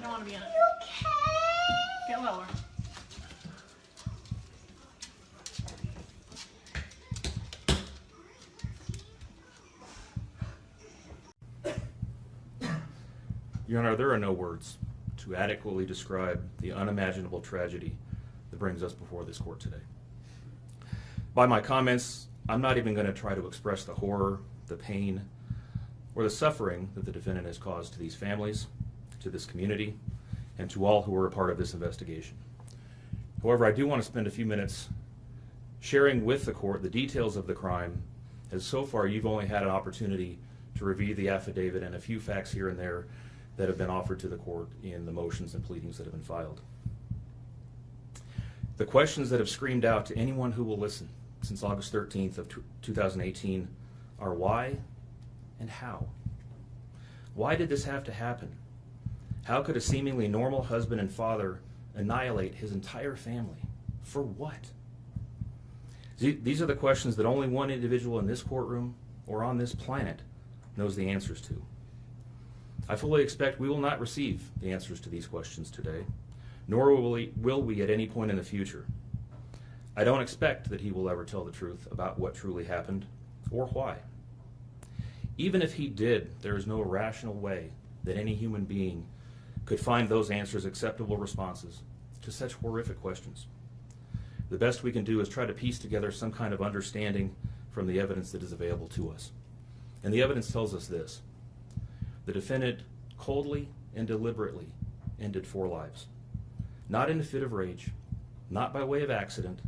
don't want to be in it. Get lower. Your Honor, there are no words to adequately describe the unimaginable tragedy that brings us before this court today. By my comments, I'm not even going to try to express the horror, the pain, or the suffering that the defendant has caused to these families, to this community, and to all who were a part of this investigation. However, I do want to spend a few minutes sharing with the court the details of the crime, as so far you've only had an opportunity to review the affidavit and a few facts here and there that have been offered to the court in the motions and pleadings that have been filed. The questions that have screamed out to anyone who will listen since August 13th of 2018 are why and how. Why did this have to happen? How could a seemingly normal husband and father annihilate his entire family? For what? These are the questions that only one individual in this courtroom or on this planet knows the answers to. I fully expect we will not receive the answers to these questions today, nor will we at any point in the future. I don't expect that he will ever tell the truth about what truly happened or why. Even if he did, there is no rational way that any human being could find those answers acceptable responses to such horrific questions. The best we can do is try to piece together some kind of understanding from the evidence that is available to us. And the evidence tells us this: the defendant coldly and deliberately ended 4 lives, not in a fit of rage, not by way of accident,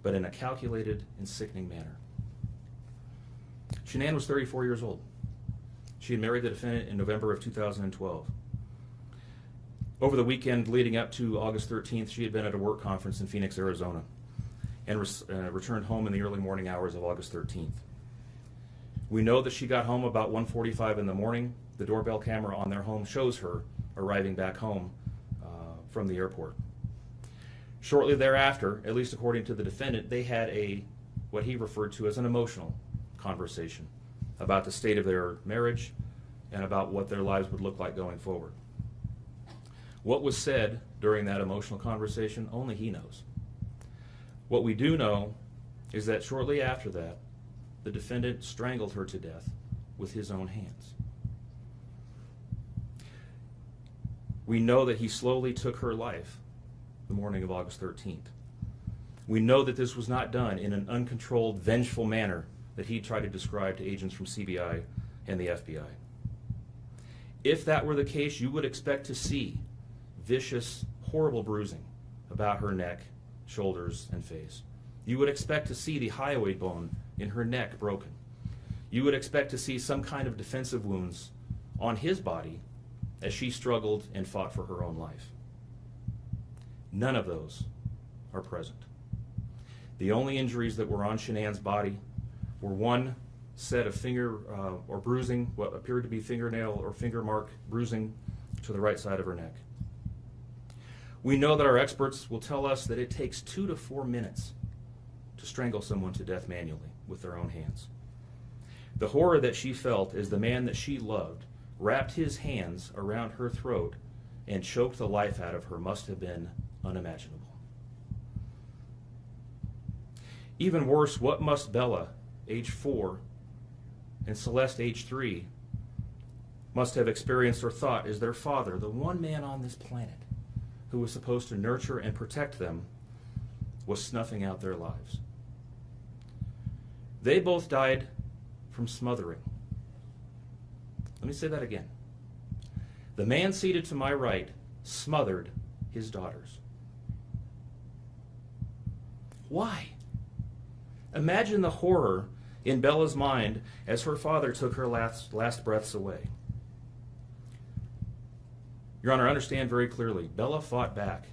but in a calculated and sickening manner. Shanann was 34 years old. She had married the defendant in November of 2012. Over the weekend leading up to August 13th, she had been at a work conference in Phoenix, Arizona, and returned home in the early morning hours of August 13th. We know that she got home about 1:45 in the morning. The doorbell camera on their home shows her arriving back home from the airport. Shortly thereafter, at least according to the defendant, they had what he referred to as an emotional conversation about the state of their marriage and about what their lives would look like going forward. What was said during that emotional conversation, only he knows. What we do know is that shortly after that, the defendant strangled her to death with his own hands. We know that he slowly took her life the morning of August 13th. We know that this was not done in an uncontrolled, vengeful manner that he tried to describe to agents from CBI and the FBI. If that were the case, you would expect to see vicious, horrible bruising about her neck, shoulders, and face. You would expect to see the hyoid bone in her neck broken. You would expect to see some kind of defensive wounds on his body as she struggled and fought for her own life. None of those are present. The only injuries that were on Shanann's body were one set of finger or bruising, what appeared to be fingernail or finger mark bruising to the right side of her neck. We know that our experts will tell us that it takes 2 to 4 minutes to strangle someone to death manually with their own hands. The horror that she felt as the man that she loved wrapped his hands around her throat and choked the life out of her must have been unimaginable. Even worse, what must Bella, age 4, and Celeste, age 3, must have experienced or thought as their father, the one man on this planet who was supposed to nurture and protect them, was snuffing out their lives. They both died from smothering. Let me say that again. The man seated to my right smothered his daughters. Why? Imagine the horror in Bella's mind as her father took her last breaths away. Your Honor, understand very clearly, Bella fought back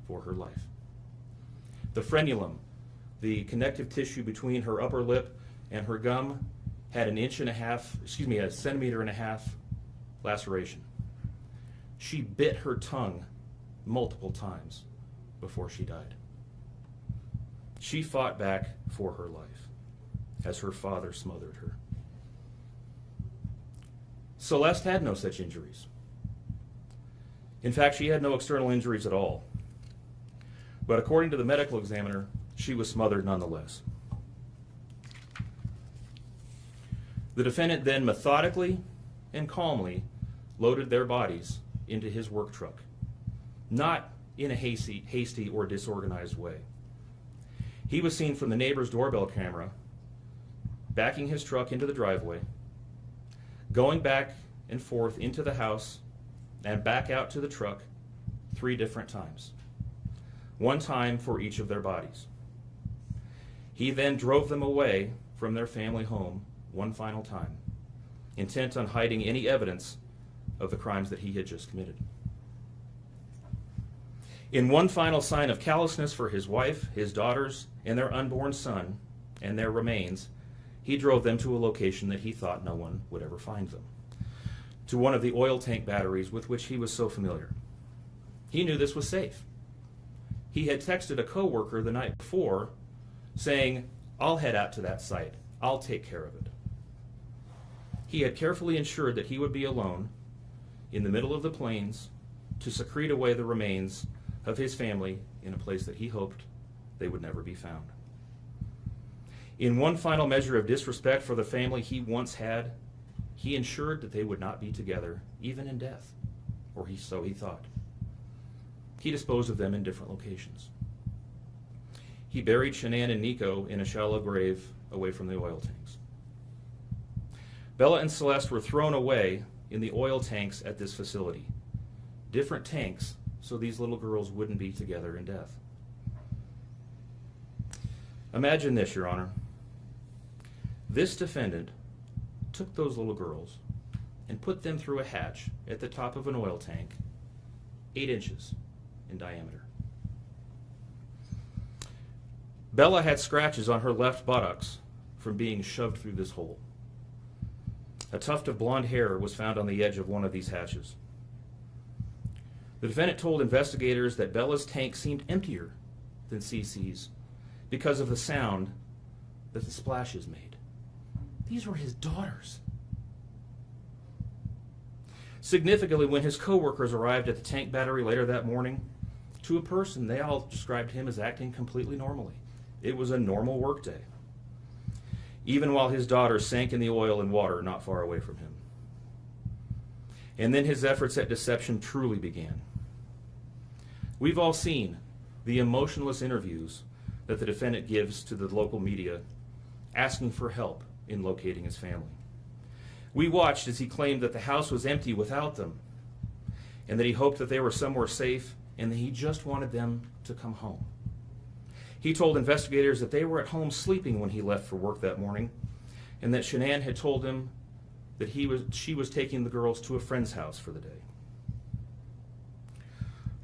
for her life. The frenulum, the connective tissue between her upper lip and her gum, had a centimeter and a half laceration. She bit her tongue multiple times before she died. She fought back for her life as her father smothered her. Celeste had no such injuries. In fact, she had no external injuries at all. But according to the medical examiner, she was smothered nonetheless. The defendant then methodically and calmly loaded their bodies into his work truck, not in a hasty or disorganized way. He was seen from the neighbor's doorbell camera backing his truck into the driveway, going back and forth into the house and back out to the truck 3 different times, 1 time for each of their bodies. He then drove them away from their family home 1 final time, intent on hiding any evidence of the crimes that he had just committed. In one final sign of callousness for his wife, his daughters, and their unborn son, and their remains, he drove them to a location that he thought no one would ever find them, to one of the oil tank batteries with which he was so familiar. He knew this was safe. He had texted a coworker the night before saying, "I'll head out to that site. I'll take care of it." He had carefully ensured that he would be alone in the middle of the plains to secrete away the remains of his family in a place that he hoped they would never be found. In one final measure of disrespect for the family he once had, he ensured that they would not be together, even in death, or so he thought. He disposed of them in different locations. He buried Shanann and Nico in a shallow grave away from the oil tanks. Bella and Celeste were thrown away in the oil tanks at this facility. Different tanks, so these little girls wouldn't be together in death. Imagine this, Your Honor. This defendant took those little girls and put them through a hatch at the top of an oil tank, 8 inches in diameter. Bella had scratches on her left buttocks from being shoved through this hole. A tuft of blonde hair was found on the edge of one of these hatches. The defendant told investigators that Bella's tank seemed emptier than CC's because of the sound that the splashes made. These were his daughters. Significantly, when his coworkers arrived at the tank battery later that morning, to a person, they all described him as acting completely normally. It was a normal workday, even while his daughters sank in the oil and water not far away from him. And then his efforts at deception truly began. We've all seen the emotionless interviews that the defendant gives to the local media, asking for help in locating his family. We watched as he claimed that the house was empty without them, and that he hoped that they were somewhere safe, and that he just wanted them to come home. He told investigators that they were at home sleeping when he left for work that morning, and that Shanann had told him that she was taking the girls to a friend's house for the day.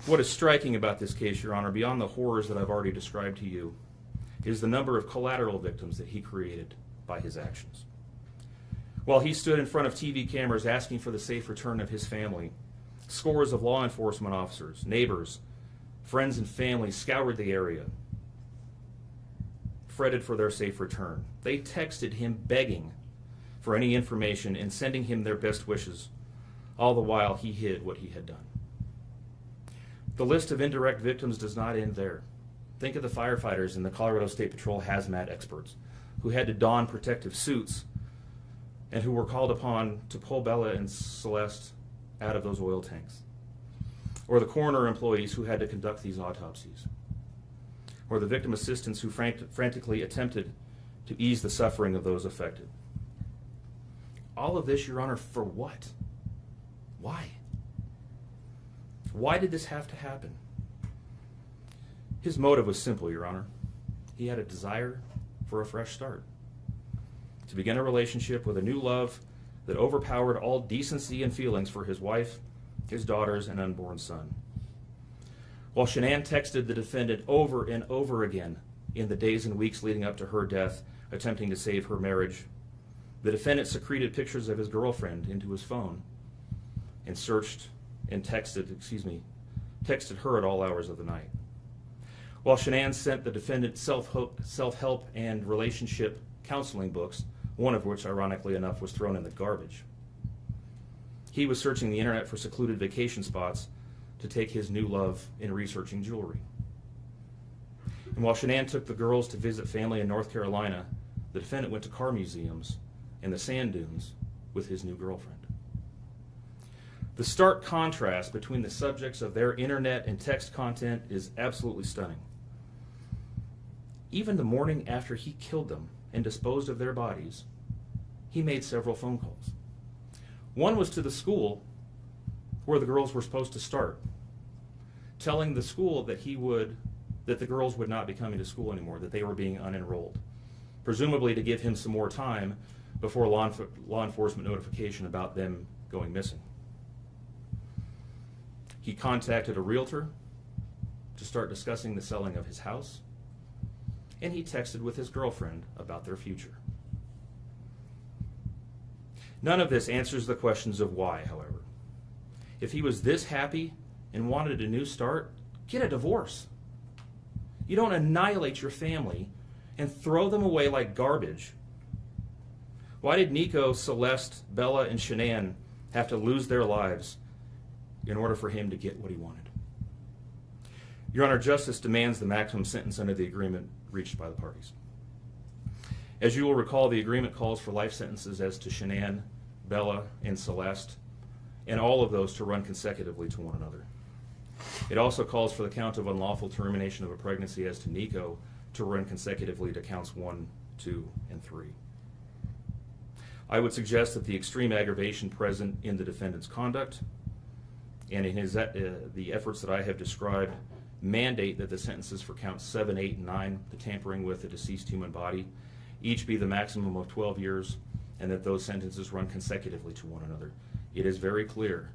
What is striking about this case, Your Honor, beyond the horrors that I've already described to you, is the number of collateral victims that he created by his actions. While he stood in front of TV cameras asking for the safe return of his family, scores of law enforcement officers, neighbors, friends, and family scoured the area, fretted for their safe return. They texted him begging for any information and sending him their best wishes, all the while he hid what he had done. The list of indirect victims does not end there. Think of the firefighters and the Colorado State Patrol hazmat experts who had to don protective suits and who were called upon to pull Bella and Celeste out of those oil tanks. Or the coroner employees who had to conduct these autopsies. Or the victim assistants who frantically attempted to ease the suffering of those affected. All of this, Your Honor, for what? Why? Why did this have to happen? His motive was simple, Your Honor. He had a desire for a fresh start, to begin a relationship with a new love that overpowered all decency and feelings for his wife, his daughters, and unborn son. While Shanann texted the defendant over and over again in the days and weeks leading up to her death, attempting to save her marriage, the defendant secreted pictures of his girlfriend into his phone and searched and texted her at all hours of the night. While Shanann sent the defendant self-help and relationship counseling books, one of which, ironically enough, was thrown in the garbage. He was searching the internet for secluded vacation spots to take his new love in researching jewelry. And while Shanann took the girls to visit family in North Carolina, the defendant went to car museums and the sand dunes with his new girlfriend. The stark contrast between the subjects of their internet and text content is absolutely stunning. Even the morning after he killed them and disposed of their bodies, he made several phone calls. One was to the school where the girls were supposed to start, telling the school that the girls would not be coming to school anymore, that they were being unenrolled, presumably to give him some more time before law enforcement notification about them going missing. He contacted a realtor to start discussing the selling of his house, and he texted with his girlfriend about their future. None of this answers the questions of why, however. If he was this happy and wanted a new start, get a divorce. You don't annihilate your family and throw them away like garbage. Why did Nico, Celeste, Bella, and Shanann have to lose their lives in order for him to get what he wanted? Your Honor, justice demands the maximum sentence under the agreement reached by the parties. As you will recall, the agreement calls for life sentences as to Shanann, Bella, and Celeste, and all of those to run consecutively to one another. It also calls for the count of unlawful termination of a pregnancy as to Nico to run consecutively to counts 1, 2, and 3. I would suggest that the extreme aggravation present in the defendant's conduct and in the efforts that I have described mandate that the sentences for counts 7, 8, and 9, the tampering with a deceased human body, each be the maximum of 12 years, and that those sentences run consecutively to one another. It is very clear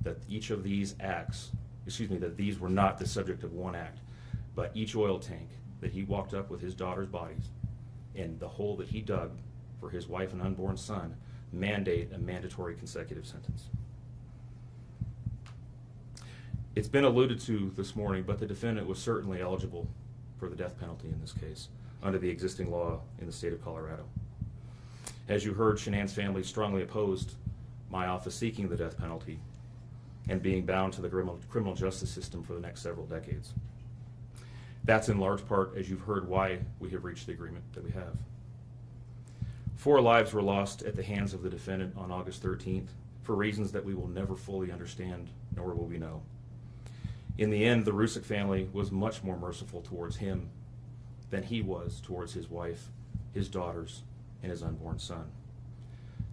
that each of these acts, that these were not the subject of one act, but each oil tank that he walked up with his daughter's bodies and the hole that he dug for his wife and unborn son mandate a mandatory consecutive sentence. It's been alluded to this morning, but the defendant was certainly eligible for the death penalty in this case under the existing law in the state of Colorado. As you heard, Shanann's family strongly opposed my office seeking the death penalty and being bound to the criminal justice system for the next several decades. That's in large part, as you've heard, why we have reached the agreement that we have. 4 lives were lost at the hands of the defendant on August 13th for reasons that we will never fully understand, nor will we know. In the end, the Rusick family was much more merciful towards him than he was towards his wife, his daughters, and his unborn son.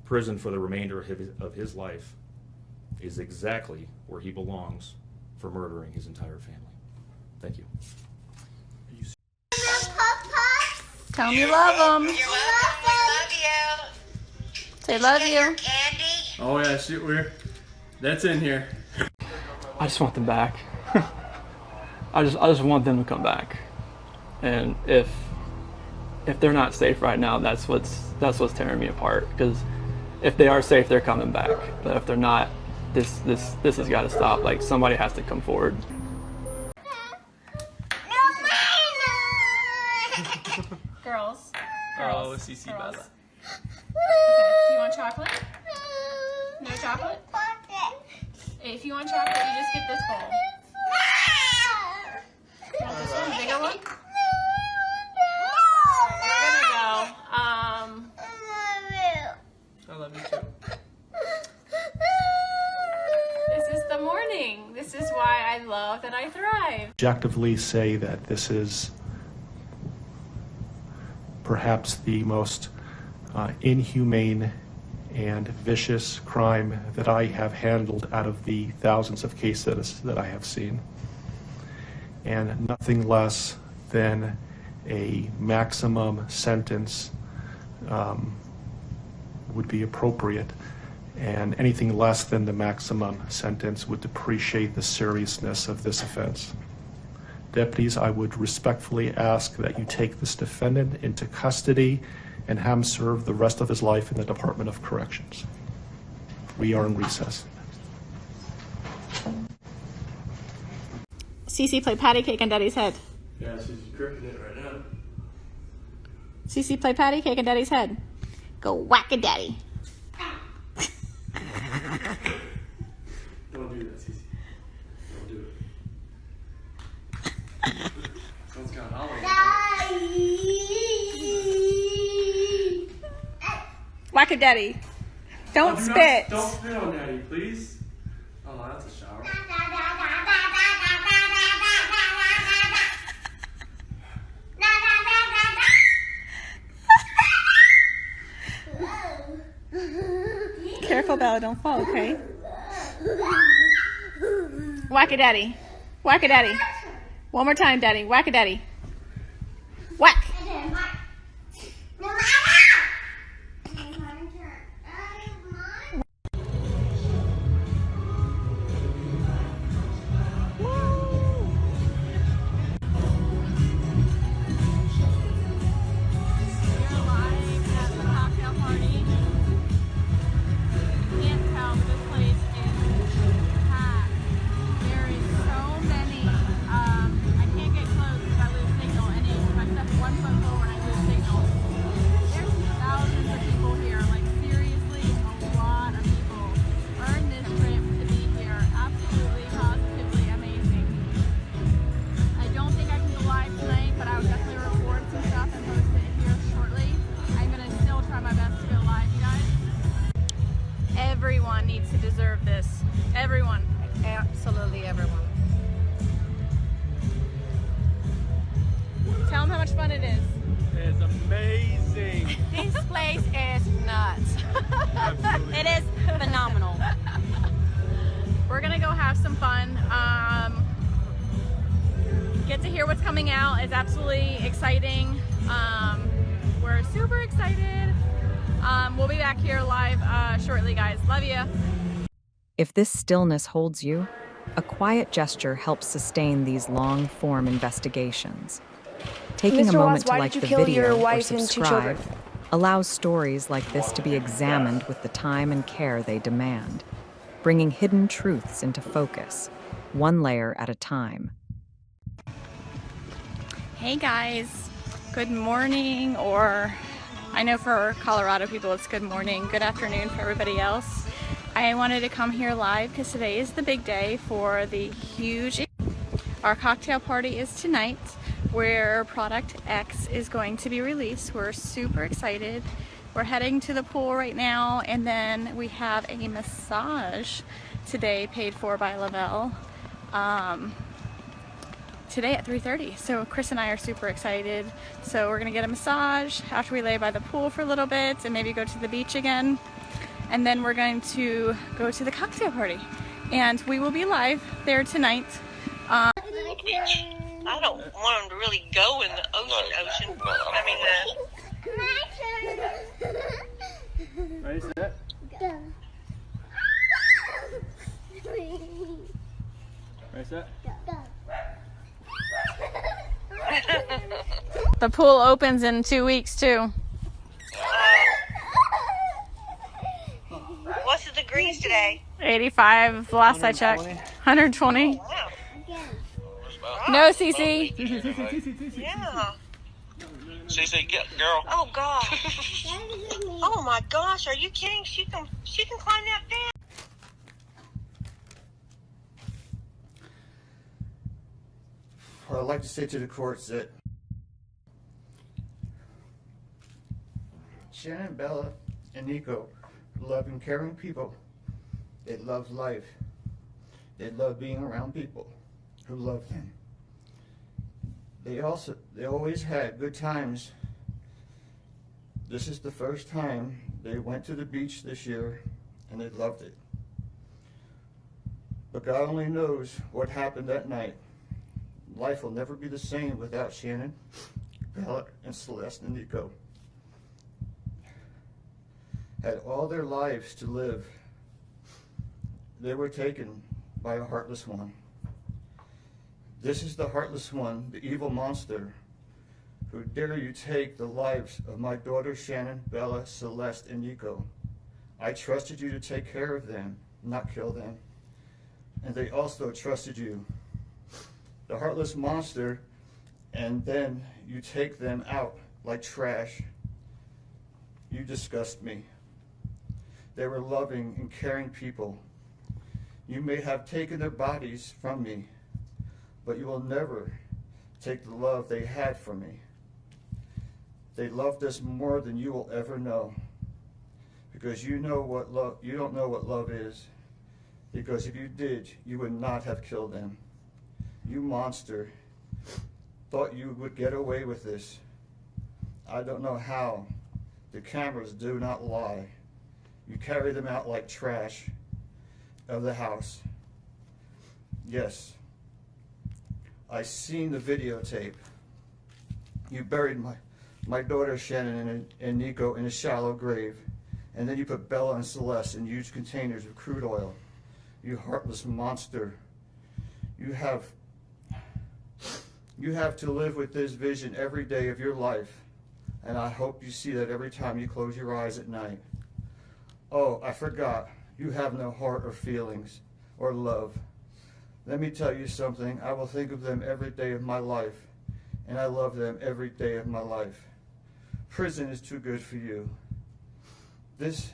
Prison for the remainder of his life is exactly where he belongs for murdering his entire family. Thank you. Tell me you love them. You're welcome. We love you. Say love Get your you. candy. Oh yeah, shoot, that's in here. I just want them back. I just want them to come back. And if they're not safe right now, that's what's tearing me apart. Because if they are safe, they're coming back. But if they're not, this has got to stop. Like, somebody has to come forward. Girls. Oh, CC Girls. Bella. Okay. You want chocolate? No chocolate? Hey, if you want chocolate, you just get this bowl. You want this one, bigger one? We're gonna go. I love you too. This is the morning. This is why I love that I thrive. Objectively say that this is perhaps the most inhumane and vicious crime that I have handled out of the thousands of cases that I have seen. And nothing less than a maximum sentence would be appropriate. And anything less than the maximum sentence would depreciate the seriousness of this offense. Deputies, I would respectfully ask that you take this defendant into custody and have him serve the rest of his life in the Department of Corrections. We are in recess. Cece, play patty cake on Daddy's head. Yeah, she's gripping it right now. Cece, play patty cake on Daddy's head. Go whack a daddy. Don't do that, Cece. Don't do got all of Whack it, Daddy. Don't it. spit. Don't spit on Daddy, please. Oh, that's a shower. Careful, Bella, don't fall, okay? Whack it, Daddy. Whack it, Daddy. One more time, Daddy. Whack it, Daddy. Whack. Everyone needs to deserve this. Everyone. Absolutely everyone. Tell them how much fun it is. It's amazing. This place is nuts. It is phenomenal. We're gonna go have some fun. Get to hear what's coming out. It's absolutely exciting. We're super excited. We'll be back here live shortly, guys. Love you. If this stillness holds you, a quiet gesture helps sustain these long-form investigations. Taking a moment to like the video or subscribe allows stories like this to be examined with the time and care they demand, bringing hidden truths into focus, one layer at a time. Hey guys, good morning, or I know for Colorado people it's good morning, good afternoon for everybody else. I wanted to come here live because today is the big day for the huge, our cocktail party is tonight where Product X is going to be released. We're super excited. We're heading to the pool right now, and then we have a massage today paid for by Lavelle. Today at 3:30. So Chris and I are super excited. So we're gonna get a massage after we lay by the pool for a little bit and maybe go to the beach again. And then we're going to go to the cocktail party. And we will be live there tonight. I don't want them to really go in the ocean. I mean, Ready, set? Ready, set? The pool opens in 2 weeks too. what's the degrees today? 85, the last I checked. 120. Wow. No, Cece. Yeah. CC, get girl. Oh gosh. Oh my gosh, are you kidding? She can climb that fence. What I'd like to say to the court is that Shannon, Bella, and Nico are loving, caring people. They love life. They love being around people who love them. They always had good times. This is the first time they went to the beach this year, and they loved it. But God only knows what happened that night. Life will never be the same without Shannon, Bella, and Celeste and Nico. Had all their lives to live. They were taken by a heartless one. This is the heartless one, the evil monster, who dare you take the lives of my daughters Shannon, Bella, Celeste, and Nico. I trusted you to take care of them, not kill them. And they also trusted you. The heartless monster, and then you take them out like trash. You disgust me. They were loving and caring people. You may have taken their bodies from me, but you will never take the love they had for me. They loved us more than you will ever know. Because you don't know what love is. Because if you did, you would not have killed them. You monster. Thought you would get away with this. I don't know how. The cameras do not lie. You carry them out like trash of the house. Yes. I seen the videotape. You buried my daughter Shannon and Nico in a shallow grave. And then you put Bella and Celeste in huge containers of crude oil. You heartless monster. You have to live with this vision every day of your life. And I hope you see that every time you close your eyes at night. Oh, I forgot. You have no heart or feelings or love. Let me tell you something. I will think of them every day of my life. And I love them every day of my life. Prison is too good for you. This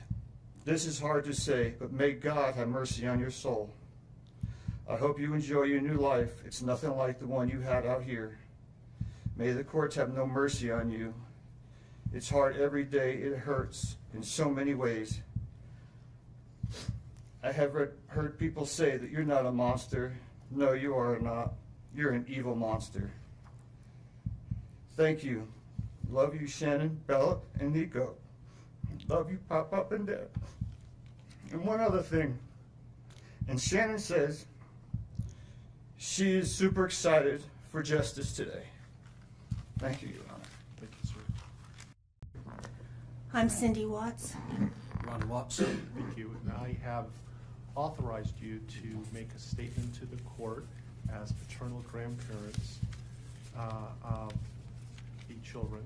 is hard to say, but may God have mercy on your soul. I hope you enjoy your new life. It's nothing like the one you had out here. May the courts have no mercy on you. It's hard every day. It hurts in so many ways. I have heard people say that you're not a monster. No, you are not. You're an evil monster. Thank you. Love you, Shannon, Bella, and Nico. Love you, Pop and Dad. And one other thing. And Shannon says she is super excited for justice today. Thank you, Your Honor. Thank you, sir. I'm Cindy Watts. Ron Watson. Thank you. And I have authorized you to make a statement to the court as paternal grandparents of the children.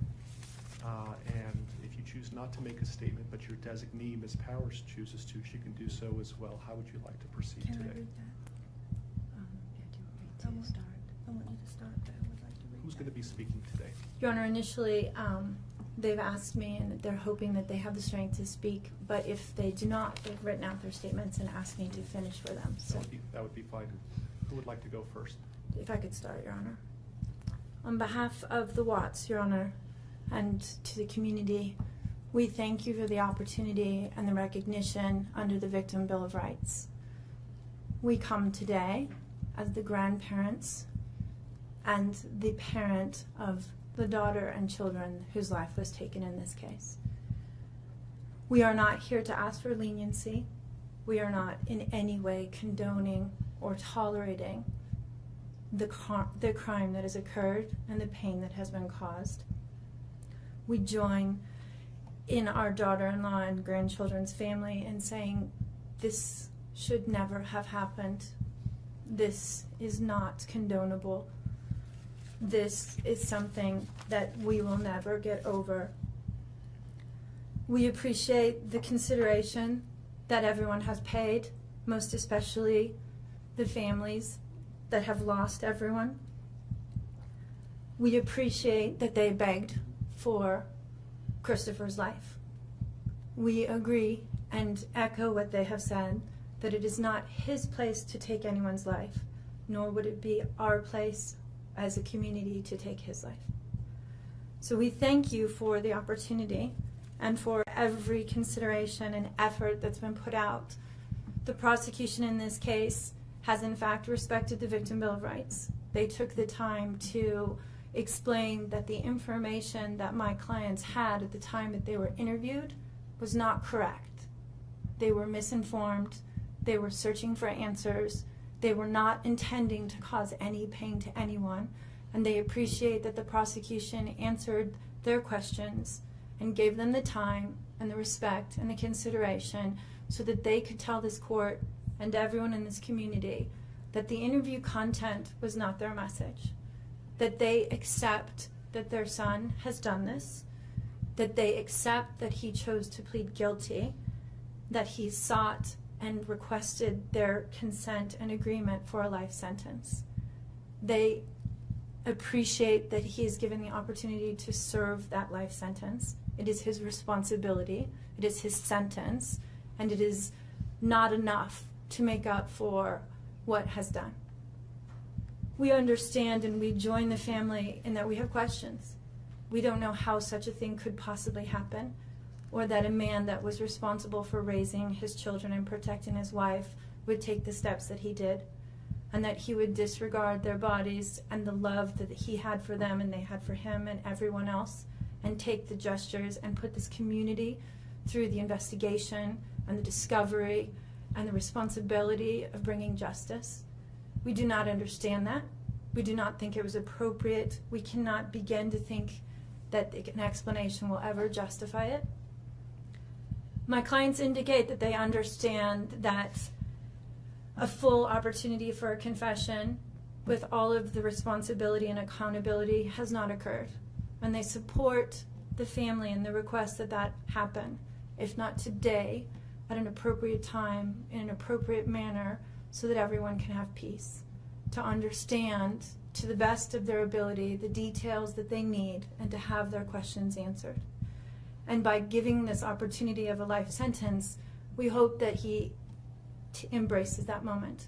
And if you choose not to make a statement, but your designee, Ms. Powers, chooses to, she can do so as well. How would you like to proceed Can today? I read that? I want you to start, but I would like to read Who's that. going to be speaking today? Your Honor, initially, they've asked me, and they're hoping that they have the strength to speak, but if they do not, they've written out their statements and asked me to finish for them. So That would be fine. Who would like to go first? if I could start, Your Honor. On behalf of the Watts, Your Honor, and to the community, we thank you for the opportunity and the recognition under the Victim Bill of Rights. We come today as the grandparents and the parent of the daughter and children whose life was taken in this case. We are not here to ask for leniency. We are not in any way condoning or tolerating the crime that has occurred and the pain that has been caused. We join in our daughter-in-law and grandchildren's family in saying this should never have happened. This is not condonable. This is something that we will never get over. We appreciate the consideration that everyone has paid, most especially the families that have lost everyone. We appreciate that they begged for Christopher's life. We agree and echo what they have said, that it is not his place to take anyone's life, nor would it be our place as a community to take his life. So we thank you for the opportunity and for every consideration and effort that's been put out. The prosecution in this case has in fact respected the Victim Bill of Rights. They took the time to explain that the information that my clients had at the time that they were interviewed was not correct. They were misinformed. They were searching for answers. They were not intending to cause any pain to anyone, and they appreciate that the prosecution answered their questions and gave them the time and the respect and the consideration so that they could tell this court and everyone in this community that the interview content was not their message, that they accept that their son has done this, that they accept that he chose to plead guilty, that he sought and requested their consent and agreement for a life sentence. They appreciate that he is given the opportunity to serve that life sentence. It is his responsibility, it is his sentence, and it is not enough to make up for what has done. We understand and we join the family in that we have questions. We don't know how such a thing could possibly happen, or that a man that was responsible for raising his children and protecting his wife would take the steps that he did, and that he would disregard their bodies and the love that he had for them and they had for him and everyone else, and take the gestures and put this community through the investigation and the discovery and the responsibility of bringing justice. We do not understand that. We do not think it was appropriate. We cannot begin to think that an explanation will ever justify it. My clients indicate that they understand that a full opportunity for a confession with all of the responsibility and accountability has not occurred. And they support the family in the request that that happen, if not today, at an appropriate time, in an appropriate manner, so that everyone can have peace, to understand to the best of their ability the details that they need and to have their questions answered. And by giving this opportunity of a life sentence, we hope that he embraces that moment.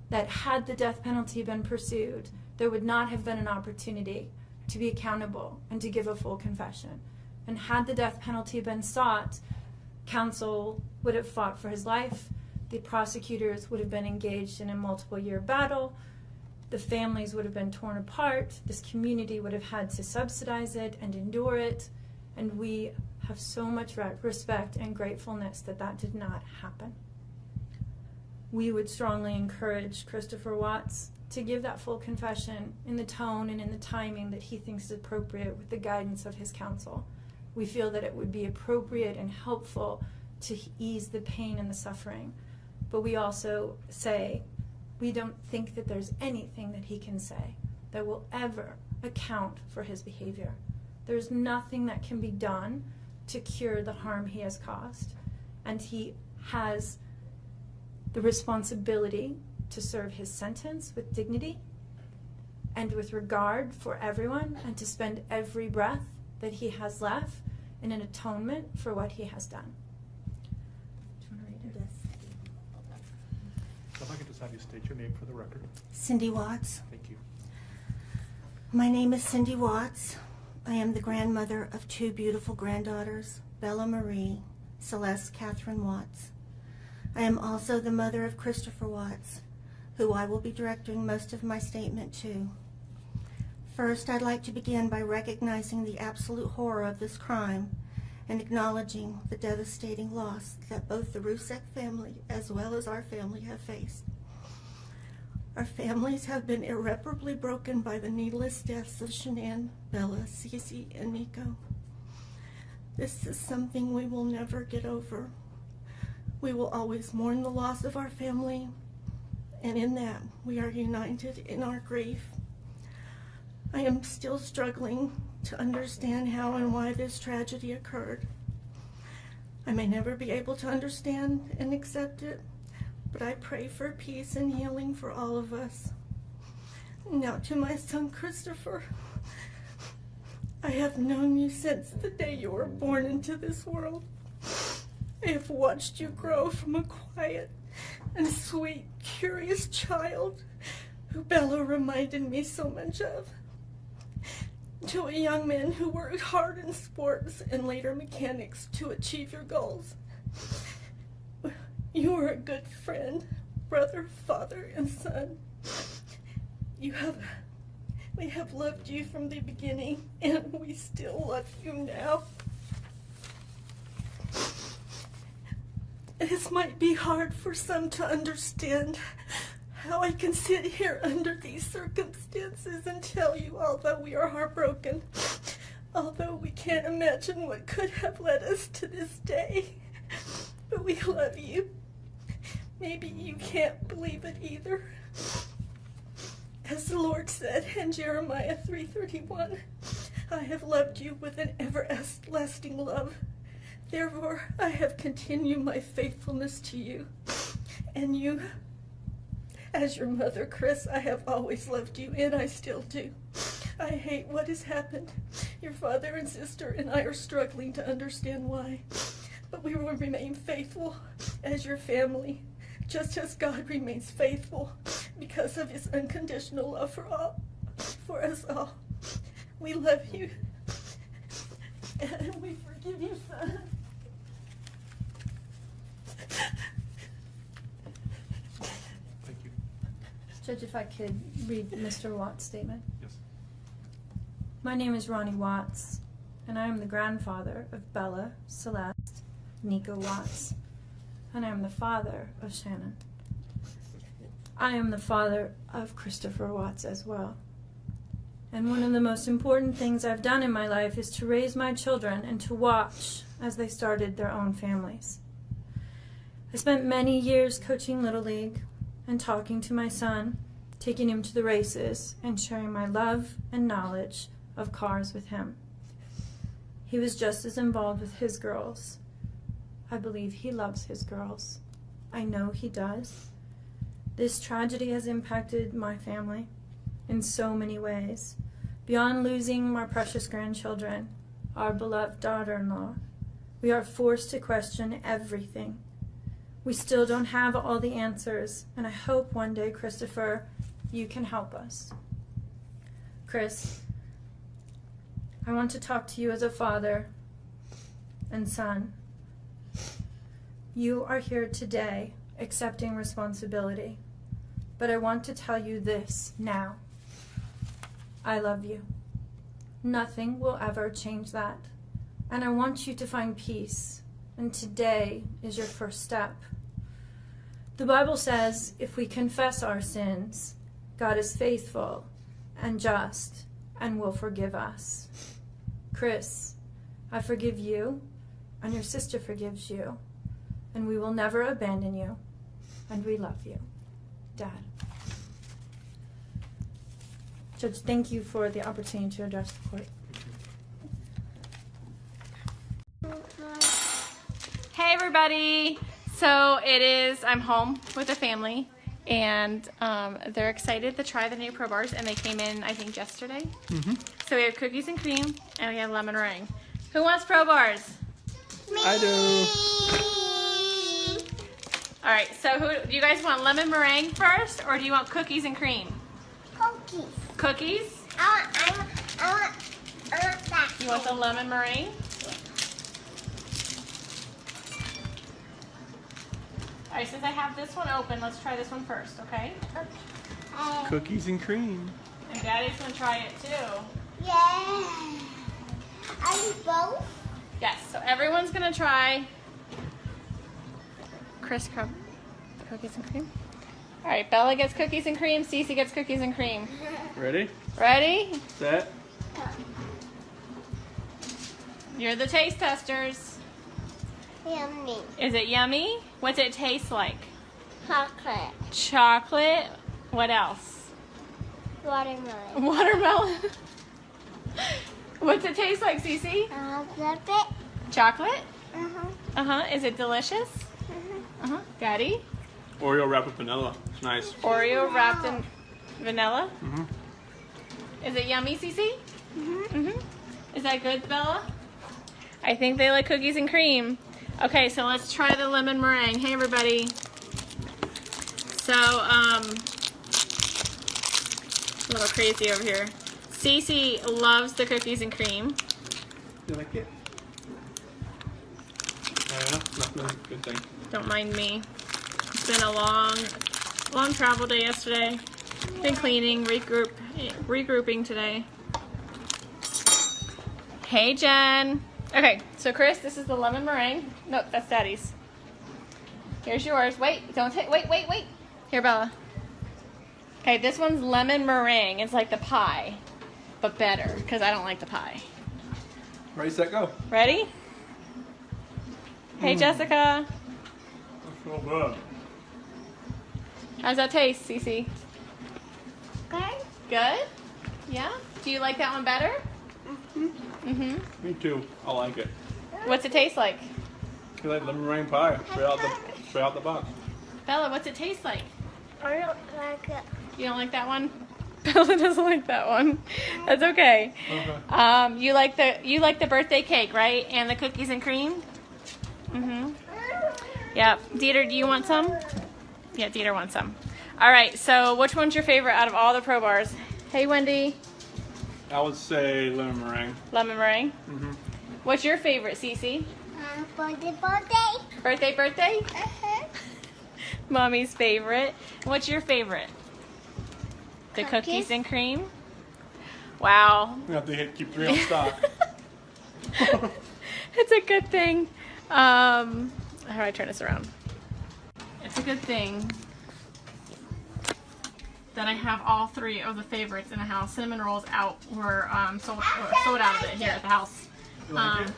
That had the death penalty been pursued, there would not have been an opportunity to be accountable and to give a full confession. And had the death penalty been sought, counsel would have fought for his life, the prosecutors would have been engaged in a multiple-year battle, the families would have been torn apart, this community would have had to subsidize it and endure it, and we have so much respect and gratefulness that that did not happen. We would strongly encourage Christopher Watts to give that full confession in the tone and in the timing that he thinks is appropriate with the guidance of his counsel. We feel that it would be appropriate and helpful to ease the pain and the suffering. But we also say we don't think that there's anything that he can say that will ever account for his behavior. There's nothing that can be done to cure the harm he has caused. And he has the responsibility to serve his sentence with dignity and with regard for everyone, and to spend every breath that he has left in an atonement for what he has done. Do you want to read it? So if I could just have you state your name for the record. Cindy Watts. Thank you. My name is Cindy Watts. I am the grandmother of two beautiful granddaughters, Bella Marie, Celeste Catherine Watts. I am also the mother of Christopher Watts, who I will be directing most of my statement to. First, I'd like to begin by recognizing the absolute horror of this crime and acknowledging the devastating loss that both the Rusek family as well as our family have faced. Our families have been irreparably broken by the needless deaths of Shanann, Bella, Cece, and Nico. This is something we will never get over. We will always mourn the loss of our family, and in that we are united in our grief. I am still struggling to understand how and why this tragedy occurred. I may never be able to understand and accept it, but I pray for peace and healing for all of us. Now to my son Christopher. I have known you since the day you were born into this world. I have watched you grow from a quiet and sweet, curious child who Bella reminded me so much of, to a young man who worked hard in sports and later mechanics to achieve your goals. You are a good friend, brother, father, and son. We have loved you from the beginning, and we still love you now. This might be hard for some to understand, how I can sit here under these circumstances and tell you, although we are heartbroken, although we can't imagine what could have led us to this day, but we love you. Maybe you can't believe it either. As the Lord said in Jeremiah 3:31, I have loved you with an everlasting love. Therefore, I have continued my faithfulness to you. And you, as your mother, Chris, I have always loved you, and I still do. I hate what has happened. Your father and sister and I are struggling to understand why. But we will remain faithful as your family, just as God remains faithful. because of his unconditional love for us all. We love you. And we forgive you, son. Thank you. Judge, if I could read Mr. Watts' statement. Yes. My name is Ronnie Watts, and I am the grandfather of Bella, Celeste, Nico Watts, and I am the father of Shannon. I am the father of Christopher Watts as well. And one of the most important things I've done in my life is to raise my children and to watch as they started their own families. I spent many years coaching Little League and talking to my son, taking him to the races, and sharing my love and knowledge of cars with him. He was just as involved with his girls. I believe he loves his girls. I know he does. This tragedy has impacted my family in so many ways. Beyond losing my precious grandchildren, our beloved daughter-in-law, we are forced to question everything. We still don't have all the answers, and I hope one day, Christopher, you can help us. Chris, I want to talk to you as a father and son. You are here today accepting responsibility, but I want to tell you this now. I love you. Nothing will ever change that. And I want you to find peace. And today is your first step. The Bible says if we confess our sins, God is faithful and just and will forgive us. Chris, I forgive you, and your sister forgives you, and we will never abandon you, and we love you. Dad. Judge, thank you for the opportunity to address the court. Hey everybody! So I'm home with the family, and they're excited to try the new Pro Bars, and they came in, I think, yesterday. So we have cookies and cream, and we have lemon meringue. Who wants Pro Bars? I do. All right, so do you guys want lemon meringue first, or do you want cookies and cream? Cookies. Cookies? I want that. You want the lemon meringue? All right, since I have this one open, let's try this one first, okay? Cookies and cream. And Daddy's gonna try it too. Yeah. Are you both? Yes, so everyone's gonna try cookies and cream. All right, Bella gets cookies and cream, Cece gets cookies and cream. Ready? Ready? Set. You're the taste testers. Yummy. Is it yummy? What's it taste like? Chocolate. Chocolate. What else? Watermelon. Watermelon. What's it taste like, Cece? Chocolate. Chocolate? Uh-huh. Is it delicious? Daddy? Oreo wrapped with vanilla. It's nice. Oreo wrapped in vanilla? Is it yummy, Cece? Is that good, Bella? I think they like cookies and cream. Okay, so let's try the lemon meringue. Hey, everybody. So, a little crazy over here. Cece loves the cookies and cream. You like it? Nothing. Good thing. Don't mind me. It's been a long travel day yesterday. Been cleaning, regrouping today. Hey, Jen. Okay, so Chris, this is the lemon meringue. Nope, that's Daddy's. Here's yours. Wait, don't take. Wait. Here, Bella. Okay, this one's lemon meringue. It's like the pie, but better because I don't like the pie. Ready, set, go. Ready? Hey, Jessica. That's so good. How's that taste, Cece? Good. Good? Yeah? Do you like that one better? Me too. I like it. What's it taste like? You like lemon meringue pie? Straight out the box. Bella, what's it taste like? I don't like it. You don't like that one? Bella doesn't like that one. That's okay. Okay. You like the birthday cake, right? And the cookies and cream? Yep. Dieter, do you want some? Yeah, Dieter wants some. All right, so which one's your favorite out of all the Pro Bars? Hey, Wendy. I would say lemon meringue. Lemon meringue? Mm-hmm. What's your favorite, Cece? Birthday. Birthday? Mommy's favorite. What's your favorite? The cookies and cream? Wow. We have to keep 3 on stock. It's a good thing. How do I turn this around? It's a good thing that I have all 3 of the favorites in the house. Cinnamon rolls were sold out of it here at the house. You like it?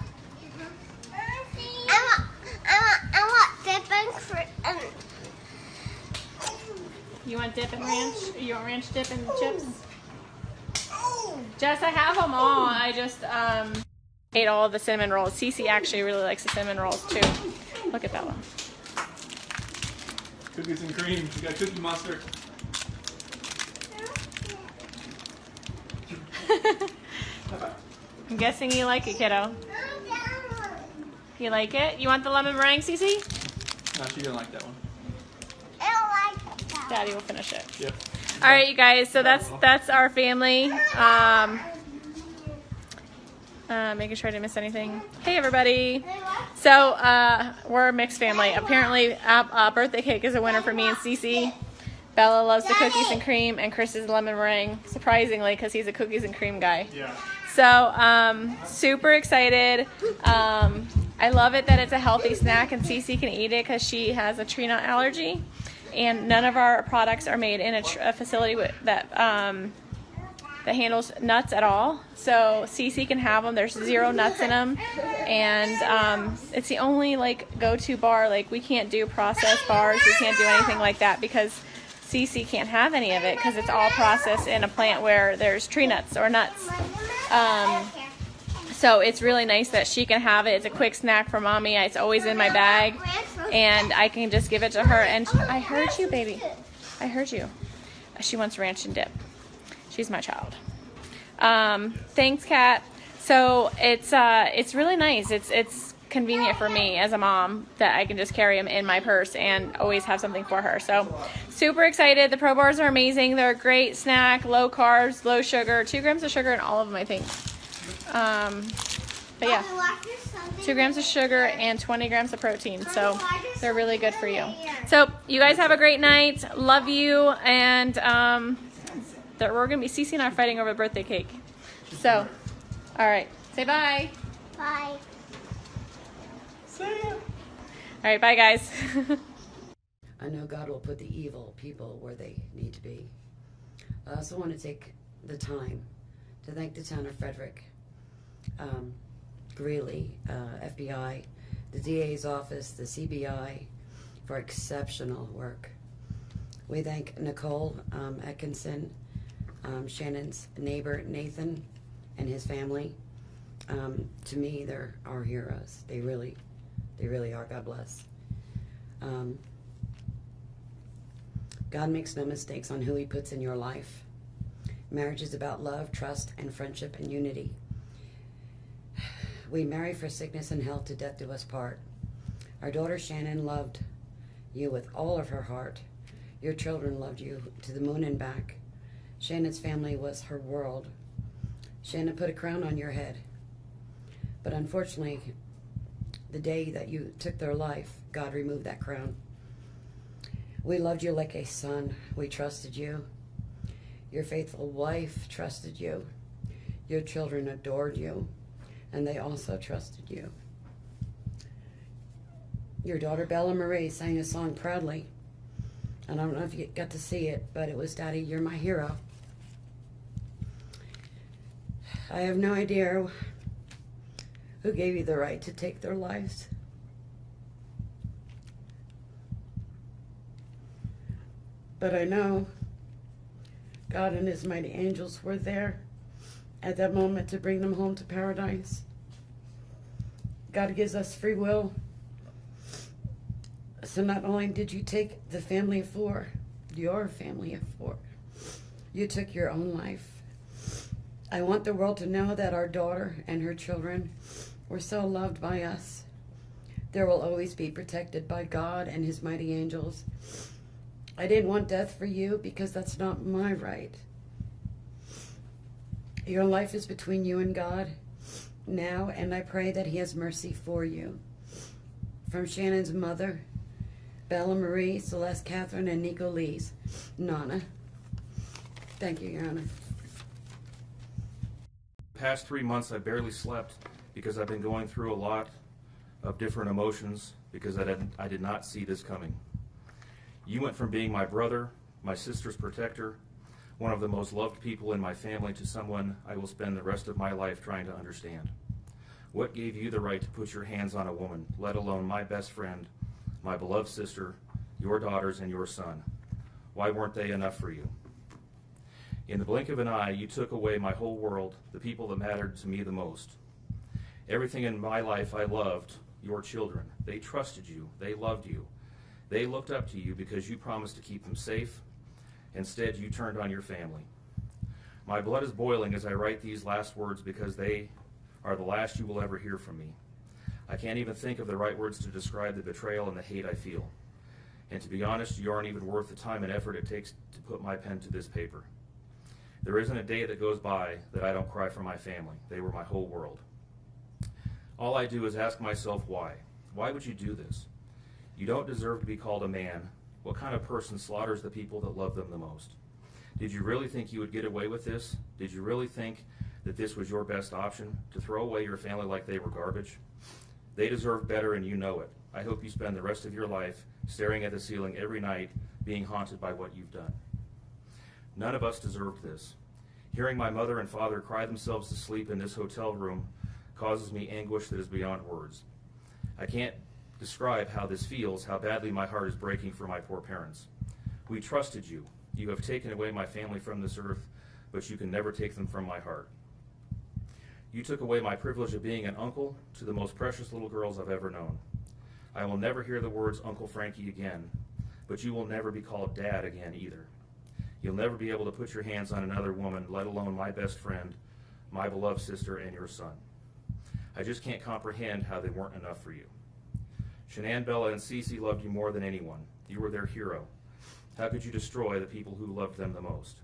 I want dip and You want dip and ranch? You want ranch dip and chips? Jess, I have them all. I just ate all of the cinnamon rolls. Cece actually really likes the cinnamon rolls too. Look at Bella. Cookies and cream. You got Cookie Monster. I'm guessing you like it, kiddo. You like it? You want the lemon meringue, Cece? No, she didn't like that one. Daddy will finish it. Yep. All right, you guys. So that's our family. Making sure I didn't miss anything. Hey, everybody. So we're a mixed family. Apparently, birthday cake is a winner for me and Cece. Bella loves the cookies and cream, and Chris is lemon meringue. Surprisingly, because he's a cookies and cream guy. Yeah. So super excited. I love it that it's a healthy snack, and Cece can eat it because she has a tree nut allergy. And none of our products are made in a facility that handles nuts at all. So Cece can have them. There's 0 nuts in them, and it's the only go-to bar. We can't do processed bars. We can't do anything like that because Cece can't have any of it because it's all processed in a plant where there's tree nuts or nuts. So it's really nice that she can have it. It's a quick snack for mommy. It's always in my bag, and I can just give it to her. And I heard you, baby. I heard you. She wants ranch and dip. She's my child. Thanks, Kat. So it's really nice. It's convenient for me as a mom that I can just carry them in my purse and always have something for her. So super excited. The Pro Bars are amazing. They're a great snack, low carbs, low sugar, 2 grams of sugar in all of them, I think. But yeah, 2 grams of sugar and 20 grams of protein. So they're really good for you. So you guys have a great night. Love you. And we're going to be, Cece and I are fighting over birthday cake. So, all right. Say bye. Bye. See ya. All right. Bye, guys. I know God will put the evil people where they need to be. I also want to take the time to thank the town of Frederick, Greeley, FBI, the DA's office, the CBI, for exceptional work. We thank Nicole Atkinson, Shannon's neighbor Nathan, and his family. To me, they're our heroes. They really are. God bless. God makes no mistakes on who He puts in your life. Marriage is about love, trust, and friendship and unity. We marry for sickness and health, to death do us part. Our daughter Shannon loved you with all of her heart. Your children loved you to the moon and back. Shannon's family was her world. Shannon put a crown on your head. But unfortunately, the day that you took their life, God removed that crown. We loved you like a son. We trusted you. Your faithful wife trusted you. Your children adored you, and they also trusted you. Your daughter Bella Marie sang a song proudly. And I don't know if you got to see it, but it was, "Daddy, you're my hero." I have no idea who gave you the right to take their lives. But I know God and His mighty angels were there at that moment to bring them home to paradise. God gives us free will. So not only did you take the family of 4, your family of 4, you took your own life. I want the world to know that our daughter and her children were so loved by us. There will always be protected by God and His mighty angels. I didn't want death for you because that's not my right. Your life is between you and God now, and I pray that he has mercy for you. From Shannon's mother, Bella Marie, Celeste Catherine, and Nico Lee's Nana. Thank you, Your Honor. The past 3 months I barely slept because I've been going through a lot of different emotions because I did not see this coming. You went from being my brother, my sister's protector, one of the most loved people in my family, to someone I will spend the rest of my life trying to understand. What gave you the right to put your hands on a woman, let alone my best friend, my beloved sister, your daughters, and your son? Why weren't they enough for you? In the blink of an eye, you took away my whole world, the people that mattered to me the most. Everything in my life I loved, your children. They trusted you. They loved you. They looked up to you because you promised to keep them safe. Instead, you turned on your family. My blood is boiling as I write these last words because they are the last you will ever hear from me. I can't even think of the right words to describe the betrayal and the hate I feel. And to be honest, you aren't even worth the time and effort it takes to put my pen to this paper. There isn't a day that goes by that I don't cry for my family. They were my whole world. All I do is ask myself why. Why would you do this? You don't deserve to be called a man. What kind of person slaughters the people that love them the most? Did you really think you would get away with this? Did you really think that this was your best option, to throw away your family like they were garbage? They deserve better, and you know it. I hope you spend the rest of your life staring at the ceiling every night, being haunted by what you've done. None of us deserved this. Hearing my mother and father cry themselves to sleep in this hotel room causes me anguish that is beyond words. I can't describe how this feels, how badly my heart is breaking for my poor parents. We trusted you. You have taken away my family from this earth, but you can never take them from my heart. You took away my privilege of being an uncle to the most precious little girls I've ever known. I will never hear the words Uncle Frankie again, but you will never be called Dad again either. You'll never be able to put your hands on another woman, let alone my best friend, my beloved sister, and your son. I just can't comprehend how they weren't enough for you. Shanann, Bella, and Cece loved you more than anyone. You were their hero. How could you destroy the people who loved them the most?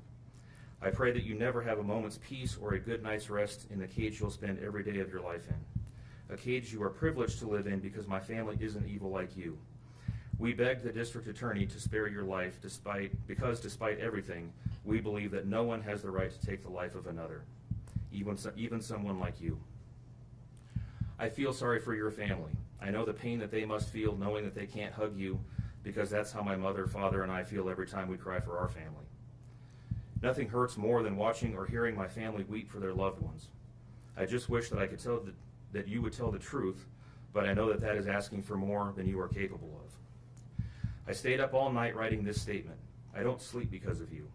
I pray that you never have a moment's peace or a good night's rest in the cage you'll spend every day of your life in. A cage you are privileged to live in because my family isn't evil like you. We begged the district attorney to spare your life because despite everything, we believe that no one has the right to take the life of another, even someone like you. I feel sorry for your family. I know the pain that they must feel knowing that they can't hug you, because that's how my mother, father, and I feel every time we cry for our family. Nothing hurts more than watching or hearing my family weep for their loved ones. I just wish that I could tell that you would tell the truth, but I know that that is asking for more than you are capable of. I stayed up all night writing this statement. I don't sleep because of you.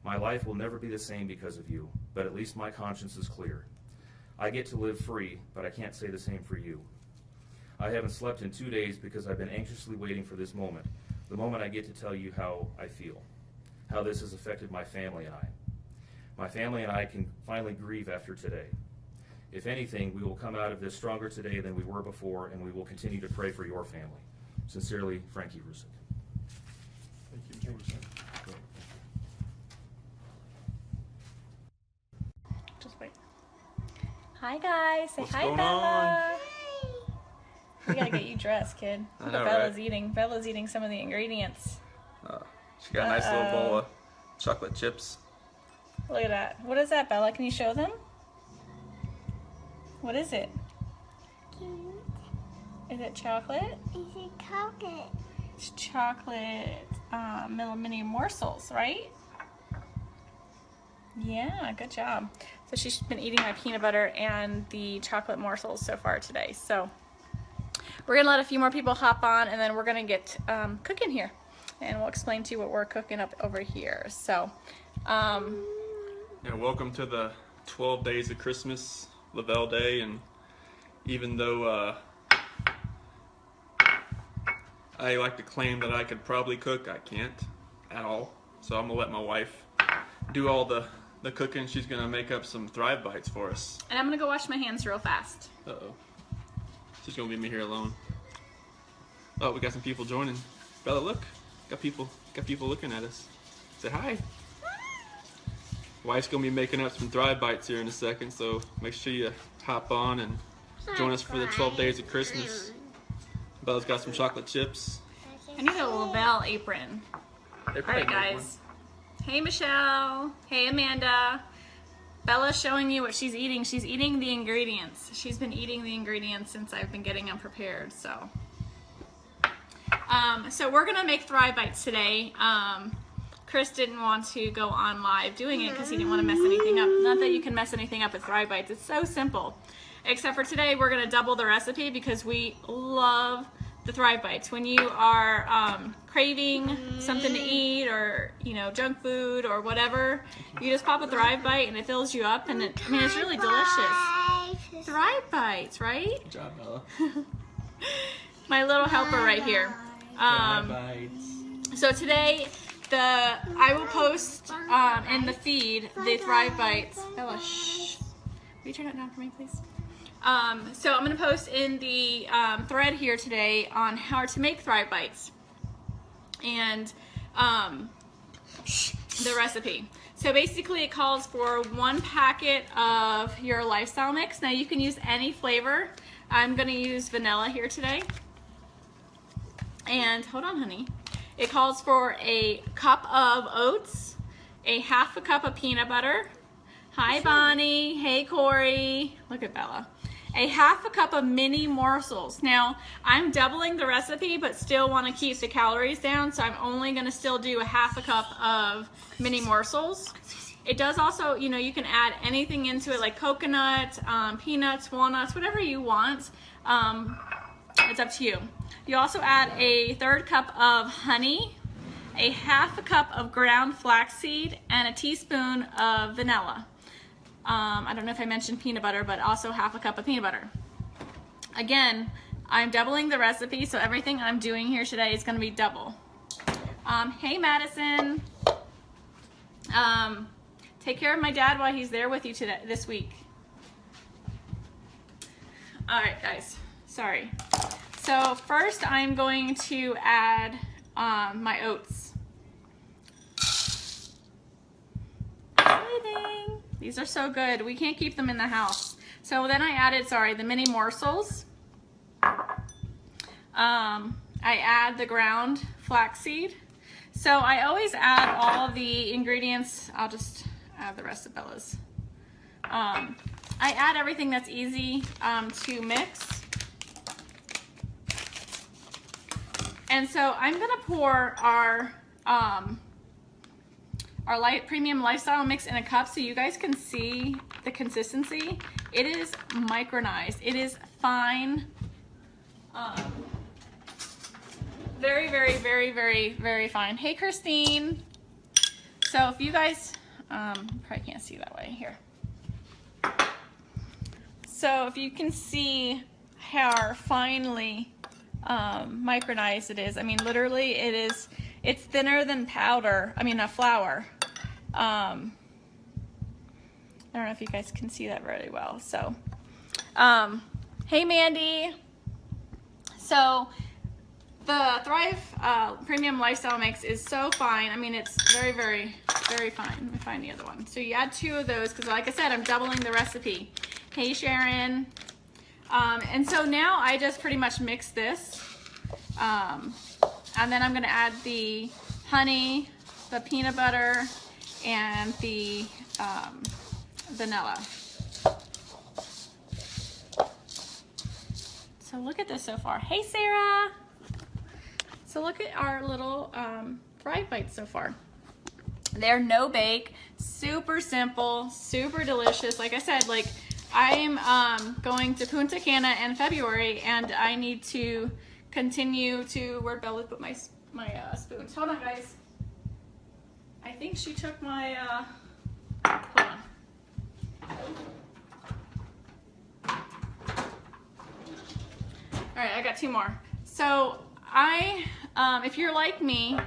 My life will never be the same because of you, but at least my conscience is clear. I get to live free, but I can't say the same for you. I haven't slept in 2 days because I've been anxiously waiting for this moment, the moment I get to tell you how I feel, how this has affected my family and I. My family and I can finally grieve after today. If anything, we will come out of this stronger today than we were before, and we will continue to pray for your family. Sincerely, Frankie Rusick. Thank you, James. Just wait. Hi guys, say What's hi, going Bella. We gotta get you dressed, kid. I Look know, what Bella's right? eating. Bella's eating some of the ingredients. She got a nice little bowl of chocolate chips. Look at that. What is that, Bella? Can you show them? What is it? Is it chocolate? Is it chocolate? It's chocolate mini morsels, right? Yeah, good job. So she's been eating my peanut butter and the chocolate morsels so far today. So we're gonna let a few more people hop on, and then we're gonna get cooking here, and we'll explain to you what we're cooking up over here. So, Yeah, welcome to the 12 days of Christmas, Lavelle Day, and even though I like to claim that I could probably cook, I can't at all. So I'm gonna let my wife do all the cooking. She's gonna make up some Thrive Bites for us. and I'm gonna go wash my hands real fast. Uh-oh. She's gonna leave me here alone. Oh, we got some people joining. Bella, look. Got Got people looking at us. Say hi. Wife's gonna be making up some Thrive Bites here in a second, so make sure you hop on and join us for the 12 days of Christmas. Bella's got some chocolate chips. I need a Lavelle apron. Alright guys. Hey Michelle. Hey Amanda. Bella's showing you what she's eating. She's eating the ingredients. She's been eating the ingredients since I've been getting them prepared, so. So we're gonna make Thrive Bites today. Chris didn't want to go on live doing it because he didn't want to mess anything up. Not that you can mess anything up with Thrive Bites. It's so simple. Except for today, we're gonna double the recipe because we love the Thrive Bites. When you are craving something to eat, or junk food or whatever, you just pop a Thrive Bite and it fills you up, and it's really delicious. Thrive Bites, right? Good job, Bella. My little helper right here. So today, I will post in the feed the Thrive Bites. Bella, shh. Will you turn it down for me, please? So I'm going to post in the thread here today on how to make Thrive Bites and the recipe. So basically it calls for 1 packet of your lifestyle mix. Now you can use any flavor. I'm going to use vanilla here today. And hold on, honey. It calls for a cup of oats, a half a cup of peanut butter. Hi, Bonnie. Hey, Corey. Look at Bella. A half a cup of mini morsels. Now, I'm doubling the recipe, but still want to keep the calories down, so I'm only going to still do a half a cup of mini morsels. It does also, you can add anything into it, like coconut, peanuts, walnuts, whatever you want. It's up to you. You also add a 1/3 cup of honey, a half a cup of ground flaxseed, and a teaspoon of vanilla. I don't know if I mentioned peanut butter, but also half a cup of peanut butter. Again, I'm doubling the recipe, so everything I'm doing here today is going to be double. Hey, Madison. Take care of my dad while he's there with you this week. All right, guys. Sorry. So first I'm going to add my oats. These are so good. We can't keep them in the house. So then I added, the mini morsels. I add the ground flaxseed. So I always add all the ingredients. I'll just add the rest of Bella's. I add everything that's easy to mix. And so I'm gonna pour our premium lifestyle mix in a cup so you guys can see the consistency. It is micronized. It is fine. Very, very, very, very, very fine. Hey, Christine. So if you guys probably can't see that way here. So if you can see how finely micronized it is. I mean, literally it's thinner than flour. I don't know if you guys can see that really well. So, hey Mandy. So the Thrive Premium Lifestyle Mix is so fine. I mean, it's very, very, very fine. Let me find the other one. So you add 2 of those because, like I said, I'm doubling the recipe. Hey Sharon. And so now I just pretty much mix this. And then I'm going to add the honey, the peanut butter, and the vanilla. So look at this so far. Hey Sarah! So look at our little Thrive Bites so far. They're no bake, super simple, super delicious. Like I said, I'm going to Punta Cana in February, and I need to continue to, where'd Bella put my spoons? Hold on, guys. I think she took my, hold on. All right, I got 2 more. So if you're like me,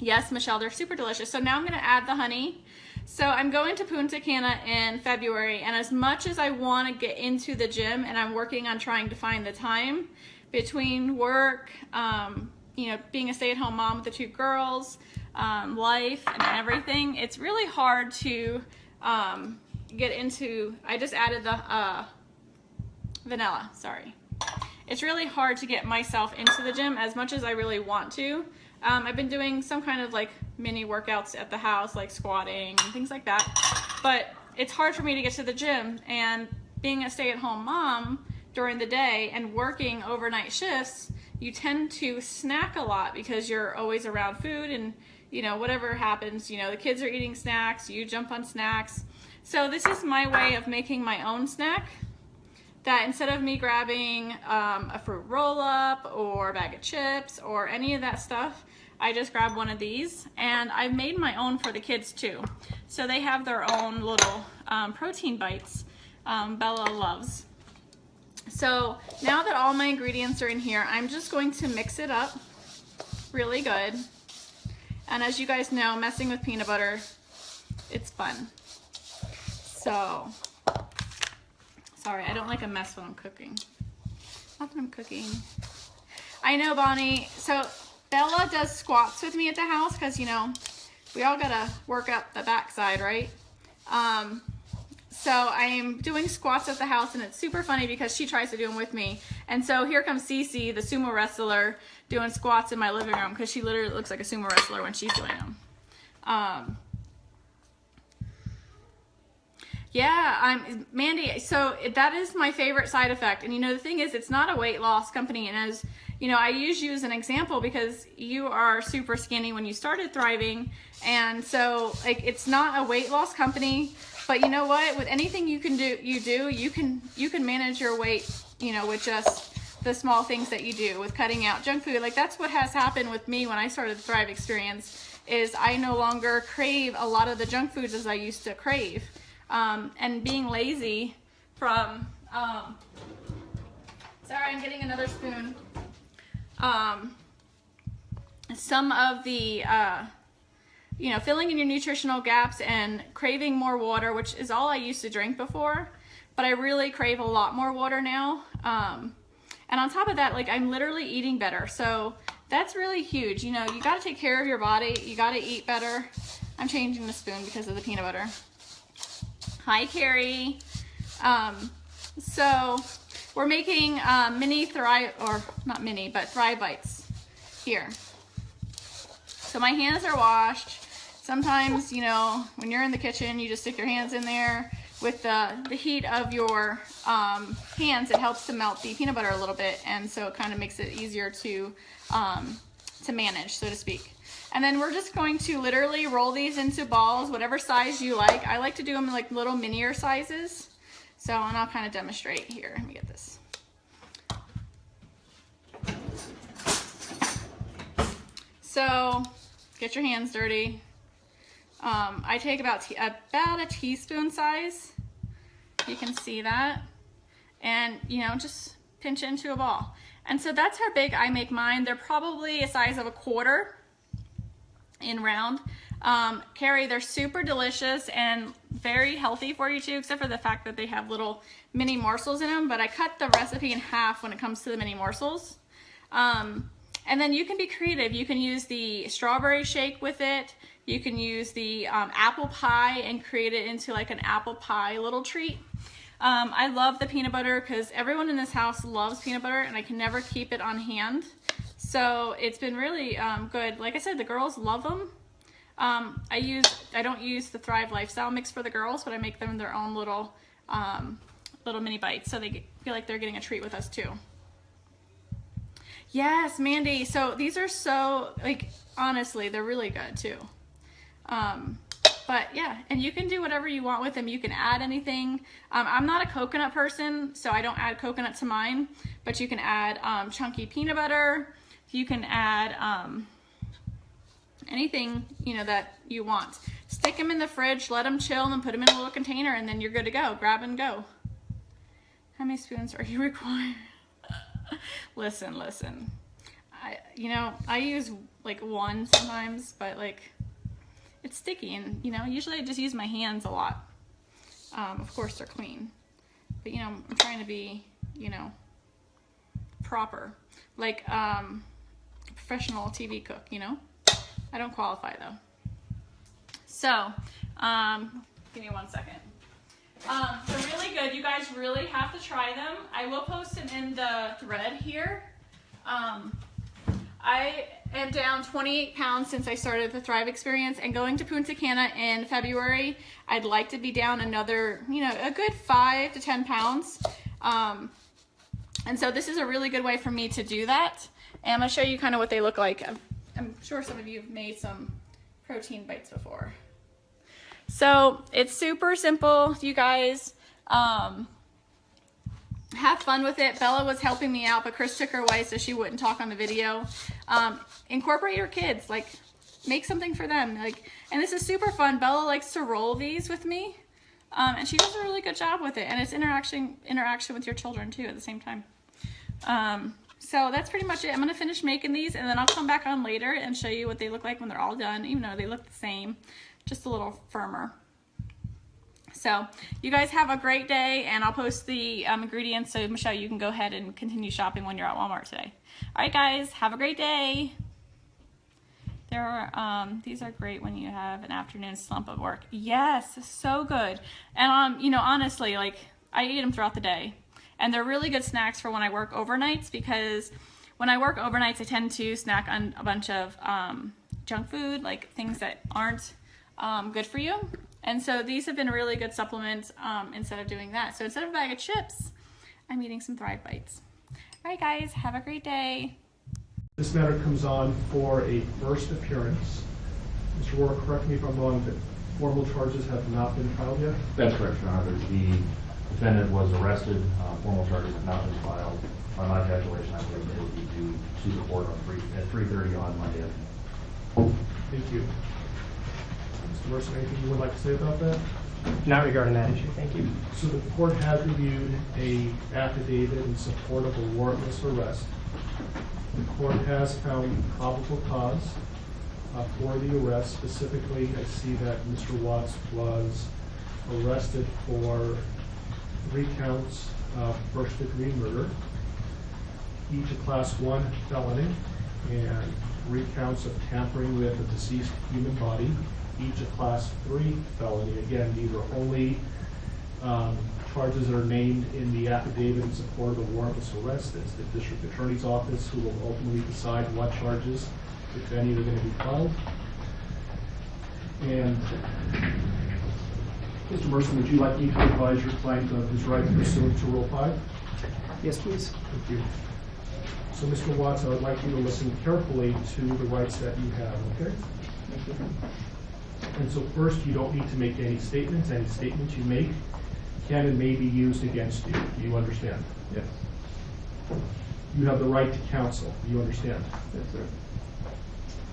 yes, Michelle, they're super delicious. So now I'm gonna add the honey. So I'm going to Punta Cana in February, and as much as I want to get into the gym, and I'm working on trying to find the time between work, being a stay-at-home mom with the 2 girls, life and everything, it's really hard to get into. I just added the vanilla, sorry. It's really hard to get myself into the gym as much as I really want to. I've been doing some kind of like mini workouts at the house, like squatting and things like that, but it's hard for me to get to the gym. And being a stay-at-home mom during the day and working overnight shifts, you tend to snack a lot because you're always around food, and whatever happens, the kids are eating snacks, you jump on snacks. So this is my way of making my own snack, that instead of me grabbing a fruit roll-up or a bag of chips or any of that stuff, I just grab one of these, and I've made my own for the kids too. So they have their own little protein bites Bella loves. So now that all my ingredients are in here, I'm just going to mix it up really good. And as you guys know, messing with peanut butter, it's fun. So, sorry, I don't like a mess when I'm cooking. Not that I'm cooking. I know, Bonnie. So Bella does squats with me at the house because, we all gotta work up the backside, right? So I'm doing squats at the house, and it's super funny because she tries to do them with me. And so here comes Cece, the sumo wrestler, doing squats in my living room because she literally looks like a sumo wrestler when she's doing them. Yeah, Mandy, so that is my favorite side effect. And the thing is, it's not a weight loss company. And as I use you as an example because you are super skinny when you started Thriving. And so it's not a weight loss company. But you know what? With anything you can do, you can manage your weight, with just the small things that you do, with cutting out junk food. Like that's what has happened with me when I started the Thrive experience, is I no longer crave a lot of the junk foods as I used to crave. And being lazy from, sorry, I'm getting another spoon. Some of the, filling in your nutritional gaps and craving more water, which is all I used to drink before, but I really crave a lot more water now. And on top of that, I'm literally eating better. So that's really huge. You got to take care of your body. You got to eat better. I'm changing the spoon because of the peanut butter. Hi, Carrie. So we're making mini Thrive, or not mini, but Thrive Bites here. So my hands are washed. Sometimes, when you're in the kitchen, you just stick your hands in there. With the heat of your hands, it helps to melt the peanut butter a little bit, and so it kind of makes it easier to manage, so to speak. And then we're just going to literally roll these into balls, whatever size you like. I like to do them in little minier sizes. So, and I'll kind of demonstrate here. Let me get this. So, get your hands dirty. I take about a teaspoon size. You can see that. And, just pinch it into a ball. And so that's how big I make mine. They're probably a size of a quarter in round. Carrie, they're super delicious and very healthy for you too, except for the fact that they have little mini morsels in them, but I cut the recipe in half when it comes to the mini morsels. And then you can be creative. You can use the strawberry shake with it. You can use the apple pie and create it into an apple pie little treat. I love the peanut butter because everyone in this house loves peanut butter, and I can never keep it on hand. So it's been really good. Like I said, the girls love them. I don't use the Thrive Lifestyle mix for the girls, but I make them their own little mini bites, so they feel like they're getting a treat with us too. Yes, Mandy. So these are so, honestly, they're really good too. But yeah, and you can do whatever you want with them. You can add anything. I'm not a coconut person, so I don't add coconut to mine, but you can add chunky peanut butter. You can add anything, that you want. Stick them in the fridge, let them chill, and then put them in a little container, and then you're good to go. Grab and go. How many spoons are you required? Listen. I use one sometimes, but it's sticky, and usually I just use my hands a lot. Of course they're clean, but I'm trying to be proper. professional TV cook, you know? I don't qualify though. So, give me 1 second. They're really good. You guys really have to try them. I will post them in the thread here. I am down 28 pounds since I started the Thrive Experience, and going to Punta Cana in February, I'd like to be down another, you know, a good 5 to 10 pounds. And so this is a really good way for me to do that. And I'm gonna show you kind of what they look like. I'm sure some of you have made some protein bites before. So it's super simple, you guys. Have fun with it. Bella was helping me out, but Chris took her away so she wouldn't talk on the video. Incorporate your kids, like make something for them. Like, and this is super fun. Bella likes to roll these with me, and she does a really good job with it. And it's interaction with your children too at the same time. So that's pretty much it. I'm gonna finish making these, and then I'll come back on later and show you what they look like when they're all done, even though they look the same, just a little firmer. So you guys have a great day, and I'll post the ingredients so Michelle, you can go ahead and continue shopping when you're at Walmart today. All right, guys, have a great day. There are these are great when you have an afternoon slump of work. Yes, so good. And you know, honestly, like I eat them throughout the day, and they're really good snacks for when I work overnights, because when I work overnights, I tend to snack on a bunch of junk food, like things that aren't good for you. And so these have been a really good supplement instead of doing that. So instead of a bag of chips, I'm eating some Thrive Bites. All right, guys, have a great day. This matter comes on for a first appearance. Mr. Rohr, correct me if I'm wrong, but formal charges have not been filed yet? That's correct, Your Honor. The defendant was arrested. Formal charges have not been filed. By my calculation, I believe they will be due to the court at 3:30 on Monday. Thank you. Mr. Mercer, anything you would like to say about that? Not regarding that issue, thank you. So the court has reviewed an affidavit in support of a warrantless arrest. The court has found probable cause for the arrest. Specifically, I see that Mr. Watts was arrested for 3 counts of first-degree murder, each a Class 1 felony, and 3 counts of tampering with a deceased human body, each a Class 3 felony. Again, these are only charges that are named in the affidavit in support of the warrantless arrest. It's the district attorney's office who will ultimately decide what charges, if any, are going to be filed. And Mr. Mercer, would you like me to advise your client of his rights pursuant to Rule 5? Yes, please. Thank you. So, Mr. Watts, I would like you to listen carefully to the rights that you have, okay? Thank you. And so first, you don't need to make any statements. Any statements you make can and may be used against you. Do you understand? Yes. You have the right to counsel. Do you understand? Yes, sir.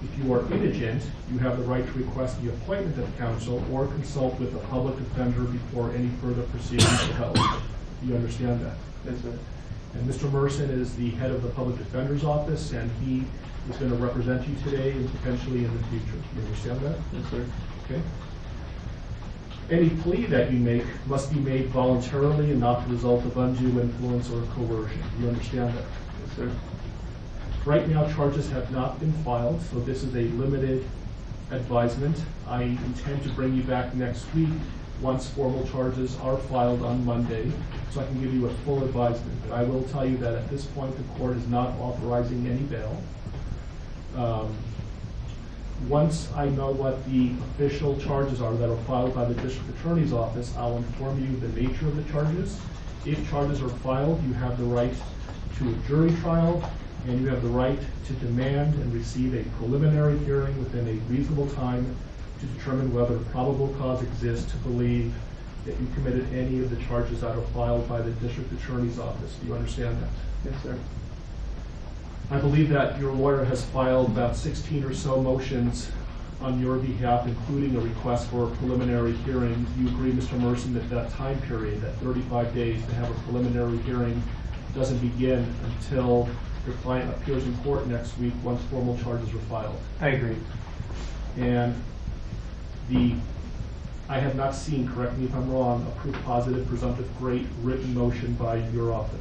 If you are indigent, you have the right to request the appointment of counsel or consult with a public defender before any further proceedings are held. Do you understand that? Yes, sir. And Mr. Merson is the head of the public defender's office, and he is going to represent you today and potentially in the future. Do you understand that? Yes, sir. Okay. Any plea that you make must be made voluntarily and not the result of undue influence or coercion. Do you understand that? Yes, sir. Right now, charges have not been filed, so this is a limited advisement. I intend to bring you back next week once formal charges are filed on Monday, so I can give you a full advisement. But I will tell you that at this point, the court is not authorizing any bail. Once I know what the official charges are that are filed by the district attorney's office, I'll inform you the nature of the charges. If charges are filed, you have the right to a jury trial, and you have the right to demand and receive a preliminary hearing within a reasonable time to determine whether probable cause exists to believe that you committed any of the charges that are filed by the district attorney's office. Do you understand that? Yes, sir. I believe that your lawyer has filed about 16 or so motions on your behalf, including a request for a preliminary hearing. Do you agree, Mr. Merson, that that time period, that 35 days to have a preliminary hearing, doesn't begin until your client appears in court next week once formal charges are filed? I agree. And I have not seen, correct me if I'm wrong, a proof positive, presumptive, great written motion by your office.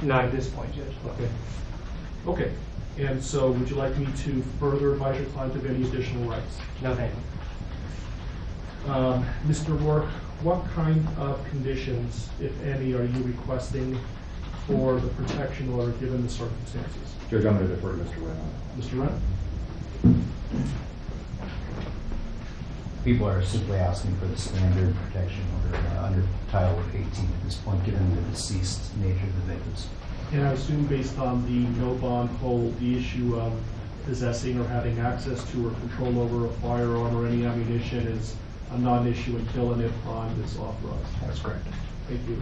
Not at this point, Judge. Okay. Okay. And so would you like me to further advise your client of any additional rights? No, thank you. Mr. Rourke, what kind of conditions, if any, are you requesting for the protection order given the circumstances? Judge, I'm going to defer to Mr. Wren. Mr. Wren? People are simply asking for the standard protection order under Title 18 at this point, given the deceased nature of the victims. And I assume based on the no bond hold, the issue of possessing or having access to or control over a firearm or any ammunition is a non-issue until and if bond is authorized. That's correct. Thank you.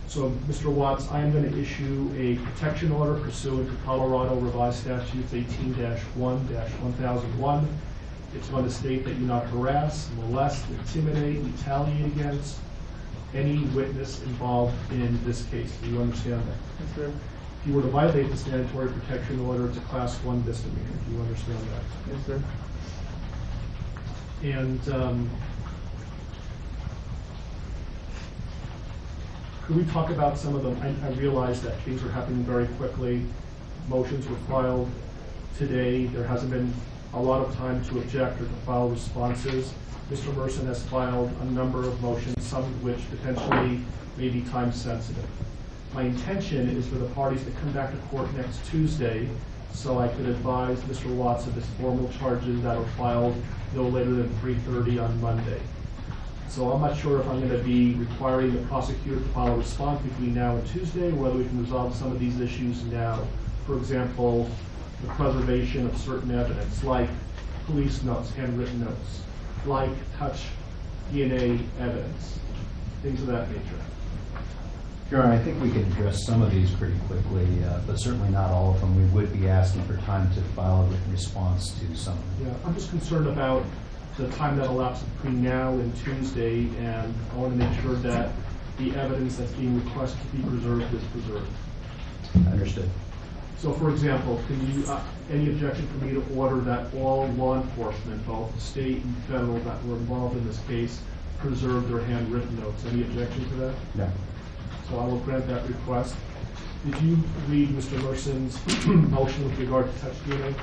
So, Mr. Watts, I am going to issue a protection order pursuant to Colorado Revised Statutes 18-1-1001. It's going to state that you not harass, molest, intimidate, retaliate against any witness involved in this case. Do you understand that? Yes, sir. If you were to violate the mandatory protection order, it's a Class 1 misdemeanor. Do you understand that? Yes, sir. And could we talk about some of them? I realize that things are happening very quickly. Motions were filed today. There hasn't been a lot of time to object or to file responses. Mr. Merson has filed a number of motions, some of which potentially may be time sensitive. My intention is for the parties to come back to court next Tuesday so I could advise Mr. Watts of his formal charges that are filed no later than 3:30 on Monday. So I'm not sure if I'm going to be requiring the prosecutor to file a response between now and Tuesday, or whether we can resolve some of these issues now. For example, the preservation of certain evidence, like police notes, handwritten notes, like touch DNA evidence, things of that nature. Your Honor, I think we can address some of these pretty quickly, but certainly not all of them. We would be asking for time to file a written response to some of them. Yeah, I'm just concerned about the time that elapses between now and Tuesday, and I want to make sure that the evidence that's being requested to be preserved is preserved. Understood. So, for example, can you, any objection for me to order that all law enforcement, both state and federal, that were involved in this case, preserve their handwritten notes? Any objection to that? No. So I will grant that request. Did you read Mr. Merson's motion with regard to touch DNA?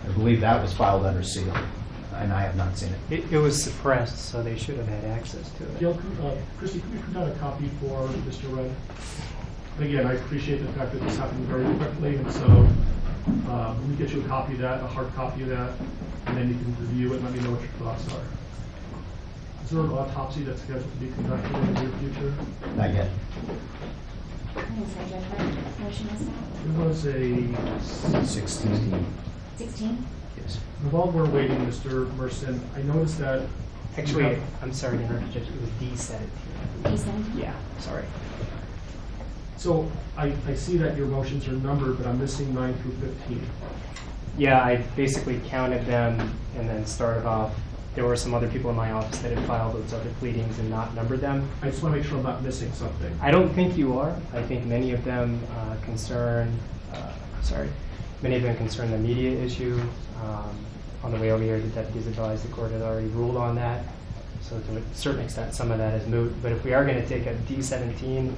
I believe that was filed under seal, and I have not seen it. It was suppressed, so they should have had access to it. Gail, Christy, could we print out a copy for Mr. Wren? Again, I appreciate the fact that this happened very quickly, and so let me get you a copy of that, a hard copy of that, and then you can review it and let me know what your thoughts are. Is there an autopsy that's scheduled to be conducted in the near future? Not yet. It was a 16. 16? Yes. While we're waiting, Mr. Merson, I noticed that... Actually, I'm sorry to interrupt, Judge. It was D17. D17? Yeah, sorry. So I see that your motions are numbered, but I'm missing 9 through 15. Yeah, I basically counted them and then started off. There were some other people in my office that had filed those other pleadings and not numbered them. I just want to make sure I'm not missing something. I don't think you are. I think many of them concern the media issue. On the way over here, the deputies advised the court had already ruled on that. So to a certain extent, some of that is moot. But if we are going to take a D17,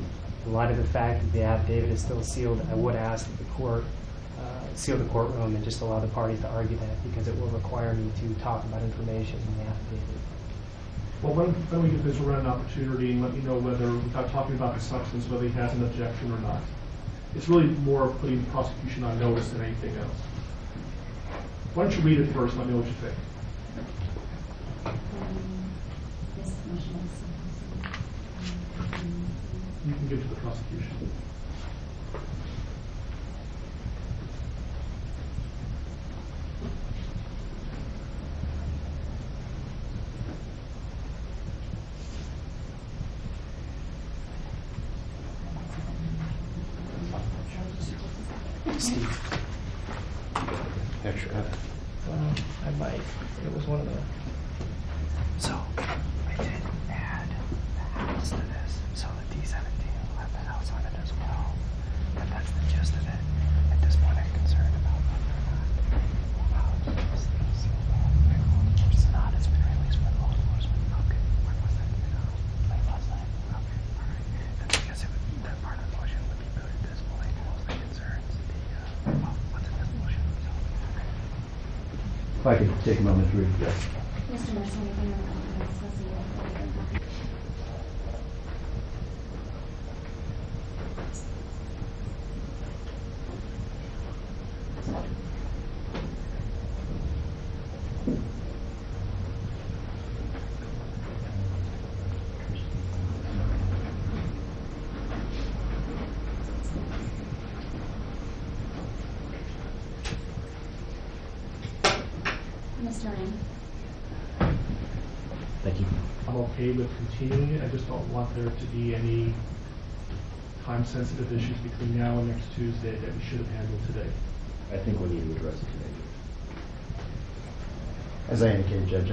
in light of the fact that the affidavit is still sealed, I would ask that the court seal the courtroom and just allow the parties to argue that, because it will require me to talk about information in the affidavit. Well, why don't we give Mr. Wren an opportunity and let me know whether, without talking about the substance, whether he has an objection or not. It's really more of putting the prosecution on notice than anything else. Why don't you read it first and let me know what you think. You can give to the prosecution. Steve. Extra. I might. It was one of the... So, I did add the house to this. So the D17 will have the house on it as well. And that's the gist of it. At this point, I'm concerned about whether or not it's not. It's been released by law enforcement. Okay. When was that? Late last night. Okay. All right. That's because that part of the motion would be put at this point. I could take a moment to read this. Mr. Mercer, anything on the Mr. Rand. Thank you. I'm okay with continuing it. I just don't want there to be any time-sensitive issues between now and next Tuesday that we should have handled today. I think we need to address it today. As I indicated, Judge,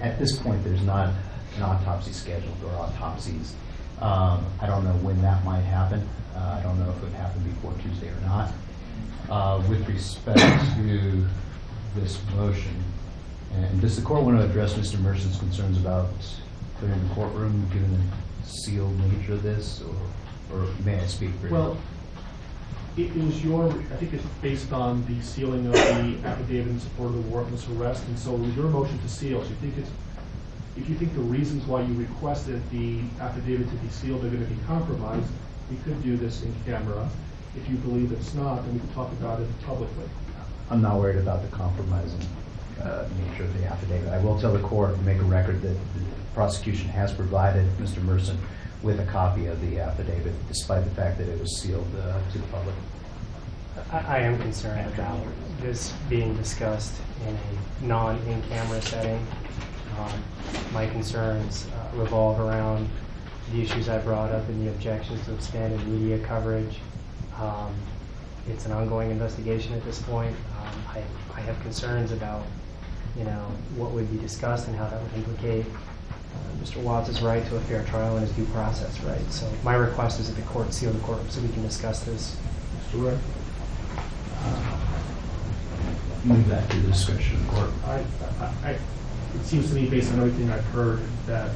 at this point, there's not an autopsy scheduled or autopsies. I don't know when that might happen. I don't know if it would happen before Tuesday or not. With respect to this motion, and does the court want to address Mr. Mercer's concerns about clearing the courtroom, given the sealed nature of this, or may I speak for you? Well, it was I think it's based on the sealing of the affidavit in support of the warrantless arrest, and so it was your motion to seal. So if you think the reasons why you requested the affidavit to be sealed are going to be compromised, we could do this in camera. If you believe it's not, then we can talk about it publicly. I'm not worried about the compromising nature of the affidavit. I will tell the court and make a record that the prosecution has provided Mr. Mercer with a copy of the affidavit, despite the fact that it was sealed to the public. I am concerned about this being discussed in a non-in-camera setting. My concerns revolve around the issues I brought up in the objections to expanded media coverage. It's an ongoing investigation at this point. I have concerns about, what would be discussed and how that would implicate Mr. Watts' right to a fair trial and his due process right. So my request is that the court seal the courtroom so we can discuss this. Mr. Ray? Move that to the discretion of the court. It seems to me, based on everything I've heard, that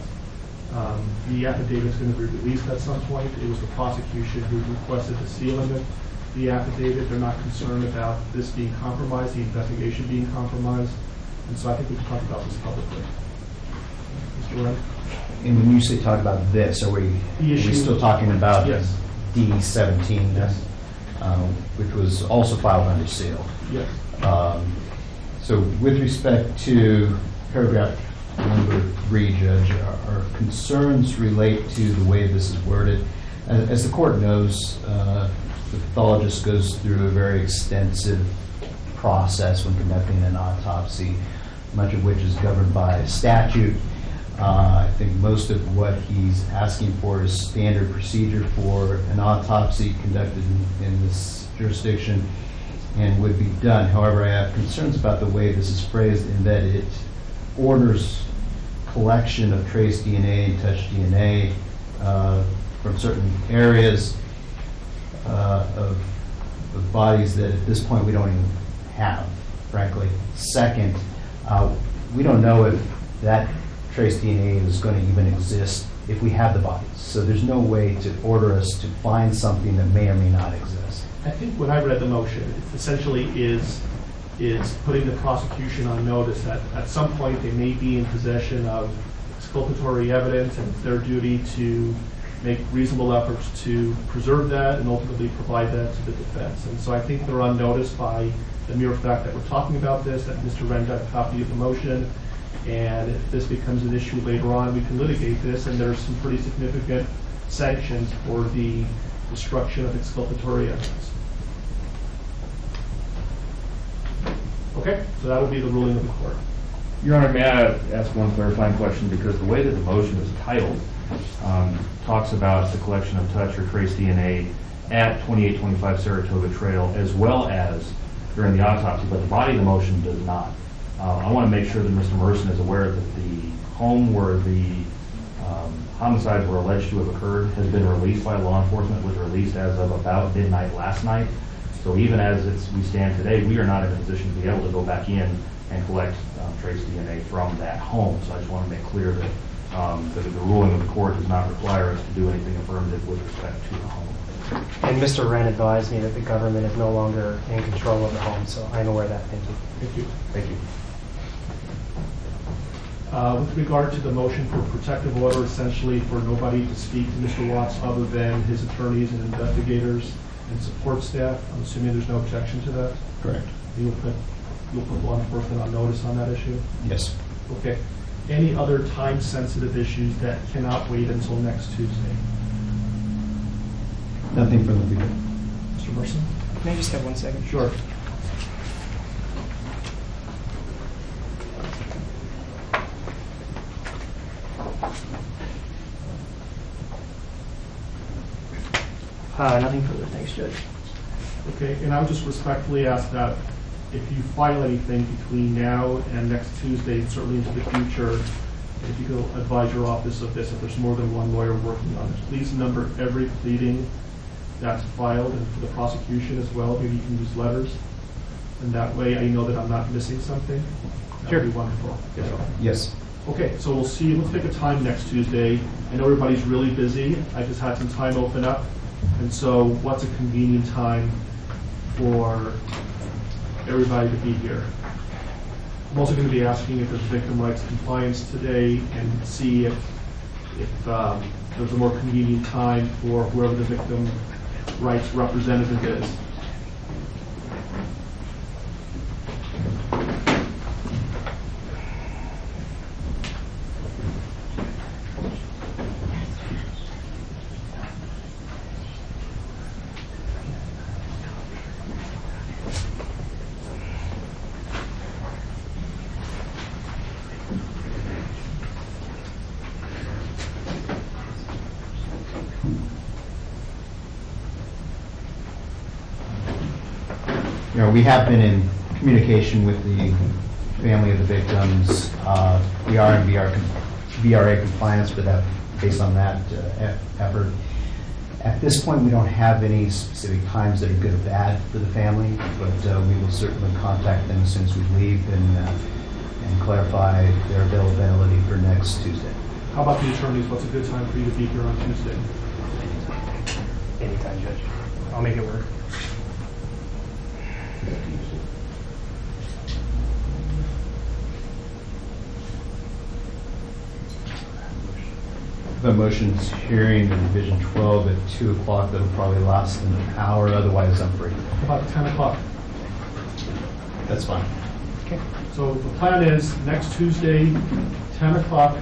the affidavit is going to be released at some point. It was the prosecution who requested the sealing of the affidavit. They're not concerned about this being compromised, the investigation being compromised. And so I think we can talk about this publicly. Mr. Wright? And when you say talk about this, are we still talking about yes. D17, yes. Which was also filed under seal? Yes. So with respect to paragraph number 3, Judge, our concerns relate to the way this is worded. As the court knows, the pathologist goes through a very extensive process when conducting an autopsy, much of which is governed by statute. I think most of what he's asking for is standard procedure for an autopsy conducted in this jurisdiction and would be done. However, I have concerns about the way this is phrased in that it orders collection of trace DNA and touch DNA from certain areas of bodies that at this point we don't even have, frankly. Second, we don't know if that trace DNA is going to even exist if we have the bodies. So there's no way to order us to find something that may or may not exist. I think when I read the motion, it essentially is putting the prosecution on notice that at some point they may be in possession of exculpatory evidence, and it's their duty to make reasonable efforts to preserve that and ultimately provide that to the defense. And so I think they're on notice by the mere fact that we're talking about this, that Mr. Wren got a copy of the motion, and if this becomes an issue later on, we can litigate this, and there's some pretty significant sanctions for the destruction of exculpatory evidence. Okay, so that will be the ruling of the court. Your Honor, may I ask one clarifying question? Because the way that the motion is titled talks about the collection of touch or trace DNA at 2825 Saratoga Trail as well as during the autopsy, but the body of the motion does not. I want to make sure that Mr. Merson is aware that the home where the homicides were alleged to have occurred has been released by law enforcement, was released as of about midnight last night. So even as we stand today, we are not in a position to be able to go back in and collect trace DNA from that home. So I just want to make clear that the ruling of the court does not require us to do anything affirmative with respect to the home. And Mr. Wren advised me that the government is no longer in control of the home, so I'm aware of that. Thank you. Thank you. Thank you. With regard to the motion for protective order, essentially for nobody to speak to Mr. Watts other than his attorneys and investigators and support staff, I'm assuming there's no objection to that? Correct. You'll put law enforcement on notice on that issue? Yes. Okay. Any other time-sensitive issues that cannot wait until next Tuesday? Nothing from the people. Mr. Merson? May I just have 1 second? Sure. Nothing further. Thanks, Judge. Okay, and I would just respectfully ask that if you file anything between now and next Tuesday, and certainly into the future, if you could advise your office of this, if there's more than one lawyer working on it, please number every pleading that's filed, and for the prosecution as well, maybe you can use letters. And that way I know that I'm not missing something. That would be wonderful. Yes. Yes. Okay, so we'll see, let's pick a time next Tuesday. I know everybody's really busy. I just had some time open up. And so what's a convenient time for everybody to be here? I'm also going to be asking if there's victim rights compliance today and see if there's a more convenient time for whoever the victim rights representative is. You know, we have been in communication with the family of the victims. We are in VRA compliance with that, based on that effort. At this point, we don't have any specific times that are good or bad for the family, but we will certainly contact them as soon as we leave and clarify their availability for next Tuesday. How about the attorneys? What's a good time for you to be here on Tuesday? Anytime, Judge. I'll make it work. The motion's hearing in Division 12 at 2 o'clock. That'll probably last an hour. Otherwise, I'm free. How about 10 o'clock? That's fine. Okay. So the plan is next Tuesday, 10 o'clock,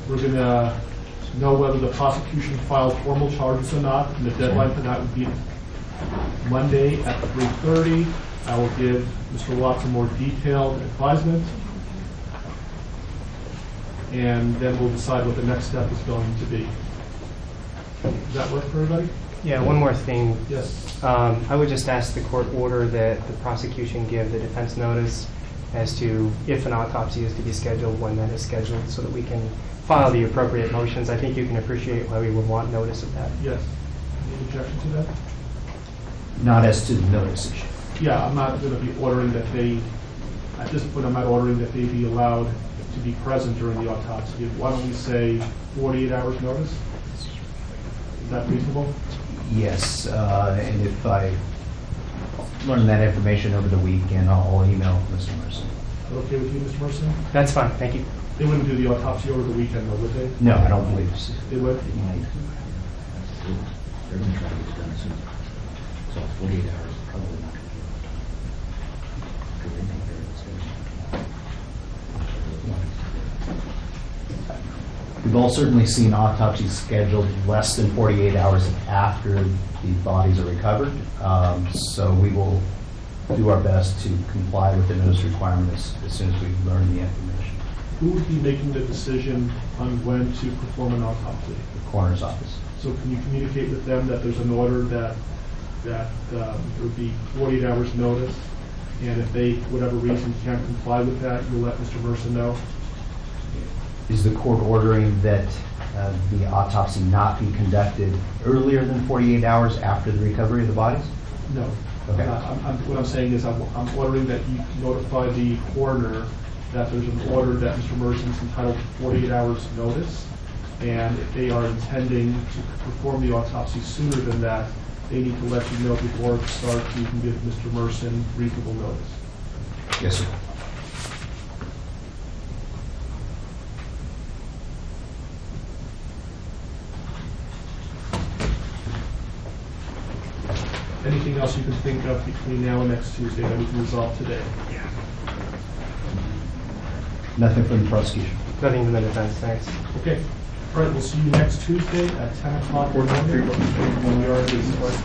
we're going to know whether the prosecution filed formal charges or not, and the deadline for that would be Monday at 3:30. I will give Mr. Watts a more detailed advisement, and then we'll decide what the next step is going to be. Does that work for everybody? Yeah, one more thing. Yes. I would just ask the court order that the prosecution give the defense notice as to if an autopsy is to be scheduled, when that is scheduled, so that we can file the appropriate motions. I think you can appreciate why we would want notice of that. Yes. Any objection to that? Not as to the notice issue. Yeah, I'm not going to be ordering that they, at this point, I'm not ordering that they be allowed to be present during the autopsy. Why don't we say 48 hours notice? Is that reasonable? Yes, and if I learn that information over the weekend, I'll email Mr. Mercer. Is that okay with you, Mr. Mercer? That's fine, thank you. They wouldn't do the autopsy over the weekend, though, would they? No, I don't believe so. They would? They're going to try to get it done soon. So 48 hours is probably not going to be enough time. Because they make their decision. We've all certainly seen autopsies scheduled less than 48 hours after the bodies are recovered. So we will do our best to comply with the notice requirements as soon as we learn the information. Who would be making the decision on when to perform an autopsy? The coroner's office. So can you communicate with them that there's an order that there would be 48 hours notice, and if they, for whatever reason, can't comply with that, you'll let Mr. Mercer know? Is the court ordering that the autopsy not be conducted earlier than 48 hours after the recovery of the bodies? No. Okay. What I'm saying is I'm ordering that you notify the coroner that there's an order that Mr. Mercer is entitled to 48 hours notice, and if they are intending to perform the autopsy sooner than that, they need to let you know before it starts, you can give Mr. Merson reasonable notice. Yes, sir. Anything else you can think of between now and next Tuesday that we can resolve today? Nothing from the prosecution. Nothing from the defense, thanks. Okay. All right, we'll see you next Tuesday at 10 o'clock or Monday when we are in business.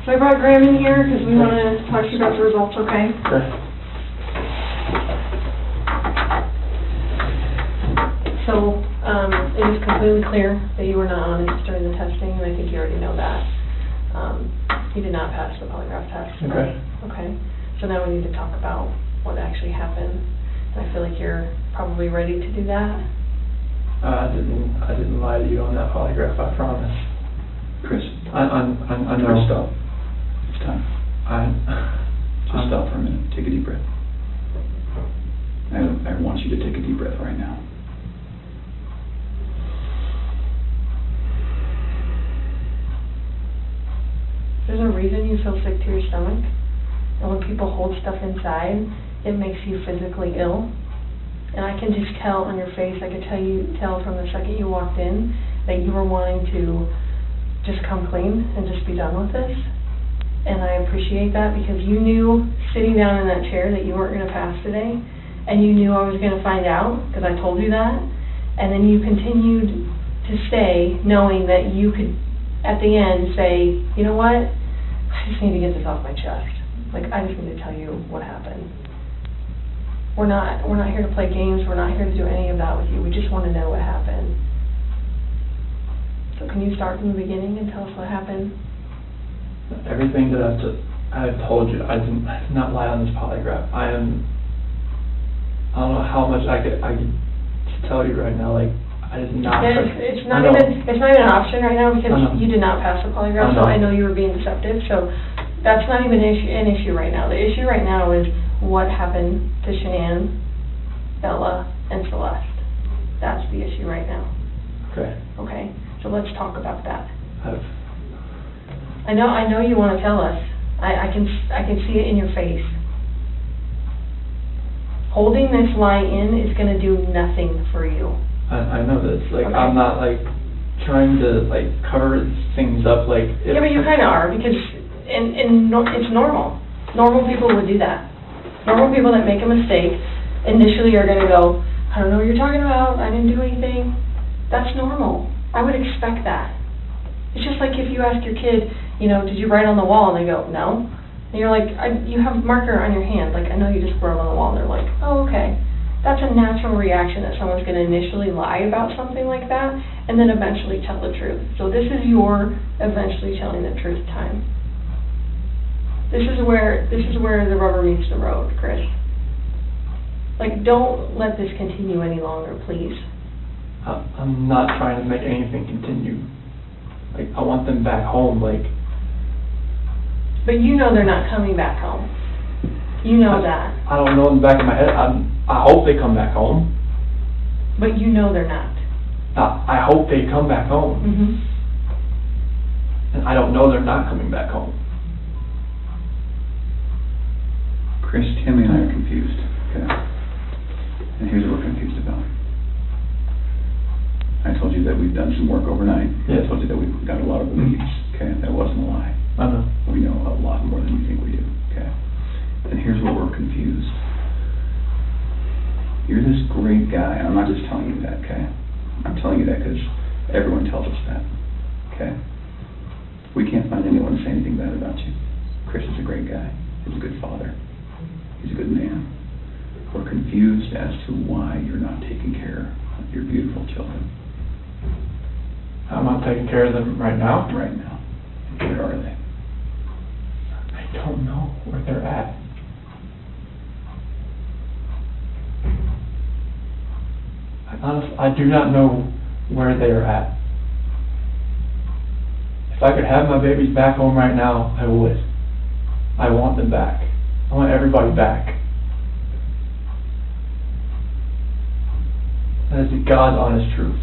So I brought Graham in here because we want to talk to you about the results, okay? Sure. So it is completely clear that you were not honest during the testing, and I think you already know that. You did not pass the polygraph test. Okay. Okay. So now we need to talk about what actually happened. And I feel like you're probably ready to do that. I didn't lie to you on that polygraph, I promise. Chris, I know. Chris, stop. It's time. Just stop for a minute. Take a deep breath. I want you to take a deep breath right now. There's a reason you feel sick to your stomach. And when people hold stuff inside, it makes you physically ill. And I can just tell on your face, I could tell from the second you walked in that you were wanting to just come clean and just be done with this. And I appreciate that because you knew sitting down in that chair that you weren't going to pass today, and you knew I was going to find out because I told you that. And then you continued to stay knowing that you could, at the end, say, you know what, I just need to get this off my chest. Like, I just need to tell you what happened. We're not here to play games. We're not here to do any of that with you. We just want to know what happened. So can you start from the beginning and tell us what happened? Everything that I've told you, I did not lie on this polygraph. I don't know how much I could tell you right now. Like, I did not. It's not even an option right now because you did not pass the polygraph. So I know you were being deceptive. So that's not even an issue right now. The issue right now is what happened to Shanann, Bella, and Celeste. That's the issue right now. Okay. Okay. So let's talk about that. I've I know you want to tell us. I can see it in your face. Holding this lie in is going to do nothing for you. I know this. Like, okay. I'm not like trying to like cover things up. Like, yeah, but you kind of are because it's normal. Normal people would do that. Normal people that make a mistake initially are going to go, I don't know what you're talking about. I didn't do anything. That's normal. I would expect that. It's just like if you ask your kid, you know, did you write on the wall? And they go, no. And you're like, you have a marker on your hand. Like, I know you just wrote on the wall. And they're like, oh, okay. That's a natural reaction that someone's going to initially lie about something like that and then eventually tell the truth. So this is your eventually telling the truth time. This is where the rubber meets the road, Chris. Like, don't let this continue any longer, please. I'm not trying to make anything continue. Like, I want them back home, like. But you know they're not coming back home. You know that. I don't know in the back of my head. I hope they come back home. But you know they're not. I hope they come back home. Mm-hmm. And I don't know they're not coming back home. Chris, Timmy and I are confused, okay? And here's what we're confused about. I told you that we've done some work overnight. Yeah. I told you that we've got a lot of leads, okay? That wasn't a lie. I know. We know a lot more than you think we do, okay? And here's where we're confused. You're this great guy, and I'm not just telling you that, okay? I'm telling you that because everyone tells us that, okay? We can't find anyone to say anything bad about you. Chris is a great guy. He's a good father. He's a good man. We're confused as to why you're not taking care of your beautiful children. I'm not taking care of them right now. Right now. Where are they? don't know where they're at. Honestly, I do not know where they are at. If I could have my babies back home right now, I would. I want them back. I want everybody back. That is the God's honest truth.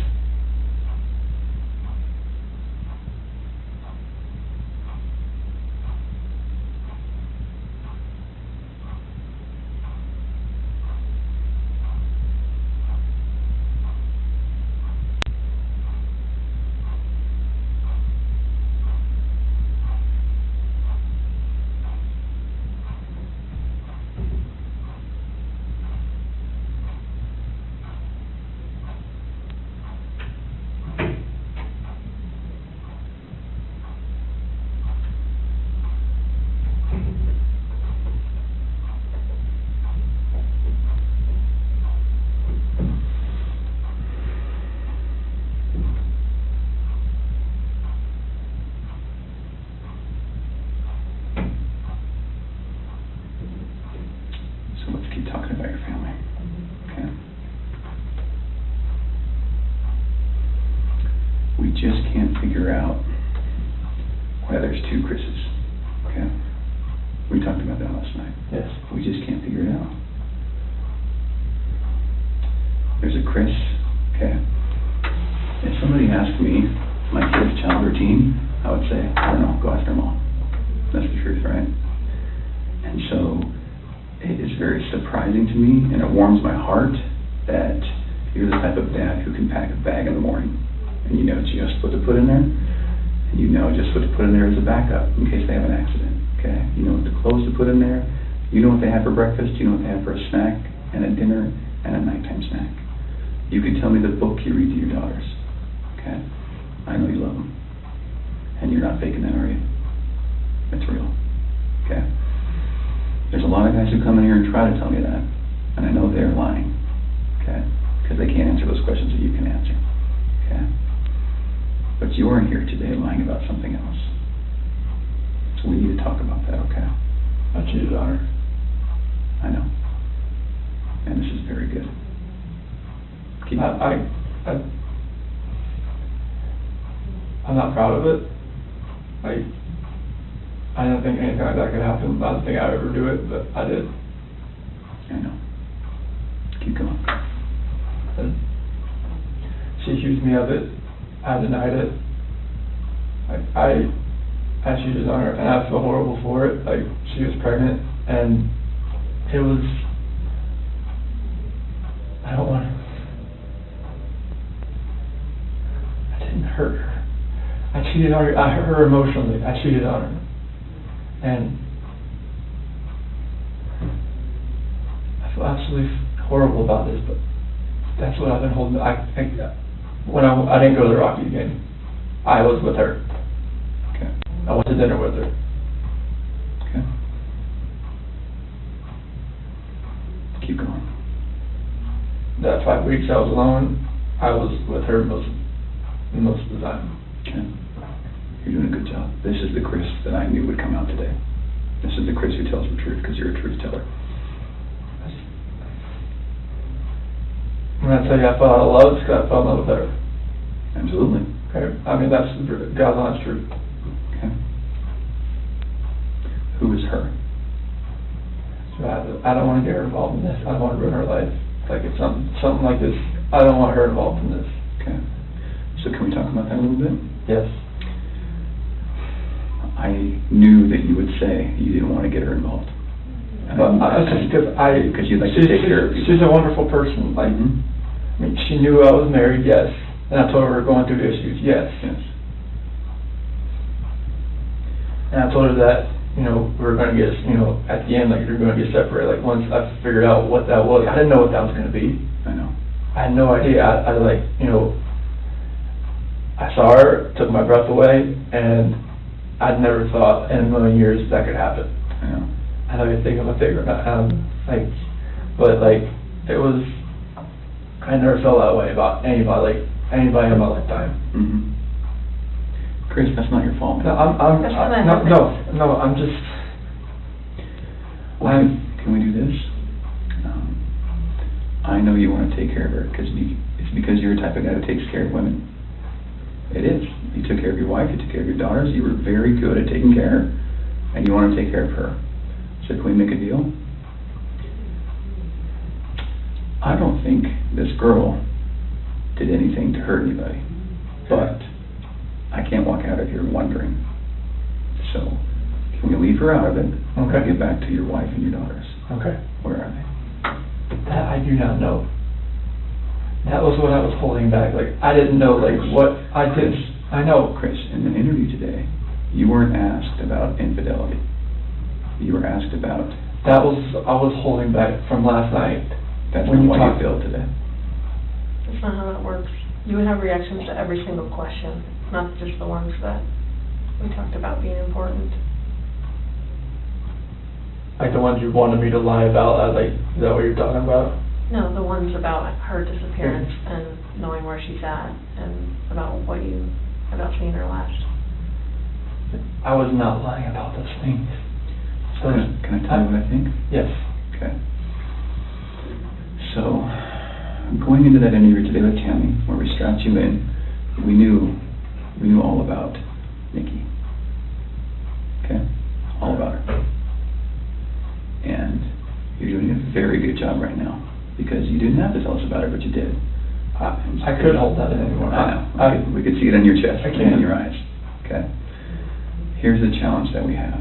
So let's keep talking about your family, okay? We just can't figure out why there's two Chris's, okay? We talked about that last night. Yes. We just can't figure it out. There's a Chris, okay? If somebody asked me my kid's child routine, I would say, I don't know, go ask their mom. That's the truth, right? And so it is very surprising to me, and it warms my heart that you're the type of dad who can pack a bag in the morning, and you know just what to put in there, and you know just what to put in there as a backup in case they have an accident, okay? You know what the clothes to put in there, you know what they have for breakfast, you know what they have for a snack, and a dinner, and a nighttime snack. You can tell me the book you read to your daughters, okay? I know you love them, and you're not faking that, are you? It's real, okay? There's a lot of guys who come in here and try to tell me that, and I know they're lying, okay? Because they can't answer those questions that you can answer, okay? But you are here today lying about something else. So we need to talk about that, okay? I cheated on her. I know. And this is very good. Keep I'm not proud of it. I don't think anything like that could happen. I don't think I'd ever do it, but I did. I know. Keep going. And she accused me of it. I denied it. I cheated on her, and I feel horrible for it. Like, she was pregnant, and it was, I don't want to, I didn't hurt her. I cheated on her. I hurt her emotionally. I cheated on her. And I feel absolutely horrible about this, but that's what I've been holding. When I didn't go to the Rocky game, I was with her. Okay. I went to dinner with her. Okay. Keep going. That 5 weeks I was alone, I was with her most of the time. Okay. You're doing a good job. This is the Chris that I knew would come out today. This is the Chris who tells the truth because you're a truth teller. When I tell you I fell out of love, it's because I fell in love with her. Absolutely. Okay. I mean, that's God's honest truth. Okay. Who is her? So I don't want to get her involved in this. I don't want to ruin her life. Like, it's something like this. I don't want her involved in this. Okay. So can we talk about that a little bit? Yes. I knew that you would say you didn't want to get her involved. Because you'd like to take care of people. She's a wonderful person. Like, I mean, she knew I was married, yes. And I told her we were going through issues, yes. Yes. And I told her that, we were going to get, at the end, like, we were going to get separated. Like, once I figured out what that was, I didn't know what that was going to be. I know. I had no idea. I saw her, took my breath away, and I'd never thought in a million years that could happen. I know. I know you're thinking I'm a figure, but it was, I never felt that way about anybody in my lifetime. Mm-hmm. Chris, that's not your fault, man. No, I'm just, Well, can we do this? I know you want to take care of her because it's because you're the type of guy that takes care of women. It is. You took care of your wife, you took care of your daughters, you were very good at taking care of her, and you want to take care of her. So can we make a deal? I don't think this girl did anything to hurt anybody, but I can't walk out of here wondering. So can we leave her out of it? Okay. And get back to your wife and your daughters. Okay. Where are they? That I do not know. That was what I was holding back. Like, I didn't know, like, what I did. I know. Chris, in the interview today, you weren't asked about infidelity. You were asked about... I was holding back from last night. That's when not you why you failed today. That's not how that works. You would have reactions to every single question, not just the ones that we talked about being important. Like the ones you wanted me to lie about, like, is that what you're talking about? No, the ones about her disappearance and knowing where she's at, and about seeing her last. I was not lying about those things. So Can I tell you what I think? Yes. Okay. So, going into that interview today with Tammy, where we strapped you in, we knew all about Nikki. Okay? All about her. And you're doing a very good job right now, because you didn't have to tell us about her, but you did. I couldn't hold that in anymore. I know. We could see it on your chest and in your eyes. Okay? Here's the challenge that we have.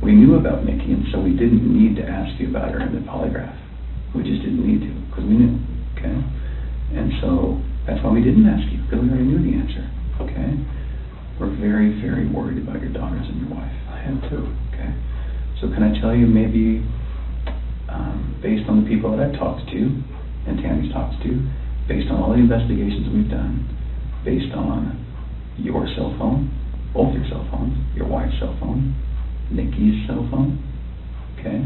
We knew about Nikki, and so we didn't need to ask you about her in the polygraph. We just didn't need to, because we knew. Okay? And so that's why we didn't ask you, because we already knew the answer. Okay? We're very, very worried about your daughters and your wife. I am too. Okay? So can I tell you, maybe based on the people that I've talked to, and Tammy's talked to, based on all the investigations we've done, based on your cell phone, both your cell phones, your wife's cell phone, Nikki's cell phone, okay,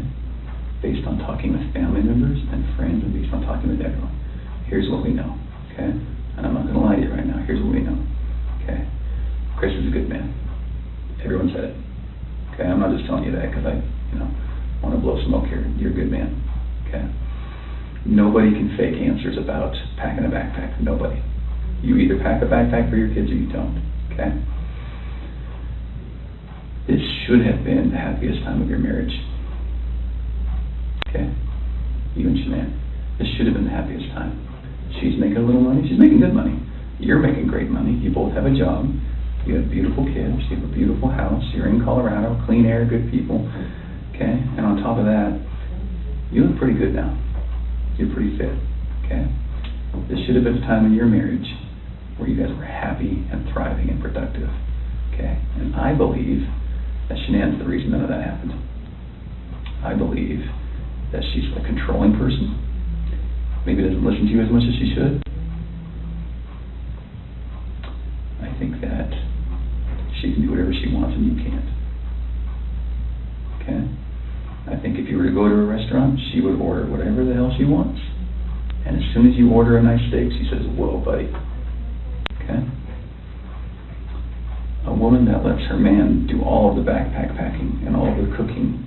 based on talking with family members and friends, and based on talking with everyone, here's what we know, okay? And I'm not going to lie to you right now. Here's what we know, okay? Chris is a good man. Everyone said it. Okay, I'm not just telling you that because I, want to blow smoke here. You're a good man. Okay. Nobody can fake answers about packing a backpack. Nobody. You either pack a backpack for your kids or you don't. Okay. This should have been the happiest time of your marriage. Okay. You and Shanann. This should have been the happiest time. She's making a little money. She's making good money. You're making great money. You both have a job. You have beautiful kids. You have a beautiful house. You're in Colorado. Clean air, good people. Okay? And on top of that, you look pretty good now. You're pretty fit. Okay? This should have been a time in your marriage where you guys were happy and thriving and productive. Okay? And I believe that Shanann's the reason none of that happened. I believe that she's a controlling person. Maybe doesn't listen to you as much as she should. I think that she can do whatever she wants and you can't. Okay? I think if you were to go to a restaurant, she would order whatever the hell she wants. And as soon as you order a nice steak, she says, whoa, buddy. Okay? A woman that lets her man do all of the backpack packing and all of the cooking.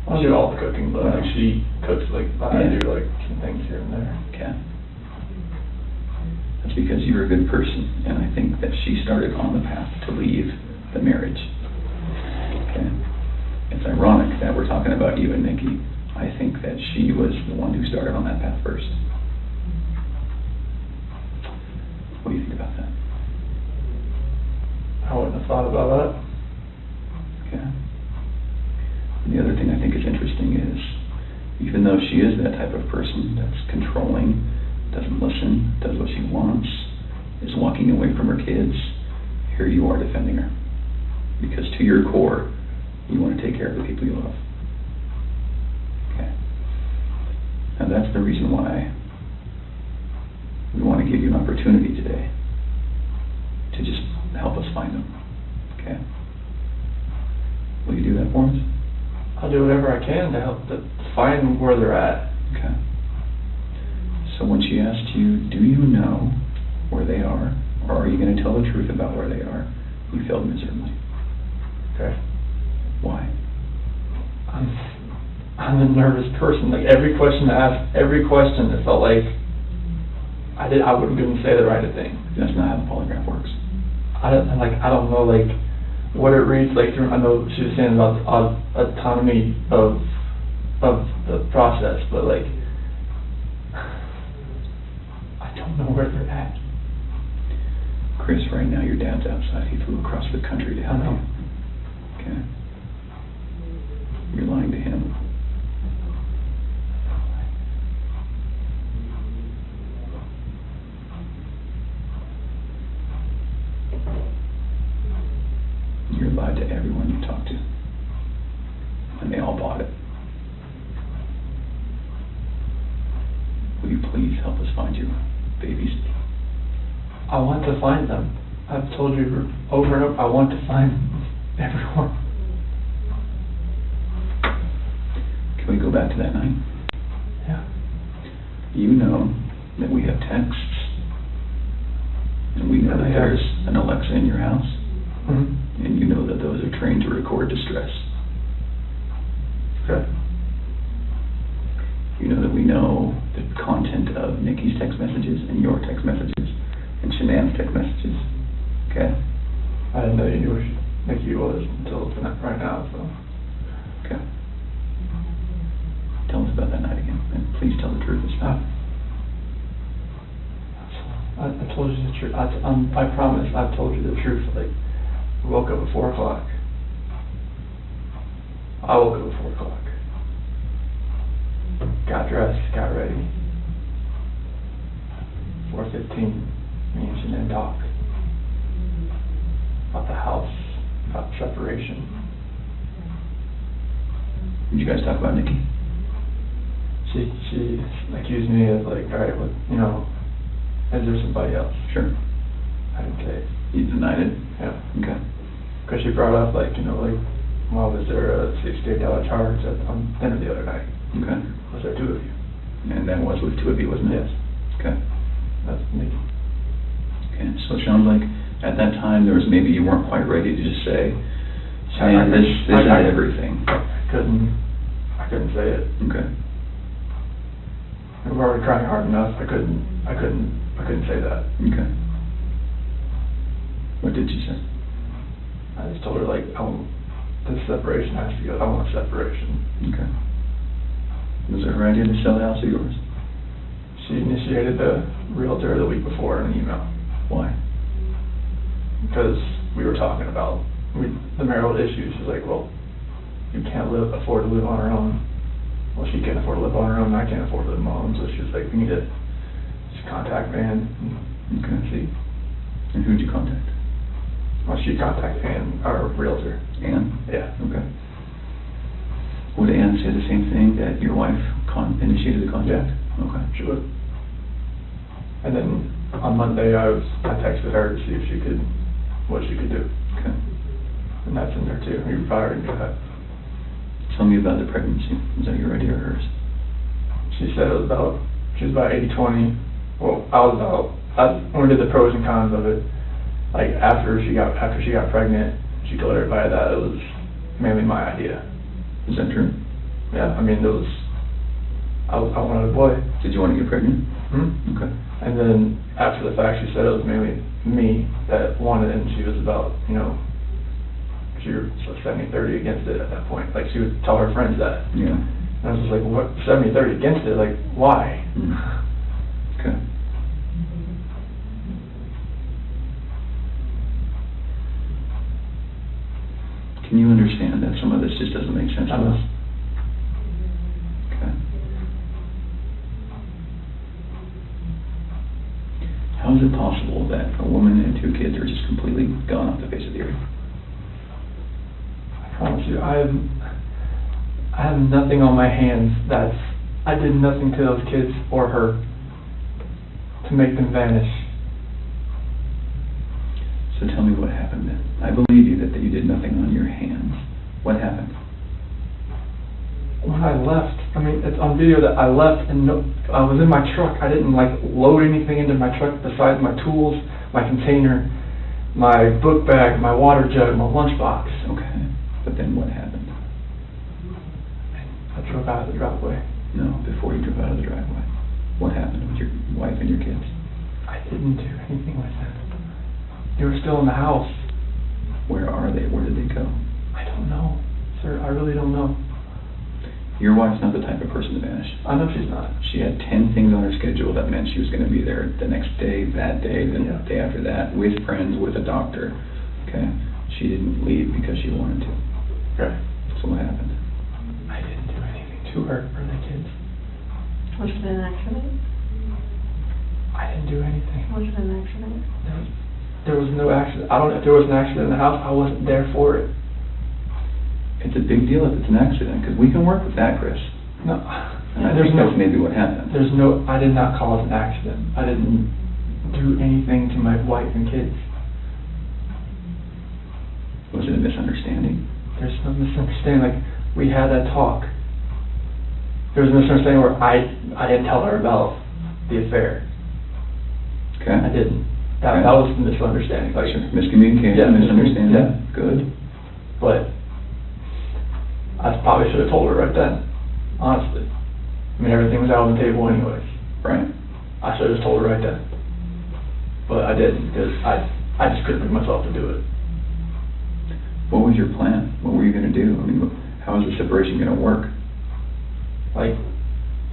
I'll do all the cooking, but she cooks I do some things here and there. Okay. That's because you're a good person, and I think that she started on the path to leave the marriage. Okay. It's ironic that we're talking about you and Nikki. I think that she was the one who started on that path first. What do you think about that? I wouldn't have thought about that. Okay. And the other thing I think is interesting is, even though she is that type of person that's controlling, doesn't listen, does what she wants, is walking away from her kids, here you are defending her. Because to your core, you want to take care of the people you love. Okay. And that's the reason why we want to give you an opportunity today to just help us find them. Okay? Will you do that for us? I'll do whatever I can to help to find where they're at. Okay. So when she asked you, do you know where they are, or are you going to tell the truth about where they are, you failed miserably. Okay. Why? I'm a nervous person. Like every question I asked, every question, it felt like I couldn't say the right thing. That's not how the polygraph works. I don't know like what it reads like through. I know she was saying about autonomy of the process, but like I don't know where they're at. Chris, right now your dad's outside. He flew across the country to help you. Okay. You're lying to him. You lied to everyone you talked to. And they all bought it. Will you please help us find your babies? I want to find them. I've told you over and over, I want to find everyone. Can we go back to that night? Yeah. You know that we have texts, and we know that there's an Alexa in your house, and you know that those are trained to record distress. Okay. You know that we know the content of Nikki's text messages and your text messages and Shanann's text messages. Okay? I didn't know you knew who Nikki was until tonight, right now, so. Okay. Tell us about that night again, and please tell the truth this time. I told you the truth. I promise I've told you the truth. Like, I woke up at 4 o'clock. I woke up at 4 o'clock. Got dressed, got ready. 4:15, me and Shanann talked about the house, about separation. Did you guys talk about Nikki? She accused me of like, all right, well, you know, is there somebody else? Sure. I didn't say it. You denied it? Yeah. Okay. Because she brought up like, you know, like, well, was there a $68 charge on dinner the other night? Okay. Was there 2 of you? And that was with 2 of you, wasn't it? Yes. Okay. That's Nikki. Okay, so it sounds like at that time there was maybe you weren't quite ready to just say, man, this is everything. I couldn't say it. Okay. We were already crying hard enough. I couldn't say that. Okay. What did you say? I just told her like, this separation has to go. I want separation. Okay. Was it her idea to sell the house or yours? She initiated the realtor the week before in an email. Why? Because we were talking about the marital issues. She's like, well, you can't afford to live on her own. Well, she can't afford to live on her own, and I can't afford to live on my own. So she was like, we need to just contact Van and see. And who'd you contact? Well, she contacted Ann, our realtor. Ann? Yeah. Okay. Would Ann say the same thing, that your wife initiated the contact? Yeah. Okay. She would. And then on Monday, I texted her to see if what she could do. Okay. And that's in there too. You probably already knew that. Tell me about the pregnancy. Was that your idea or hers? She said she was about 80-20. Well, when we did the pros and cons of it, like after she got pregnant, she told everybody that it was mainly my idea. Is that true? Yeah, I mean, I wanted a boy. Did you want to get pregnant? Hmm? Okay. And then after the fact, she said it was mainly me that wanted it, and she was about, you know, she was 70-30 against it at that point. Like, she would tell her friends that. Yeah. And I was just like, what, 70-30 against it? Like, why? Okay. Can you understand that some of this just doesn't make sense to us? Okay. How is it possible that a woman and 2 kids are just completely gone off the face of the earth? I promise you, I have nothing on my hands I did nothing to those kids or her to make them vanish. So tell me what happened then. I believe you that you did nothing on your hands. What happened? When I left, I mean, it's on video that I left and I was in my truck. I didn't like load anything into my truck besides my tools, my container, my book bag, my water jug, my lunchbox. Okay. But then what happened? I I drove out of the driveway. No, before you drove out of the driveway. What happened with your wife and your kids? I didn't do anything with them. They were still in the house. Where are they? Where did they go? I don't know, sir. I really don't know. Your wife's not the type of person to vanish. I know she's not. She had 10 things on her schedule that meant she was going to be there the next day, that day, the day after that, with friends, with a doctor. Okay? She didn't leave because she wanted to. Right. So what happened? I didn't do anything to her or the kids. Was it an accident? I didn't do anything. Was it an accident? There was no accident. I don't know if there was an accident in the house. I wasn't there for it. It's a big deal if it's an accident, because we can work with that, Chris. No. And I think that's maybe what happened. I did not cause an accident. I didn't do anything to my wife and kids. Was it a misunderstanding? There's no misunderstanding. Like, we had that talk. There was a misunderstanding where I didn't tell her about the affair. Okay. I didn't. That was the misunderstanding. Like, miscommunication, misunderstanding. Yeah. Good. But I probably should have told her right then, honestly. I mean, everything was out on the table anyways. Right. I should have just told her right then. But I didn't, because I just couldn't bring myself to do it. What was your plan? What were you going to do? I mean, how was the separation going to work? Like,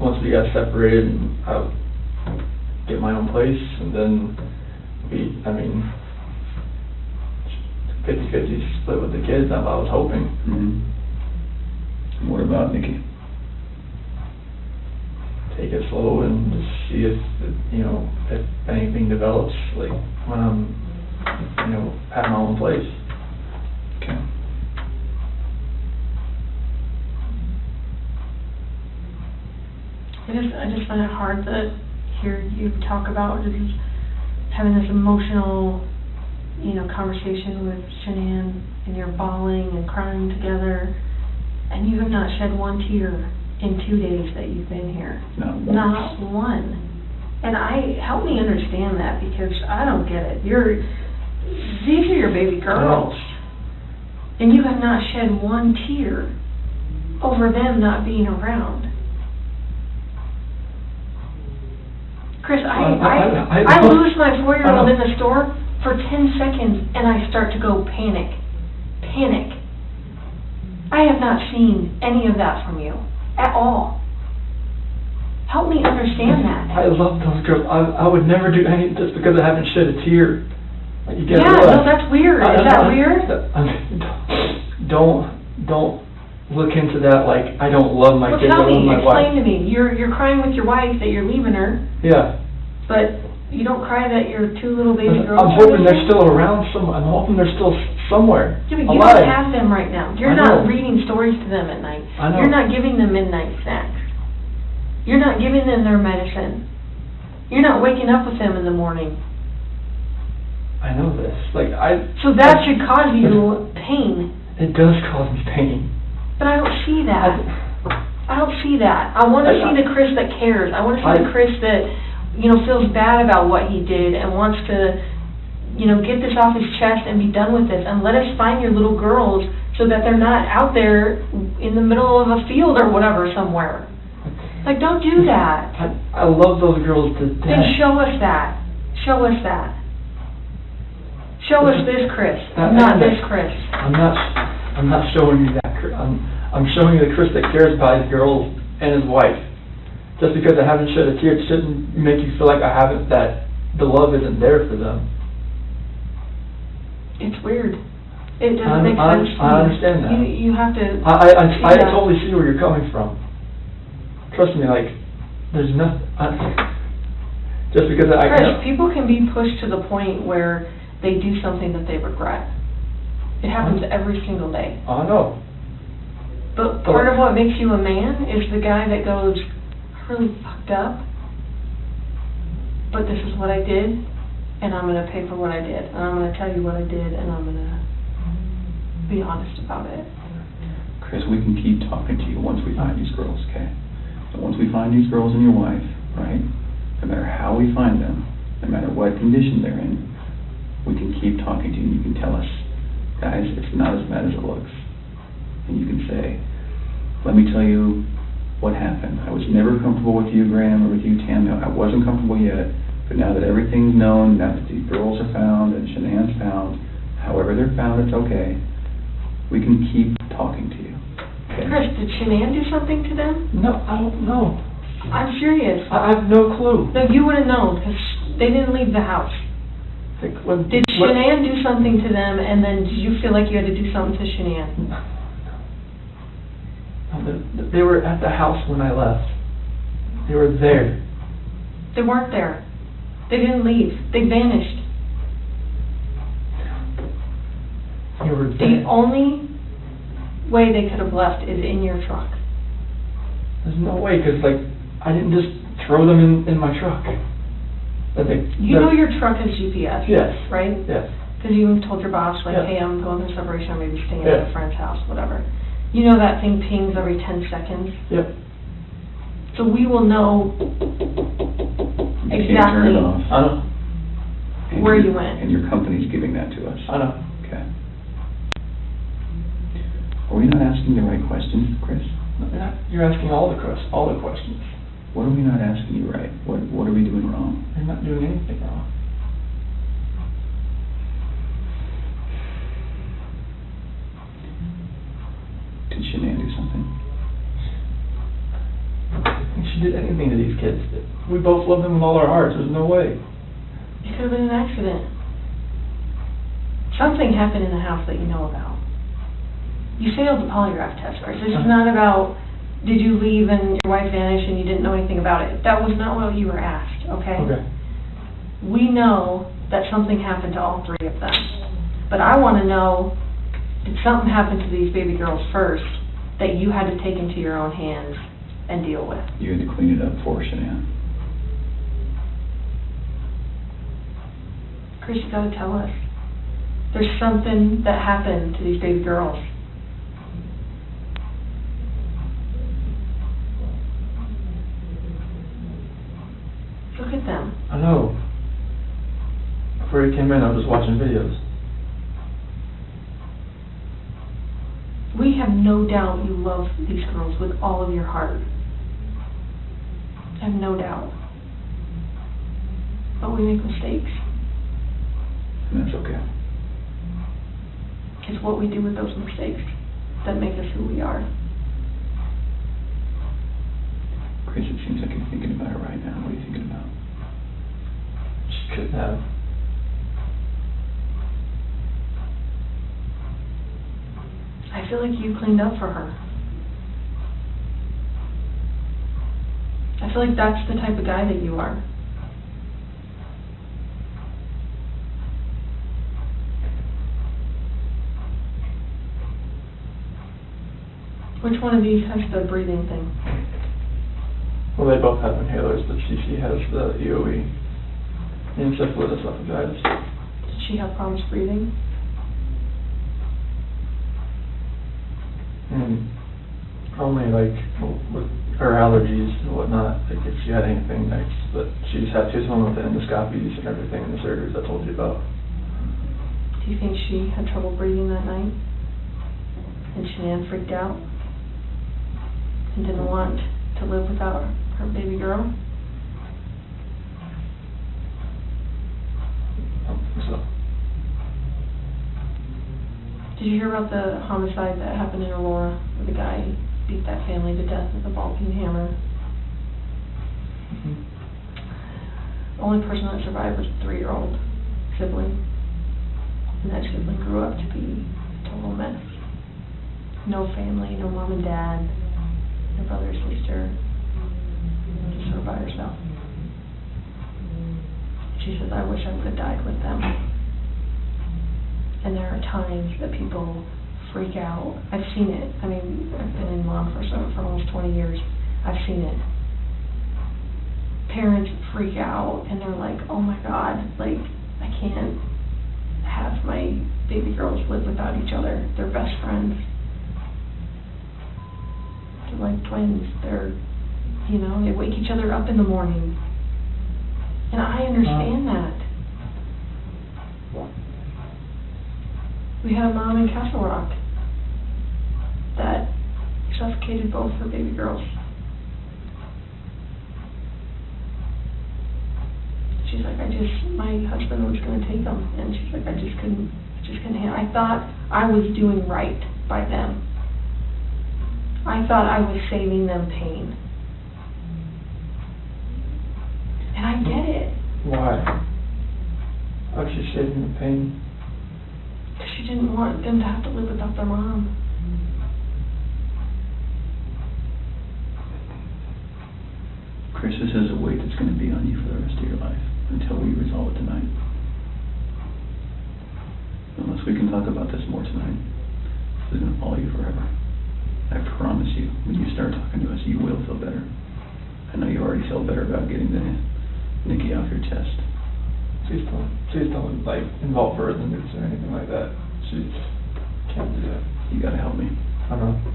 once we got separated, I would get my own place, and then 50-50 split with the kids, that's what I was hoping. Mm-hmm. What about Nikki? Take it slow and just see if anything develops, like when I'm, at my own place. Okay. I just find it hard to hear you talk about just having this emotional, conversation with Shanann, and you're bawling and crying together, and you have not shed one tear in 2 days that you've been here. Not one. And help me understand that, because I don't get it. These are your baby girls, and you have not shed one tear over them not being around. Chris, I lose my 4-year-old in the store for 10 seconds, and I start to go panic. I have not seen any of that from you at all. Help me understand that. I love those girls. I would never do anything just because I haven't shed a tear. You get no, that's weird. Is that weird? Don't look into that like I don't love my kids. Tell me, wife. explain to me. You're crying with your wife that you're leaving her. Yeah. But you don't cry that your 2 little baby girls. I'm hoping they're still around somewhere. I'm hoping they're still somewhere. Yeah, but you don't have them right now. You're not reading stories to them at night. I know. You're not giving them midnight snacks. You're not giving them their medicine. You're not waking up with them in the morning. I know this. So that should cause you pain. It does cause me pain. But I don't see that. I don't see that. I want to see the Chris that cares. I want to see the Chris that, feels bad about what he did and wants to, get this off his chest and be done with this. And let us find your little girls so that they're not out there in the middle of a field or whatever somewhere. Don't do that. I love those girls to death. Then show us that. Show us that. Show us this Chris, not this Chris. I'm not showing you that Chris. I'm showing you the Chris that cares about his girls and his wife. Just because I haven't shed a tear, it shouldn't make you feel like that the love isn't there for them. It's weird. It doesn't make sense to me. I understand that. You have to. I totally see where you're coming from. Trust me, there's nothing. Just because Chris, people can be pushed to the point where they do something that they regret. It happens every single day. I know. But part of what makes you a man is the guy that goes, I really fucked up, but this is what I did, and I'm going to pay for what I did, and I'm going to tell you what I did, and I'm going to be honest about it. Chris, we can keep talking to you once we find these girls, okay? And once we find these girls and your wife, right, no matter how we find them, no matter what condition they're in, we can keep talking to you, and you can tell us, guys, it's not as bad as it looks. And you can say, let me tell you what happened. I was never comfortable with you, Graham, or with you, Tam. No, I wasn't comfortable yet, but now that everything's known, now that these girls are found and Shanann's found, however they're found, it's okay. We can keep talking to you. Okay? Chris, did Shanann do something to them? No, I don't know. I'm serious. I have no clue. No, you would have known, because they didn't leave the house. Did Shanann do something to them, and then did you feel like you had to do something to Shanann? They were at the house when I left. They were there. They weren't there. They didn't leave. They vanished. They were The there. only way they could have left is in your truck. There's no way, because, like, I didn't just throw them in my truck. You know your truck has GPS, Yes. right? Yes. Because you told your boss, like, Yeah. hey, I'm going through separation, I'm maybe staying Yeah. at a friend's house, whatever. You know that thing pings every 10 seconds? Yep. So we will know You can't turn exactly it off. I know. where you went. And your company's giving that to us. I know. Okay. Are we not asking the right questions, Chris? No, you're asking all the questions. What are we not asking you right? What are we doing wrong? You're not doing anything wrong. Did Shanann do something? If she did anything to these kids, we both love them with all our hearts. There's no way. It could have been an accident. Something happened in the house that you know about. You failed the polygraph test, Chris. This is not about, did you leave and your wife vanished and you didn't know anything about it. That was not what you were asked, okay? Okay. We know that something happened to all three of them. But I want to know, did something happen to these baby girls first that you had to take into your own hands and deal with? You had to clean it up for Shanann. Chris, you gotta tell us. There's something that happened to these baby girls. Look at them. I know. Before you came in, I was watching videos. We have no doubt you love these girls with all of your heart. I have no doubt. But we make mistakes. And that's okay. It's what we do with those mistakes that make us who we are. Chris, it seems like you're thinking about it right now. What are you thinking about? She couldn't have. I feel like you cleaned up for her. I feel like that's the type of guy that you are. Which one of these has the breathing thing? Well, they both have inhalers, but she has the EOE. Encephalitis. Does she have problems breathing? And only like with her allergies and whatnot, like if she had anything next, but she's home with the endoscopies and everything and the surgeries I told you about. Do you think she had trouble breathing that night? And Shanann freaked out? And didn't want to live without her baby girl? I don't think so. Did you hear about the homicide that happened in Aurora, where the guy beat that family to death with a ball-peen hammer? Mm-hmm. The only person that survived was a 3-year-old sibling. And that sibling grew up to be a total mess. No family, no mom and dad, no brother or sister, just her by herself. She says, I wish I would have died with them. And there are times that people freak out. I've seen it. I mean, I've been in law enforcement for almost 20 years. I've seen it. Parents freak out and they're like, oh my God, like, I can't have my baby girls live without each other. They're best friends. They're like twins. They're, you know, they wake each other up in the morning. And I understand that. We had a mom in Castle Rock that suffocated both her baby girls she's like, my husband was going to take them. And she's like, I just couldn't handle it. I thought I was doing right by them. I thought I was saving them pain. And I get it. Why? Why was she saving them pain? Because she didn't want them to have to live without their mom. Chris, this is a weight that's going to be on you for the rest of your life until we resolve it tonight. Unless we can talk about this more tonight, this is going to follow you forever. I promise you, when you start talking to us, you will feel better. I know you already feel better about getting the Nikki off your chest. Please don't like involve her in this or anything like that. She can't do that. You gotta help me. I don't know.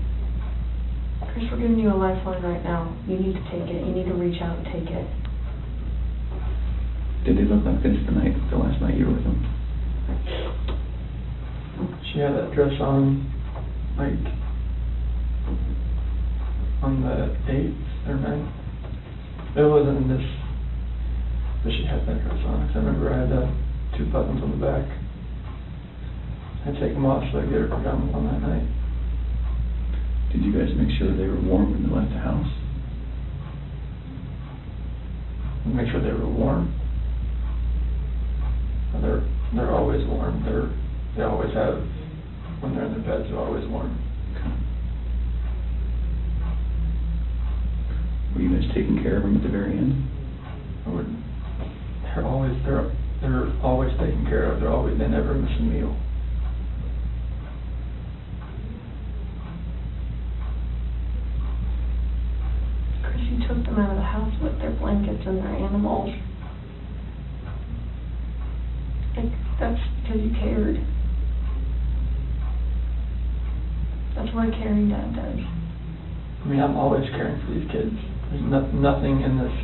Chris, we're giving you a lifeline right now. You need to take it. You need to reach out and take it. Did they look like this the last night you were with them? She had that dress on, like, on the 8th or 9th. It wasn't this, but she had that dress on. Cause I remember I had 2 buttons on the back. I'd take them off so I could get her pajamas on that night. Did you guys make sure they were warm when they left the house? Make sure they were warm. They're always warm. They always have, when they're in their beds, they're always warm. Okay. Were you guys taking care of them at the very end? They're always taken care of. They never miss a meal. Chris, you took them out of the house with their blankets and their animals. Like, that's because you cared. That's what a caring dad does. I mean, I'm always caring for these kids. There's nothing in this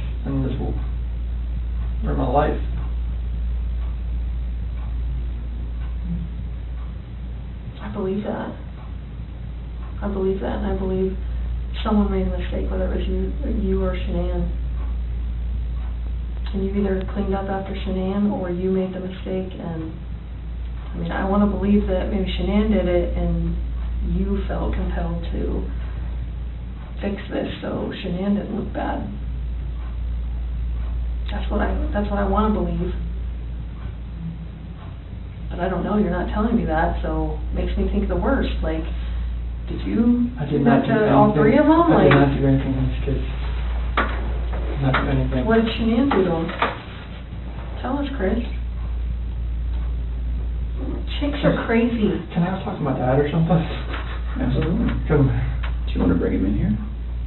for my life. I believe that. I believe that, and I believe someone made a mistake, whether it was you or Shanann. And you either cleaned up after Shanann or you made the mistake. And I mean, I want to believe that maybe Shanann did it and you felt compelled to fix this so Shanann didn't look bad. That's what I want to believe. But I don't know, you're not telling me that, so it makes me think the worst. Like, did you do that to all 3 of them? I did not do anything to these kids. Not do anything. What did Shanann do to them? Tell us, Chris. Chicks are crazy. Can I talk to my dad or something? Absolutely. Come. Do you want to bring him in here?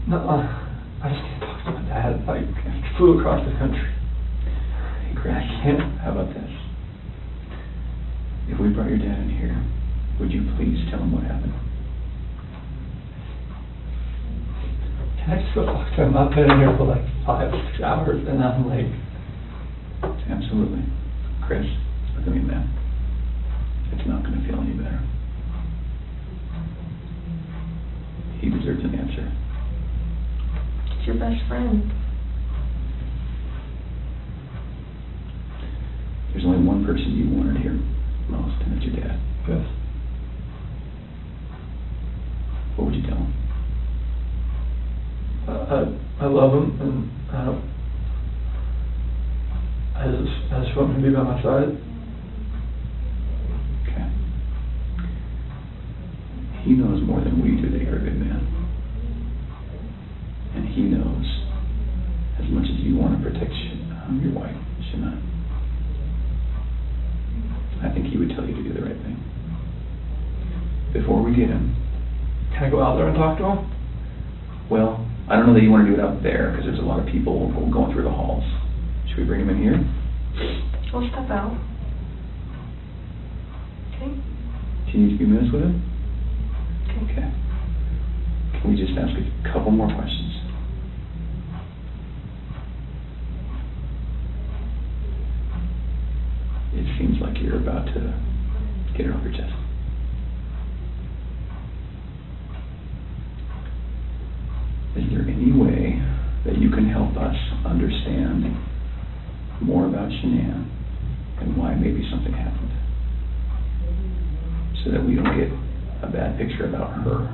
No, I just need to talk to my dad. Like, I flew across the country. Hey, Chris, I can't. How about this? If we brought your dad in here, would you please tell him what happened? Can I just go talk to him? I've been in here for like 5 or 6 hours and I'm like... Absolutely. Chris, look at me, man. It's not going to feel any better. He deserves an answer. It's your best friend. There's only one person you wanted here most, and it's your dad. Yes. What would you tell him? I love him, and I just want him to be by my side. Okay. He knows more than we do that you're a good man. And he knows as much as you want to protect your wife, Shanann. I think he would tell you to do the right thing. Before we get him... Can I go out there and talk to him? Well, I don't know that you want to do it out there because there's a lot of people going through the halls. Should we bring him in here? We'll step out. Okay? Can you use a few minutes with him? Okay. Can we just ask a couple more questions? It seems like you're about to get it off your chest. Is there any way that you can help us understand more about Shanann and why maybe something happened, so that we don't get a bad picture about her.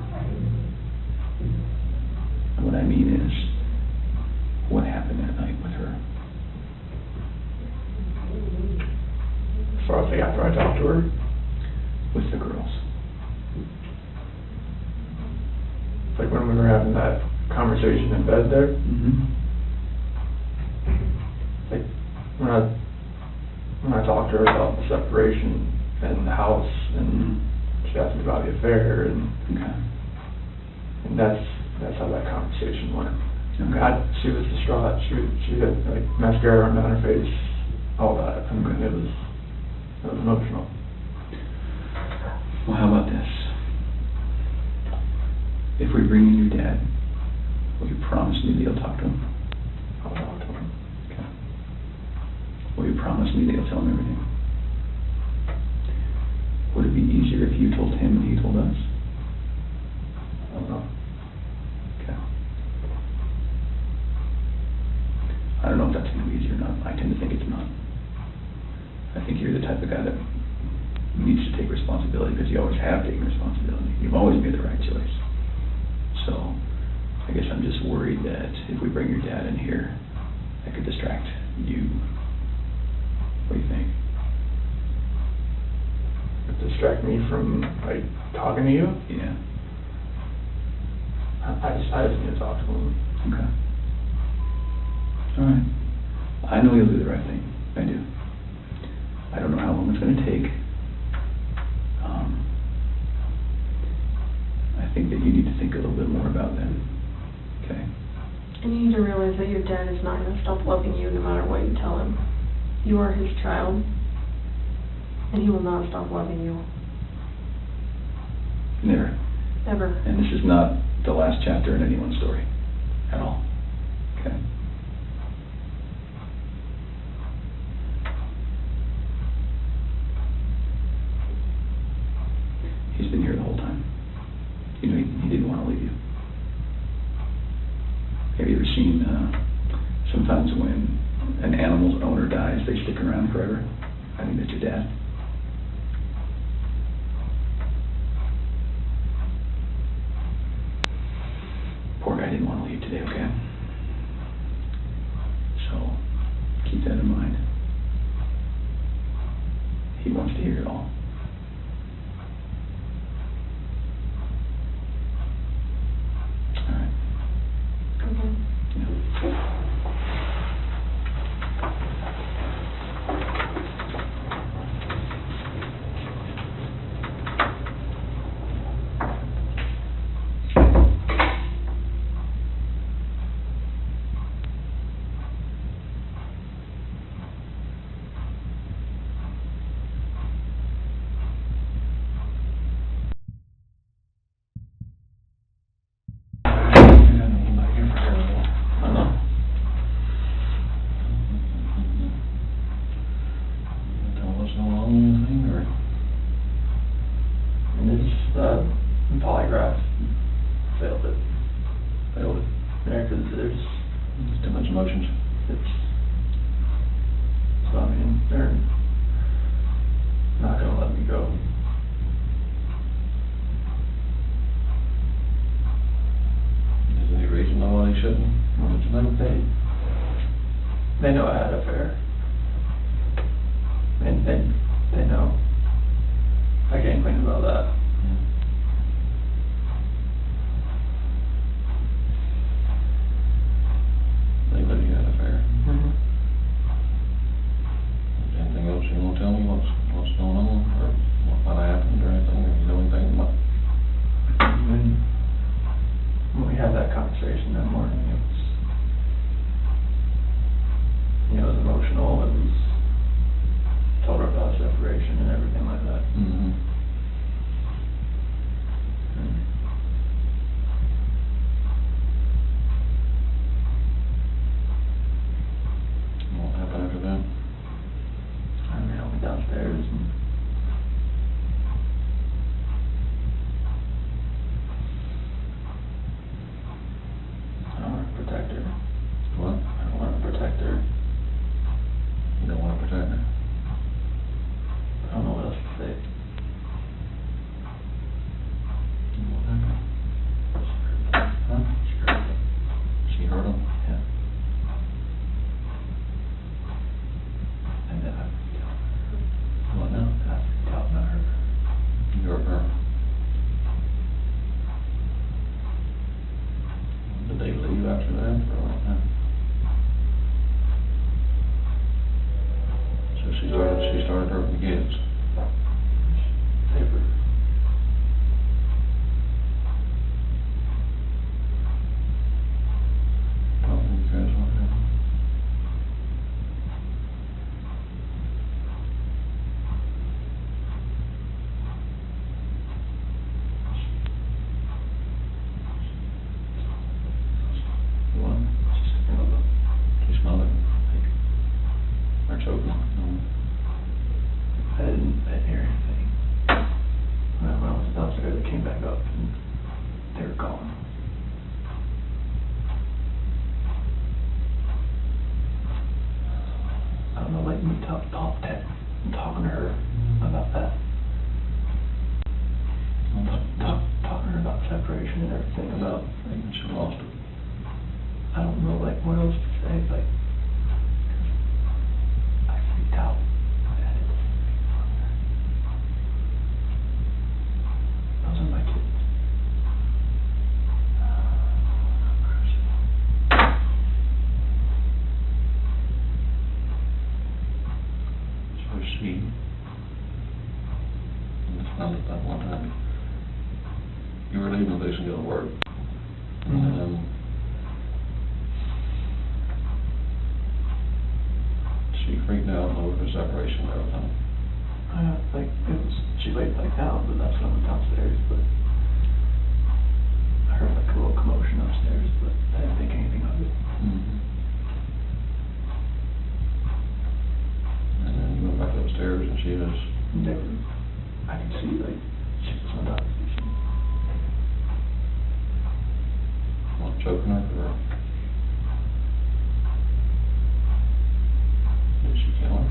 And what I mean is, what happened that night with her? As far as like after I talked to her? With the girls. Like when we were having that conversation in bed there. Mm-hmm. Like when I talked to her about the separation and the house, and she asked me about the affair, and that's how that conversation went. She was distraught. She had like mascara on her face, all that. I mean, it was emotional. Well, how about this? If we bring in your dad, will you promise me that you'll talk to him? I'll talk to him. Okay. Will you promise me that you'll tell him everything? Would it be easier if you told him and he told us? I don't know. Okay. I don't know if that's going to be easy or not. I tend to think it's not. I think you're the type of guy that needs to take responsibility, because you always have taken responsibility. You've always made the right choice. So I guess I'm just worried that if we bring your dad in here, that could distract you. What do you think? Distract me from like talking to you? Yeah. I just need to talk to him. Okay. All right. I know you'll do the right thing. I do. I don't know how long it's going to take. I think that you need to think a little bit more about that. Okay? And you need to realize that your dad is not going to stop loving you no matter what you tell him. You are his child, and he will not stop loving you. Never. Ever. And this is not the last chapter in anyone's story. At all. Okay? He's been here the whole time. You know, he didn't want to leave you. Have you ever seen, sometimes when an animal's owner dies, they stick around forever? I think that's your dad. Poor guy didn't want to leave today, okay? So, keep that in mind. He wants to hear it all. Polygraph failed it. Yeah, because there's too much emotions. So I mean, they're not gonna let me go. Is there any reason why they shouldn't? They know I had an affair. And they know. I can't complain about that. They know you had an affair. Mm-hmm. Anything else you want to tell me? What's going on, or what happened, or anything? Or you know anything about? When we had that conversation that morning, it was, changed? Never. Well, you guys want to? One, she's smiling. Or choking. No. I didn't hear anything. When I was downstairs, I came back up and they were gone. I don't know, like me talking to her about that. Talking to her about separation and everything, about And she lost it. I don't know, like, what else to say, like, I freaked out. Those are my kids. So she, and it's not that one time, you were leaving the place and going to work. And then she freaked out over the separation and everything. Like, she laid back down, but that's when I went downstairs, but I heard like a little commotion upstairs, but I didn't think anything of it. And then you went back upstairs and she was Never, I could see, like, she was on top of me. not choking her or did she kill her?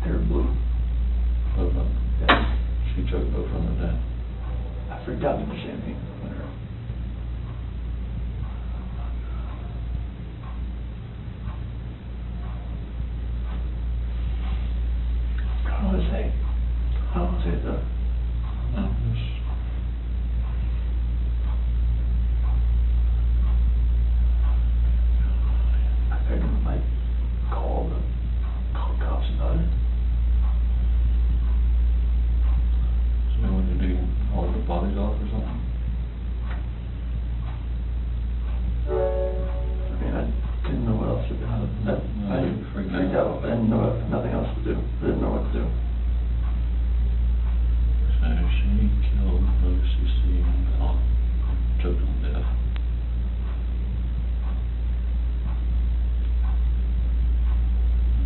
They're blue. Both of them. Yeah. She choked both of them to death. I freaked out at the same thing. I don't want to say it though. No, I heard them like call the cops about it. so when you do all the bodies off or something? I mean, I didn't know what else to do. I freaked out. I didn't know nothing else to do. I didn't know what to do. So she killed Lucy C. and choked him to death.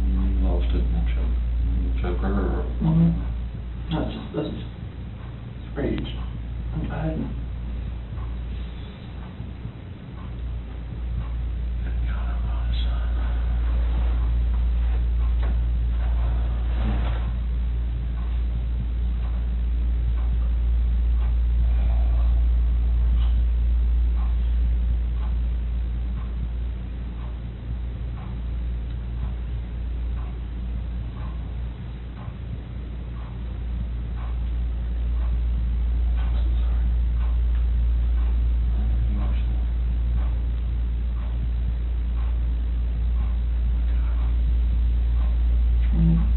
You lost it and choke her or? That's just rage. I hadn't.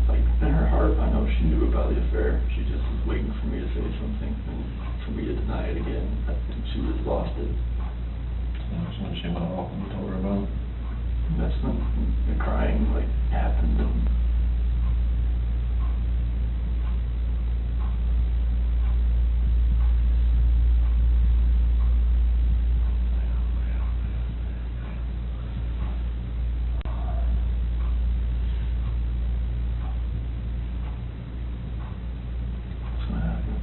Like, in her heart, I know she knew about the affair. She just was waiting for me to say something and for me to deny it again. I think she just lost it. That's when she went off and told her about it. And that's when the crying, like, happened. And that's what happened.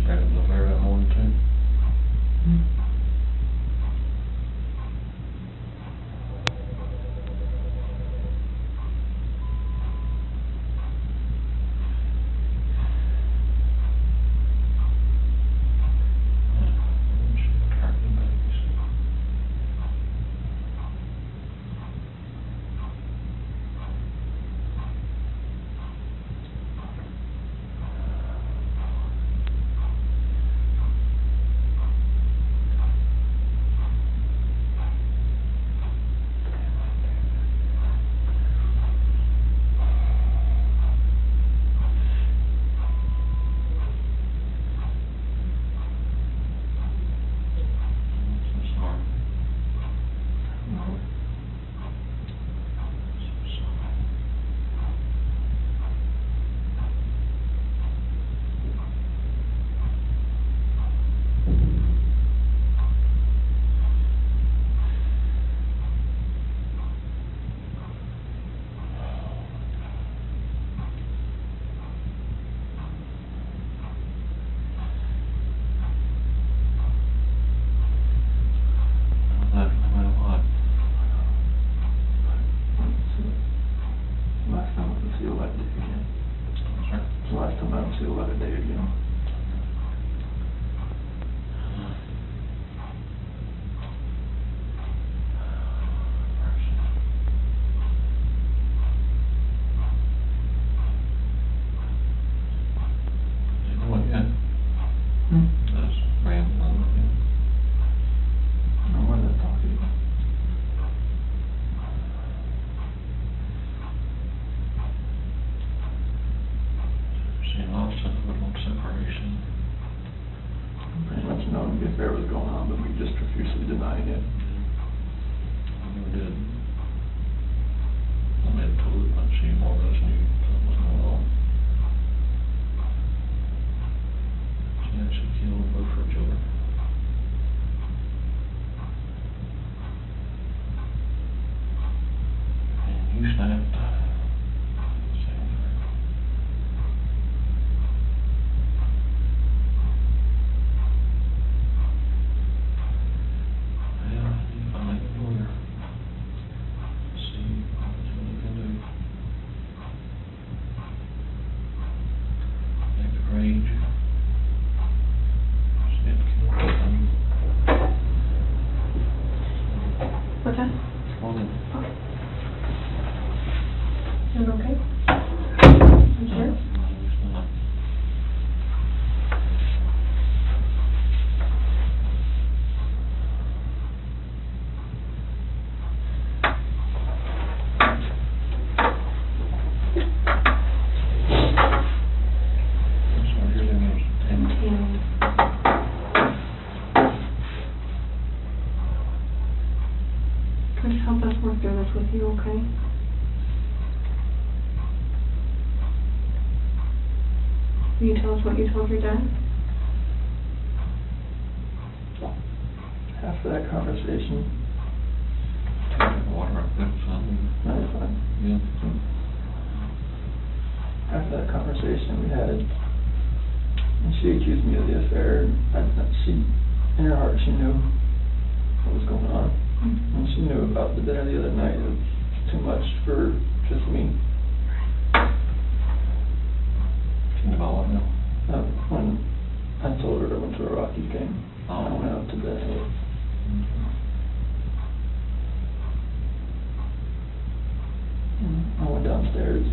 back up in the flare that morning too. What's that? You okay? You sure? Chris, help us work through this with you, okay? Will you tell us what you told your dad? After that conversation, Water up there, something. no, it's fine. Yeah. After that conversation we had, and she accused me of the affair, she, in her heart, she knew what was going on. And she knew about the dinner the other night. It was too much for just me. She knew about what now? When I told her I went to a Rockies game, I went out to bed. I went downstairs.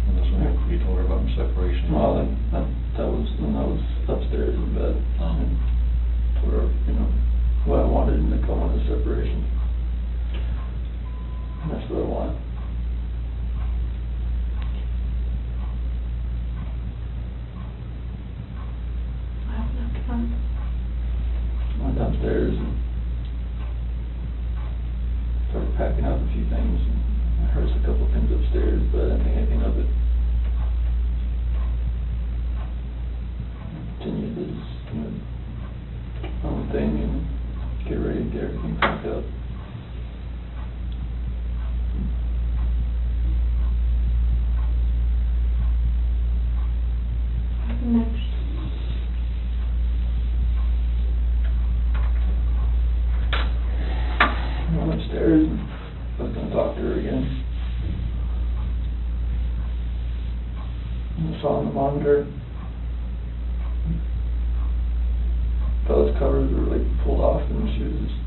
And that's when you told her about the separation? Well, that was when I was upstairs in bed. And told her, what I wanted, and I wanted a separation. And that's what I want. I went downstairs and started packing up a few things. I heard a couple things upstairs, but I didn't think anything of it. I continued to just, my own thing and get ready to get everything packed up. I saw on the monitor, Bella's covers were like pulled off and she was just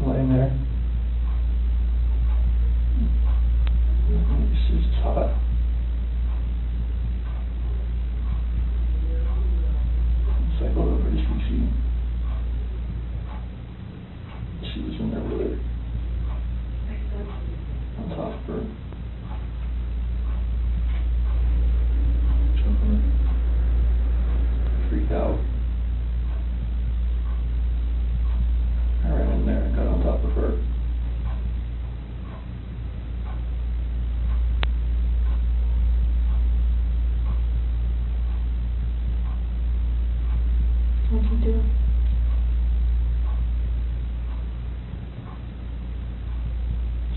laying there. She was just hot. Cycled over to Cece. She was in there with her. On top of her. Freaked out. I ran in there and got on top of her. What'd you do?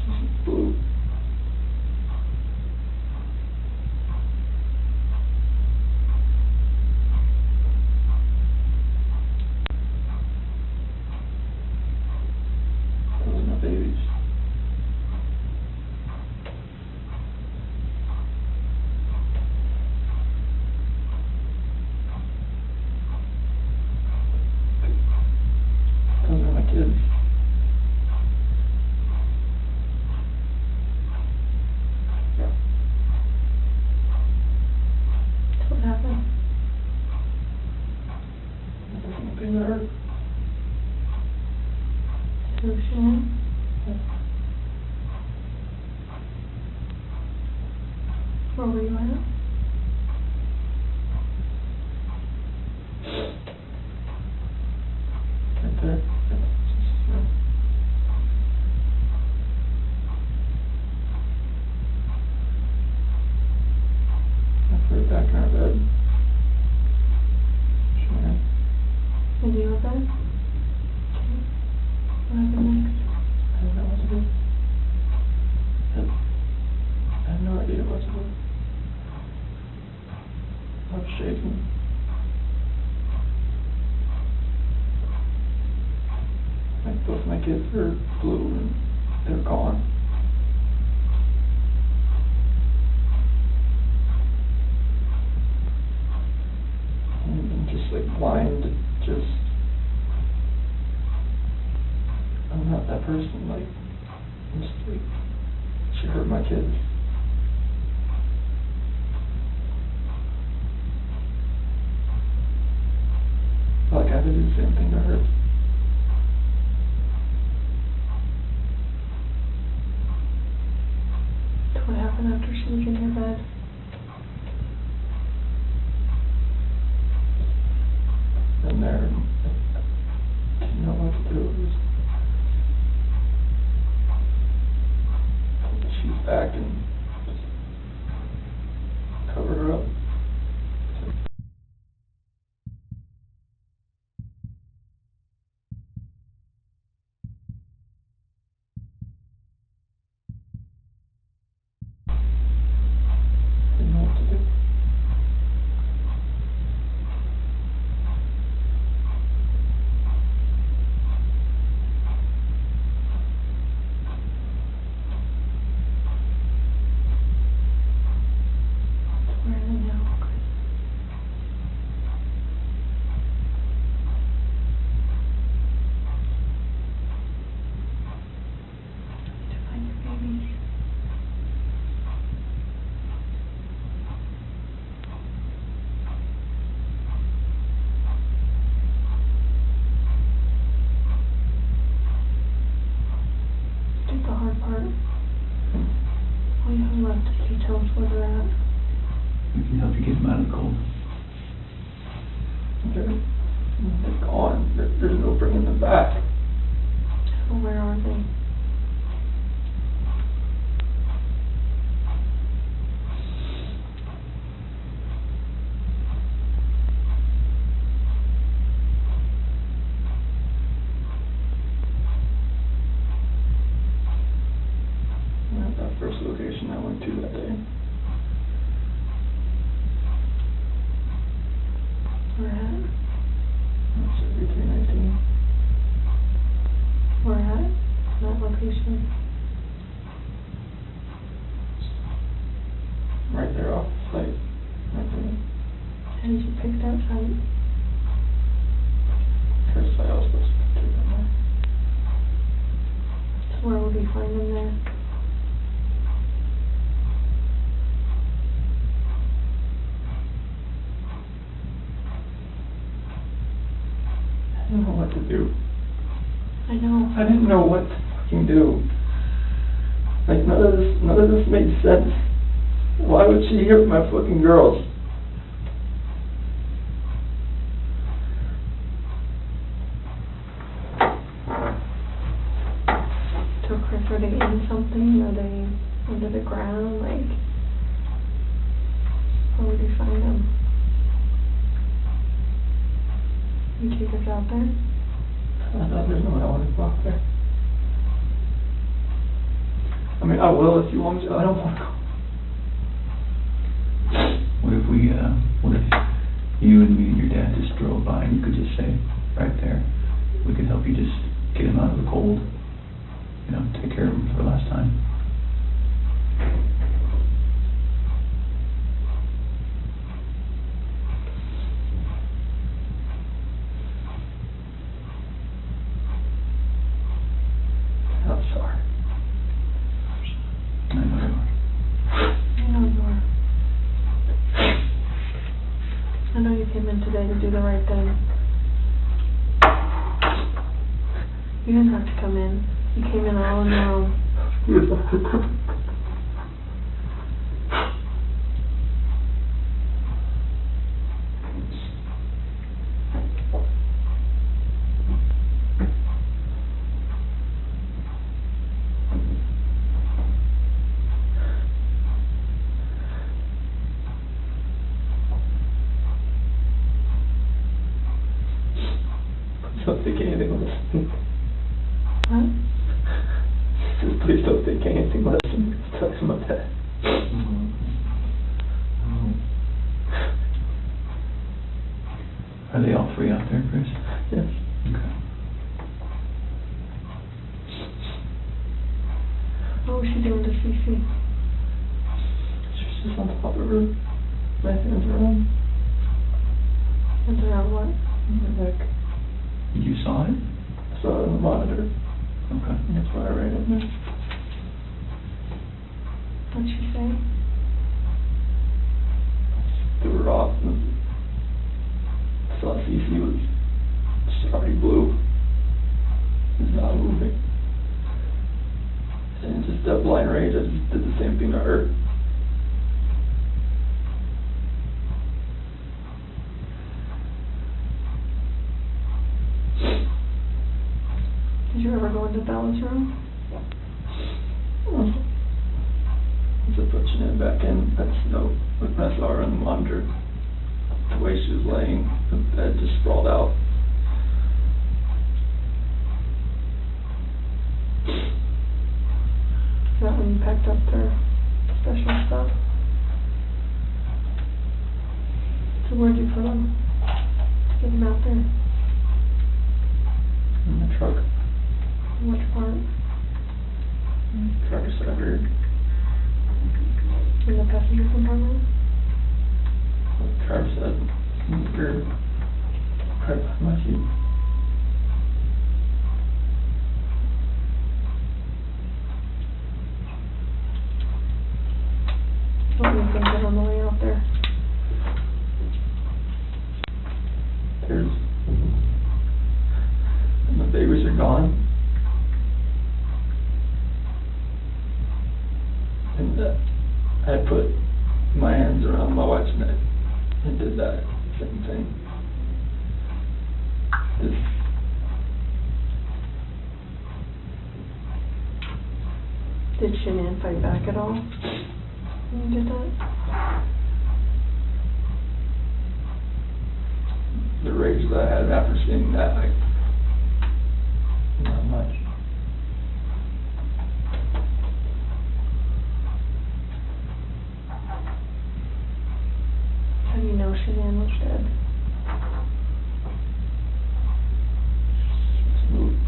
She's blue. Those are my babies. Those are my kids. What happened? Something that hurt. To Shannon? Where were you at? Right there. I put her back in our bed. Sure. In your bed? What happened next? I didn't know what to do. I had no idea what to do. I was shaking. Like both my kids were blue and they're gone. And I'm just like blind, just I'm not that person, like I'm just like she hurt my kids. Like I had to do the same thing to her. What happened after she was in your bed? In there, I didn't know what to do. It was pulled the sheets back and just covered her up. Didn't know what to do. Where are they now? To find your babies. Did the hard part. All you have left is you tell us where they're at. We can help you get them out of the cold. They're gone. There's no bringing them back. Well, where are they? At that first location I went to that day. Where at? That's every 319. Where at? Not didn't know what to do. I know. I didn't know what to fucking do. Like, none of this made sense. Why would she hurt my fucking girls? So, Chris, are they in something? Are they under the ground? Like, where would you find them? You take us out there? There's no way I want to go out there. I mean, I will if you want me to. I don't want to go. What if you and me and your dad just drove by and you could just say, right there, we could help you just get him out of the cold, you know, take care of him for the last time. I'm sorry. I know you are. I know you are. I know you came in today to do the right thing. You didn't have to come in. You came in all on your own. Don't think anything less than me. What? Just please don't think anything less than me. Talk to my dad. Are they all three out there, Chris? Yes. Okay. What was she doing to Cece? She's just on top of her. My hands around. Hands around what? My neck. You saw it? I saw it on the monitor. Okay. And that's why I ran in there. What'd she say? Threw her off and saw Cece was already blue. It's not moving. And just that blind rage, I just did the same thing to her. Did you ever go into Bella's room? As I put Shanann back in, that's no, when I saw her on the monitor, the way she was laying, the bed just sprawled out. Is that when you packed up their special stuff? So where'd you put them? Get them out there. In the truck. Which part? Driver's side rear. In the passenger compartment? Driver's side rear. Right behind my seat. What were you thinking on the way out there? There's... And the babies are gone. And I put my hands around my wife's neck and did that same thing. Did Shanann fight back at all when you did that? The rage that I had after seeing that, not much. How do you know Shanann was dead? Smooth.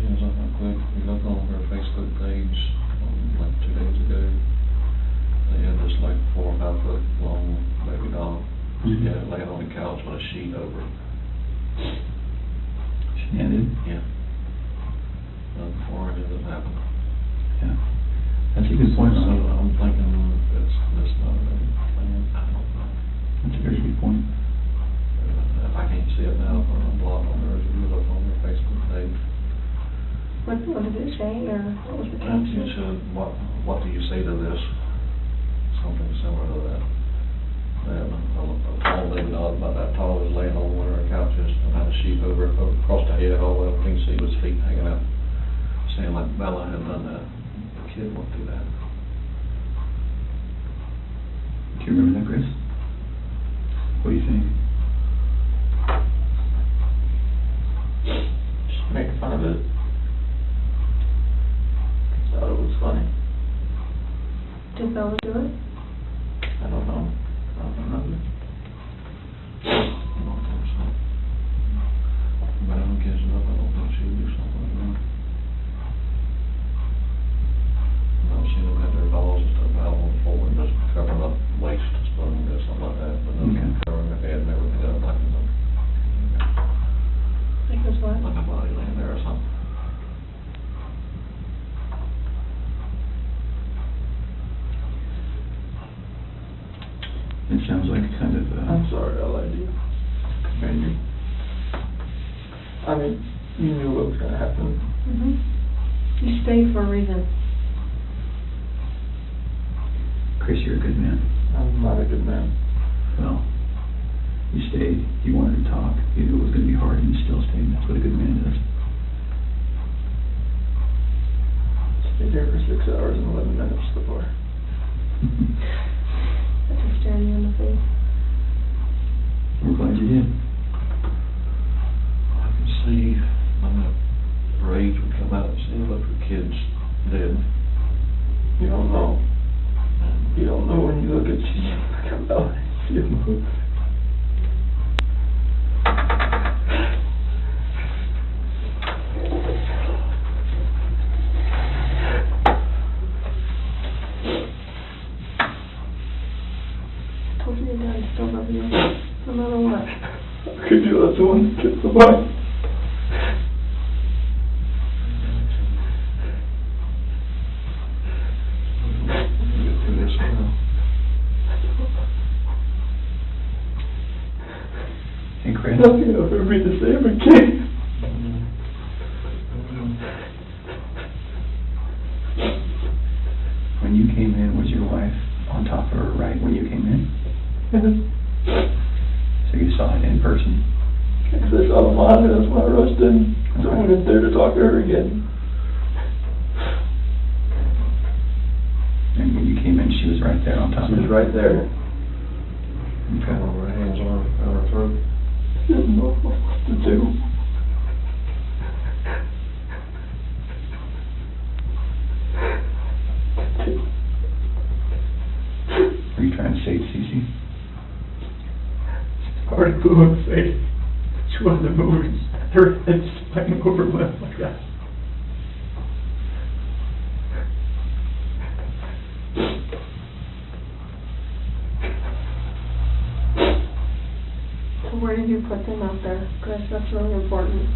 Seems like how quick, you look on her Facebook page, like 2 days ago, they had this like 4 or 5 foot long baby doll. Yeah, laying on the couch with a sheet over it. Shanann did? Yeah. before any of this happened. Yeah. That's a good point, So Ronnie. I'm thinking that's not a plan. I don't know. That's a very good point. If I can't see it now, I'm blocked on there. If you look on their Facebook page. What did it say, or what was the It caption? said, what do you say to this? Something similar to that. And all they know about that tall was laying on one of our couches and had a sheet over across the head, all the way up, you can see his feet hanging out, saying like Bella had done that. The kid won't do that. Do you remember that, Chris? What do you think? Just make fun of it. Thought it was funny. Did Bella do it? I don't know. I don't remember. I don't think so. But I don't guess enough, I don't think she would do something like that. I've seen them have their dolls and stuff out on the floor and just covering up waist and stuff and something like that, but nothing covering their head and everything up like Like what? a body laying there or something. It sounds like kind of, I'm sorry, I lied to you. Commend you. I mean, you knew what was going to happen. You stayed for a reason. Chris, you're a good man. I'm not a good man. Well, you stayed. You wanted to talk. You knew it was going to be hard, and you still stayed. That's what a good man does. Stayed there for 6 hours and 11 minutes before. That's just staring you in the face. We're glad you did. I can see when the rage would come out and see look the kids dead. You don't know. You don't know when you look at Jesus come out and see him move. I told you your dad still loves you, no matter what. How could you let someone kill somebody? Hey, Chris. Nothing will ever be the same again. When you came in, was your wife on top of her right when you came in? So you saw it in person? Because I saw him on, and that's why I rushed in. So I went in there to talk to her again. And when you came in, she was right there on top of She was you? right there. Okay. Her hands on her throat. She didn't know what to do. Were you trying to save Cece? Hard blue in the face. She wasn't moving. Her head just banging over left like that. So where did you put them out there, Chris? That's really important.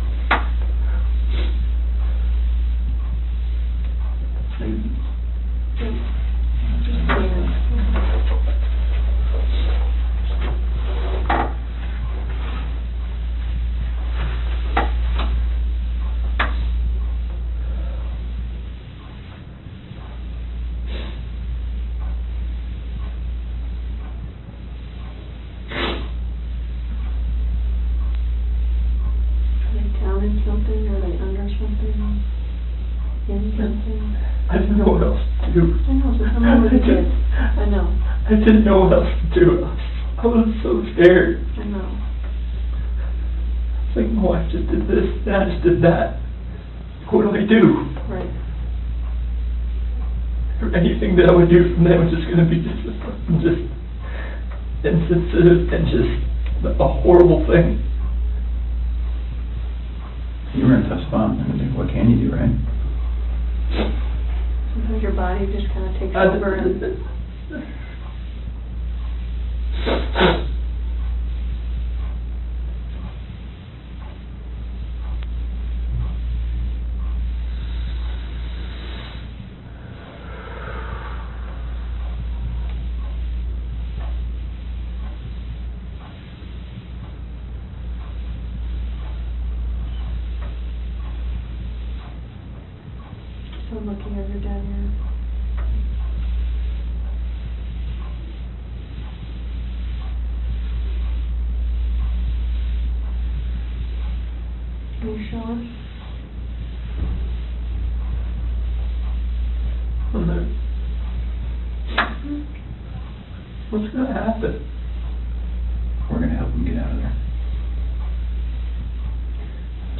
Down in something, or they under something, in something. I didn't know what else to do. I know, so tell me what you did. I know. I didn't know what else to do. I was so scared. I know. It's like, my wife just did this, and I just did that. What do I do? Right. Anything that I would do from them was just going to be just insensitive and just a horrible thing. You were in a tough spot. I mean, what can you do, right? Sometimes your body just kind of takes over and... I'm looking at your dad here. Are you sure? What's gonna happen? We're gonna help him get out of there.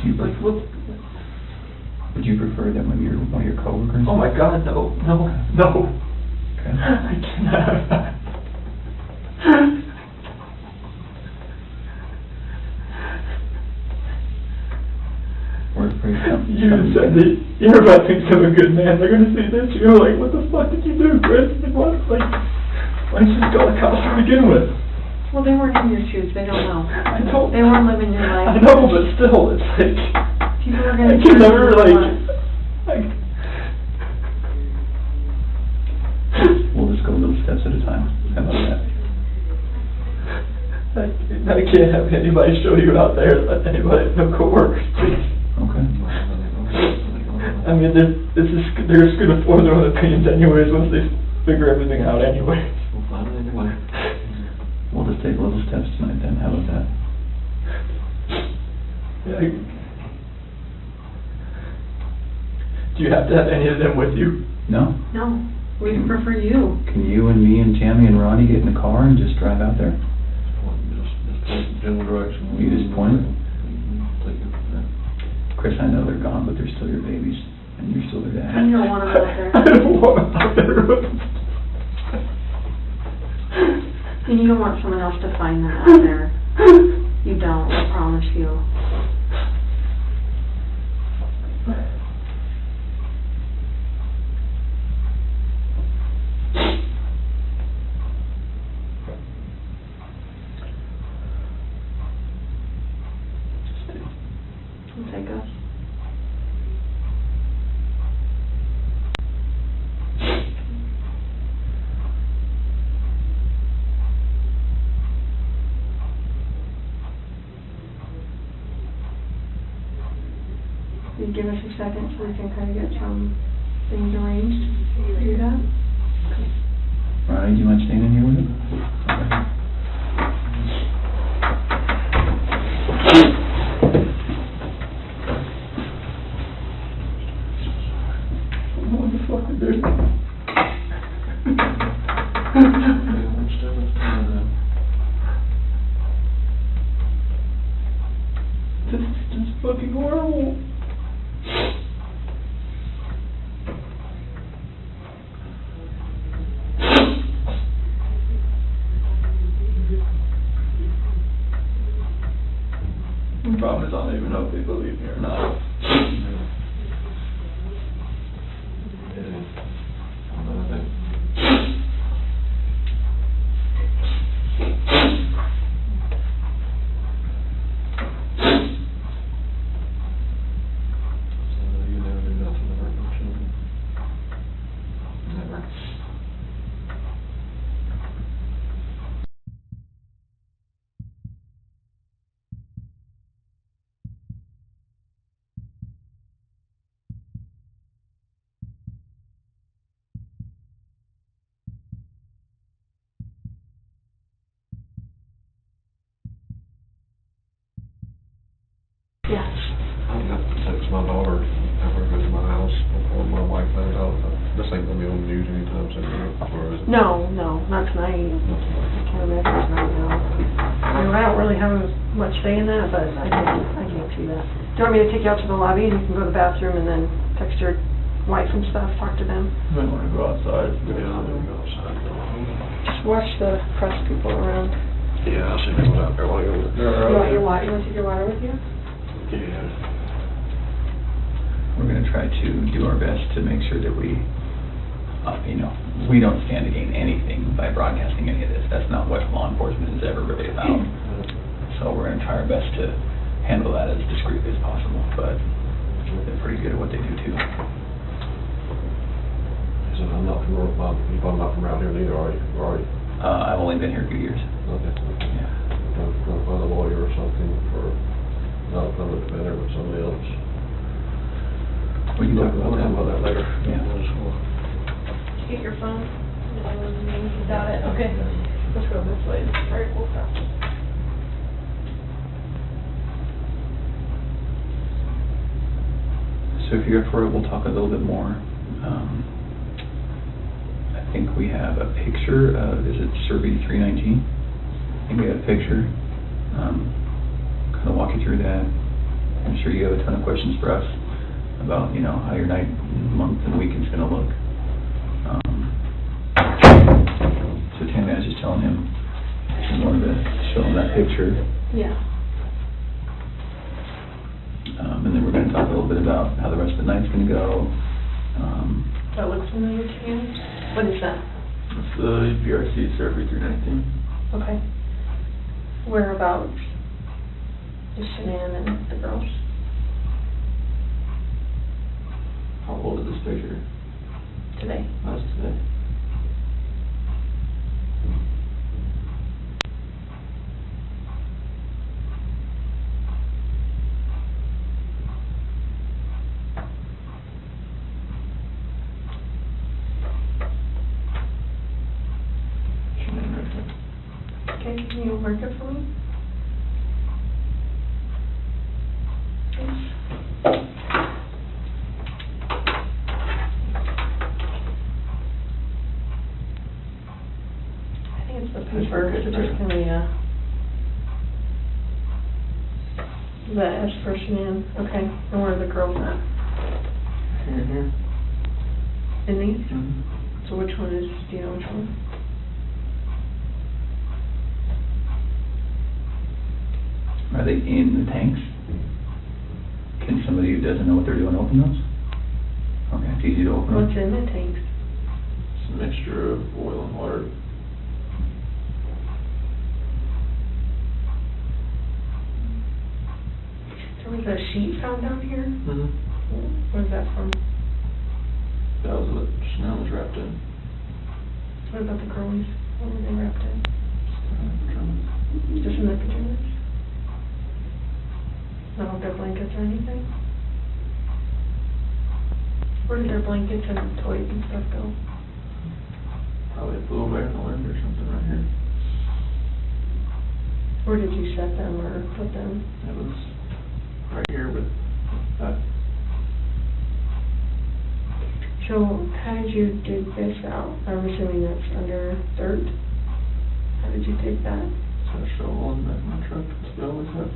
Do you Like, what? Would you prefer that one of your coworkers? Oh my God, no. Okay. I cannot have that. We're afraid something's You coming. said that everybody thinks I'm a good man. They're gonna see this. You're like, what the fuck did you do, Chris? Like, what? Like, why didn't you just call the cops to begin with? Well, they weren't in your shoes. They don't know. I don't. They weren't living your life. I know, but still, it's like People are I gonna can judge never you like. what? We'll just go little steps at a time. How about that? I can't have anybody show you out there. Let anybody, no coworkers, please. Okay. I mean, they're just gonna form their own opinions anyways once they figure everything out anyway. We'll just take little steps tonight then. How about that? Yeah. Do you have to have any of them with you? No? No, we prefer you. Can you and me and Tammy and Ronnie get in the car and just drive out there? Just general direction. You just point it? Chris, I know they're gone, but they're still your babies, and you're still their dad. You don't want them out there. I don't want them out there. And you don't want someone else to find them out there. You don't, I promise you. You'll take us. Will you give us a second so we can kind of get some things arranged to do that? Ronnie, do you mind staying in here with him? What the fuck is this? This is just fucking horrible. The problem is I don't even know if they believe me or not. You never do nothing to hurt my children. Never. Yes. I'm gonna text my daughter after I go to my house before my wife finds out. This ain't gonna be on the news anytime soon, or is it? No, not tonight. I can't imagine it's not now. I mean, I don't really have much say in that, but I can't see that. Do you want me to take you out to the lobby and you can go to the bathroom and then text your wife and stuff, talk to them? I might want to go outside. Yeah, I'm gonna go outside. Just watch the press people around. Yeah, I'll see if anyone's out there while I go. You want your water? You want to take your water with you? Yeah. We're going to try to do our best to make sure that we don't stand to gain anything by broadcasting any of this. That's not what law enforcement is ever really about. So we're going to try our best to handle that as discreetly as possible, but they're pretty good at what they do too. So I'm not from, you're probably not from around here neither, are you? Or are you? I've only been here 2 years. Okay. Yeah. Trying to find a lawyer or something for not a public defender, but somebody else. We can talk about We'll that. talk about that later. Yeah. Get your phone. You got it, okay. Let's go this way. All right, we'll stop. So if you're up for it, we'll talk a little bit more. I think we have a picture of, is it Survey 319? I think we have a picture. Kind of walk you through that. I'm sure you have a ton of questions for us about, you know, how your night, month, and weekend's going to look. So Tammy, I was just telling him, I wanted to show him that picture. Yeah. And then we're going to talk a little bit about how the rest of the night's going to go. That looks familiar to you? What is that? It's the PRC Survey 319. Okay. Whereabouts is Shanann and the girls? How old is this picture? Today. That's today. Okay, can you mark it for me? I think it's the paper, it's just gonna be the S for Shanann, okay, and where are the girls at? Here. In these? So which one is, do you know which one? Are they in the tanks? Can somebody who doesn't know what they're doing open those? Okay, it's easy to open them. What's in the tanks? It's a mixture of oil and water. There was a sheet found down here? Mm-hmm. Where's that from? That was what Shanann was wrapped in. What about the girlies? What were they wrapped in? Just in their pajamas? Not with their blankets or anything? Where did their blankets and toys and stuff go? Probably flew away in the wind or something right here. Where did you set them or put them? It was right here with that. So how did you dig this out? I'm assuming that's under dirt. How did you dig that? It's got a shovel in the back of my truck. It's the always have.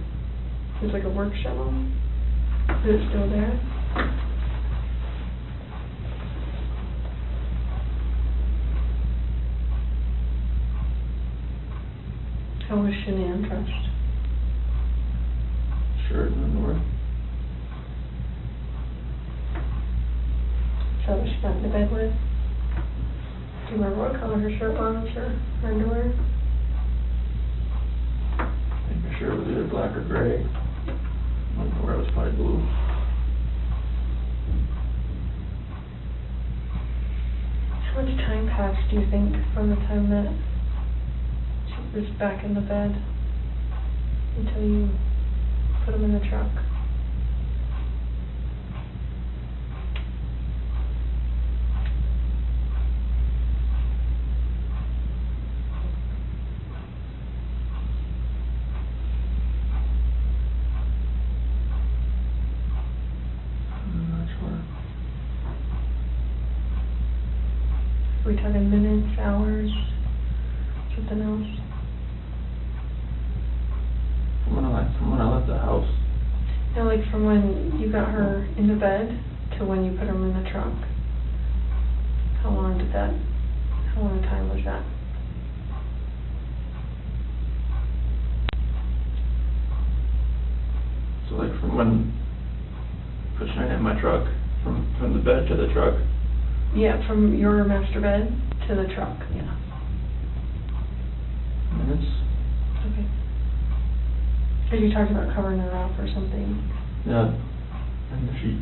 It's like a work shovel? Is it still there? How was Shanann dressed? Shirt and underwear. Is that what she got into bed with? Do you remember what color her shirt was or her underwear? I think her shirt was either black or gray. Underwear was probably blue. How much time passed, do you think, from the time that she was back in the bed until you put him in the truck? Are we talking minutes, hours, something else? From when I left the house. No, like from when you got her into bed to when you put her in the truck. How long a time was that? So like from when I put Shanann in my truck, from the bed to the truck. Yeah, from your master bed to the truck, yeah. Minutes. Okay. Are you talking about covering her up or something? Yeah. And the sheet.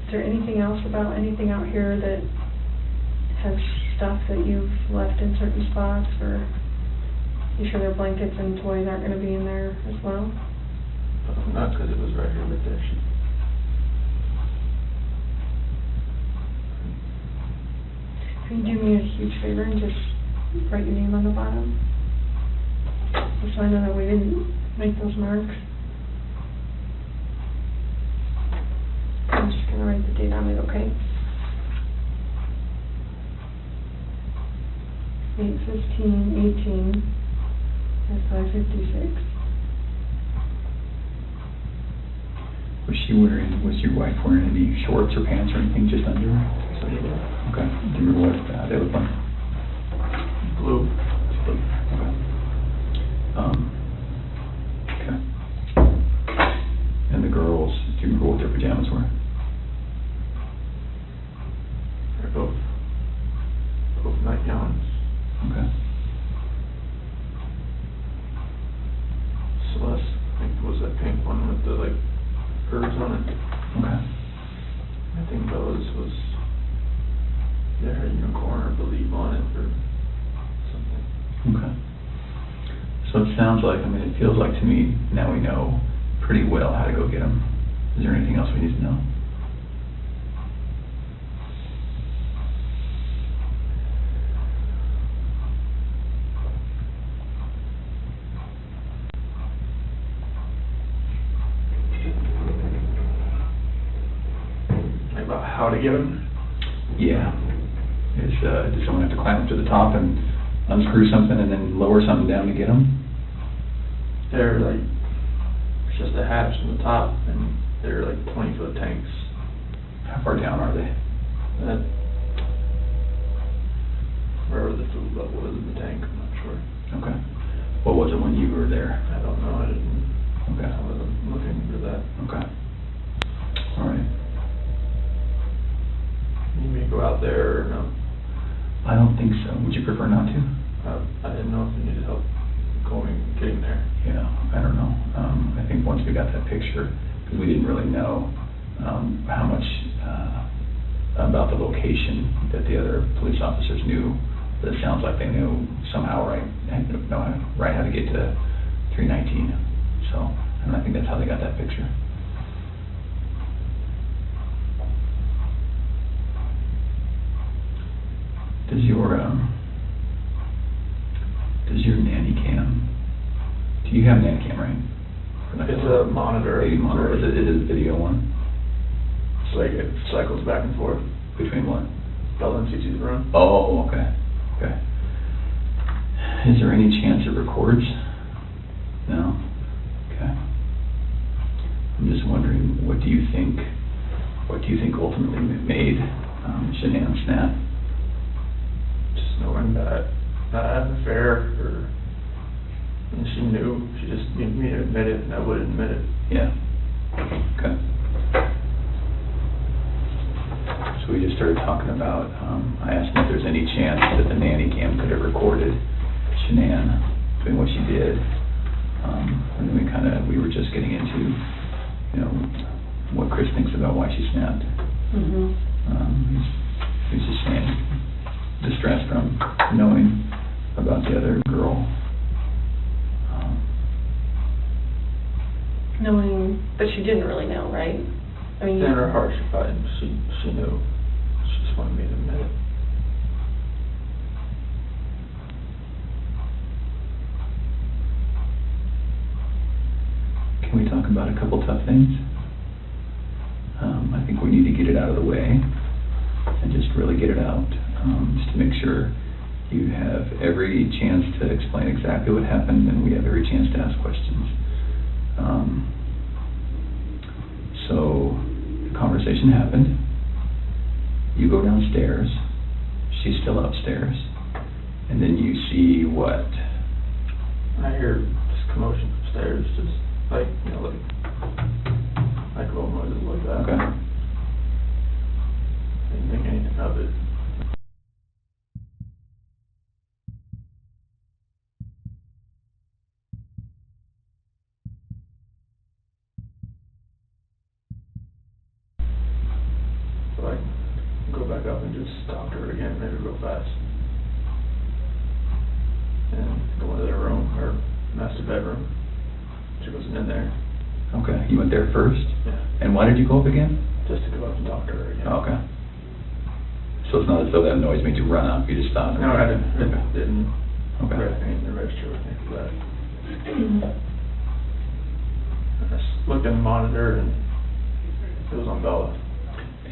Is there anything else about anything out here that has stuff that you've left in certain spots or You sure their blankets and toys aren't going to be in there as well? Not because it was right here with their sheet. Can you do me a huge favor and just write your name on the bottom? Just so I know that we didn't make those marks. I'm just going to write the date on it, okay? 8/15/18 at 5:56. Was your wife wearing any shorts or pants or anything, just under? Okay. Do you remember what they looked like? Blue. Okay. Okay. And the girls, do you remember what their pajamas were? They're both nightgowns. Okay. Celeste, I think, was that pink one with the, like, birds on it. Okay. I think Bella's was, yeah, her unicorn or believe on it or something. Okay. So it sounds like, I mean, it feels like to me, now we know pretty well how to go get them. Is there anything else we need to know? About how to get them? Yeah. Does someone have to climb up to the top and unscrew something and then lower something down to get them? They're like, it's just a hatch from the top, and they're like 20-foot tanks. How far down are they? Wherever the food level is in the tank, I'm not sure. Okay. What was it when you were there? I don't know, I didn't, Okay. I wasn't looking for that. Okay. All right. You may go out there or no? I don't think so. Would you prefer not to? I didn't know if you needed help getting there. Yeah, I don't know. I think once we got that picture, because we didn't really know how much about the location that the other police officers knew, but it sounds like they knew somehow right how to get to 319. So, and I think that's how they got that picture. Does your nanny cam? Do you have a nanny cam, right? It's a monitor. Baby monitor. Is it a video one? It's like it cycles back and forth. Between what? Bella and Cece's room. Oh, okay. Okay. Is there any chance it records? No? Okay. I'm just wondering, what do you think ultimately made Shanann snap? Just knowing that I had an affair, and she knew. She just needed me to admit it, and I wouldn't admit it. Yeah. Okay. So we just started talking about, I asked him if there's any chance that the nanny cam could have recorded Shanann doing what she did. And then we were just getting into, what Chris thinks about why she snapped. Mm-hmm. He's just saying, distress from knowing about the other girl. Knowing, but she didn't really know, right? I mean, in her heart, she knew. She just wanted me to admit it. Can we talk about a couple tough things? I think we need to get it out of the way and just really get it out, just to make sure you have every chance to explain exactly what happened and we have every chance to ask questions. So the conversation happened. You go downstairs. She's still upstairs. And then you see what? I hear just commotion upstairs, just like little noises like that. Okay. Didn't think anything of it. So I go back up and just talk to her again, maybe real fast. and go into their room, or master bedroom. She wasn't in there. Okay, you went there first? Yeah. And why did you go up again? Just to go up and talk to her again. Okay. So it's not as though that noise made you run up, you just stopped? No, I didn't. Okay. Anything to register with me for that. I just looked at the monitor and it was on Bella.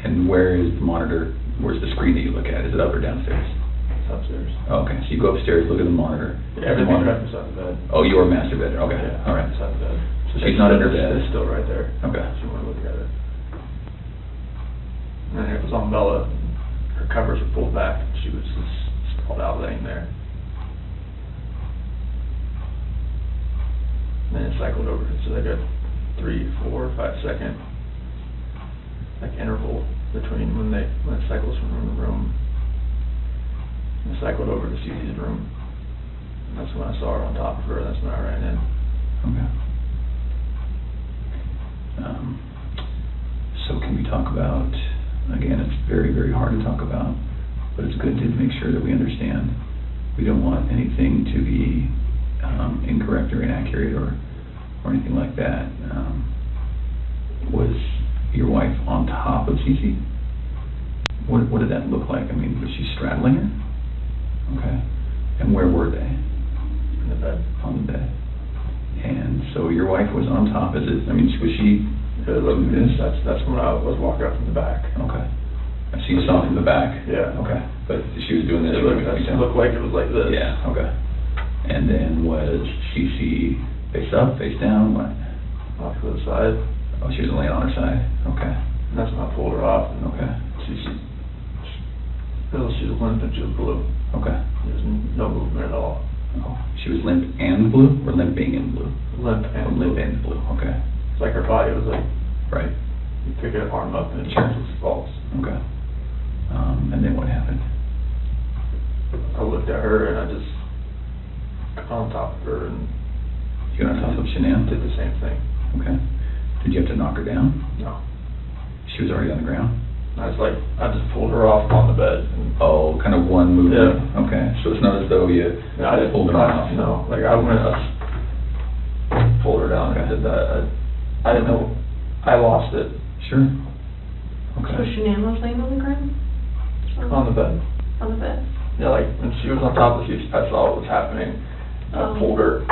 And where is the monitor, where's the screen that you look at? Is it up or downstairs? It's upstairs. Okay, so you go upstairs, look at the monitor. Yeah, everything's right beside the bed. Oh, your master bedroom, okay, Yeah, all right. beside the bed. So she's not in her bed? It's still right there. Okay. She went to look at it. And it was on Bella. Her covers were pulled back. She was just sprawled out laying there. And then it cycled over. So they got 3, 4, 5 second like interval between when it cycles from room to room. And it cycled over to Cece's room. And that's when I saw her on top of her. That's when I ran in. Okay. So can we talk about, again, it's very, very hard to talk about, but it's good to make sure that we understand. We don't want anything to be incorrect or inaccurate or anything like that. Was your wife on top of Cece? What did that look like? I mean, was she straddling her? Okay. And where were they? In the bed. On the bed. And so your wife was on top. Was she doing this? That's when I was walking up from the back. Okay. So you saw from the back? Yeah. Okay. But she was doing this? It looked like it was like this. Yeah, okay. And then was Cece face up, face down? What? Off to the side. Oh, she was laying on her side? Okay. And that's when I pulled her off. Okay. She was limp and she was blue. Okay. There was no movement at all. Oh, she was limp and blue, or limping and blue? Limp and blue. Limp and blue, okay. It's like her body was like, right. You pick her arm up and it Sure. just falls. Okay. And then what happened? I looked at her and I just got on top of her and you got on top of Shanann? Did the same thing. Okay. Did you have to knock her down? No. She was already on the ground? I just pulled her off on the bed. Oh, kind of one movement? Yeah. Okay. So it's not as though you pulled her off? No. Like I pulled her down and did that. I didn't know. I lost it. Sure. Okay. So Shanann was laying on the ground? On the bed. On the bed? Yeah, like when she was on top of you, I saw what was happening. I pulled her,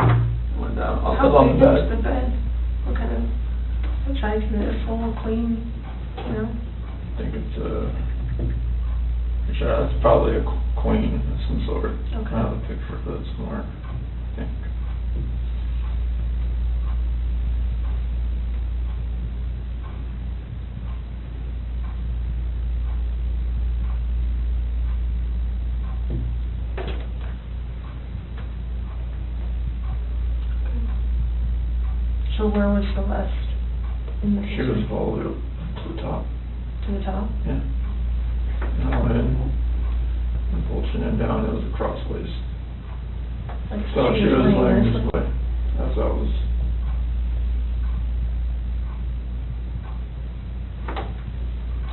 went down on the bed. How big was the bed? What kind of size is it? Full, clean, you know? I think it's it's probably a queen of some sort. Okay. I have a picture of it somewhere, I think. So where was Celeste? In the She was all the way up to the top. To the top? Yeah. And I went in and pulled Shanann down. It was crossways. Like So she was laying this way. As I was.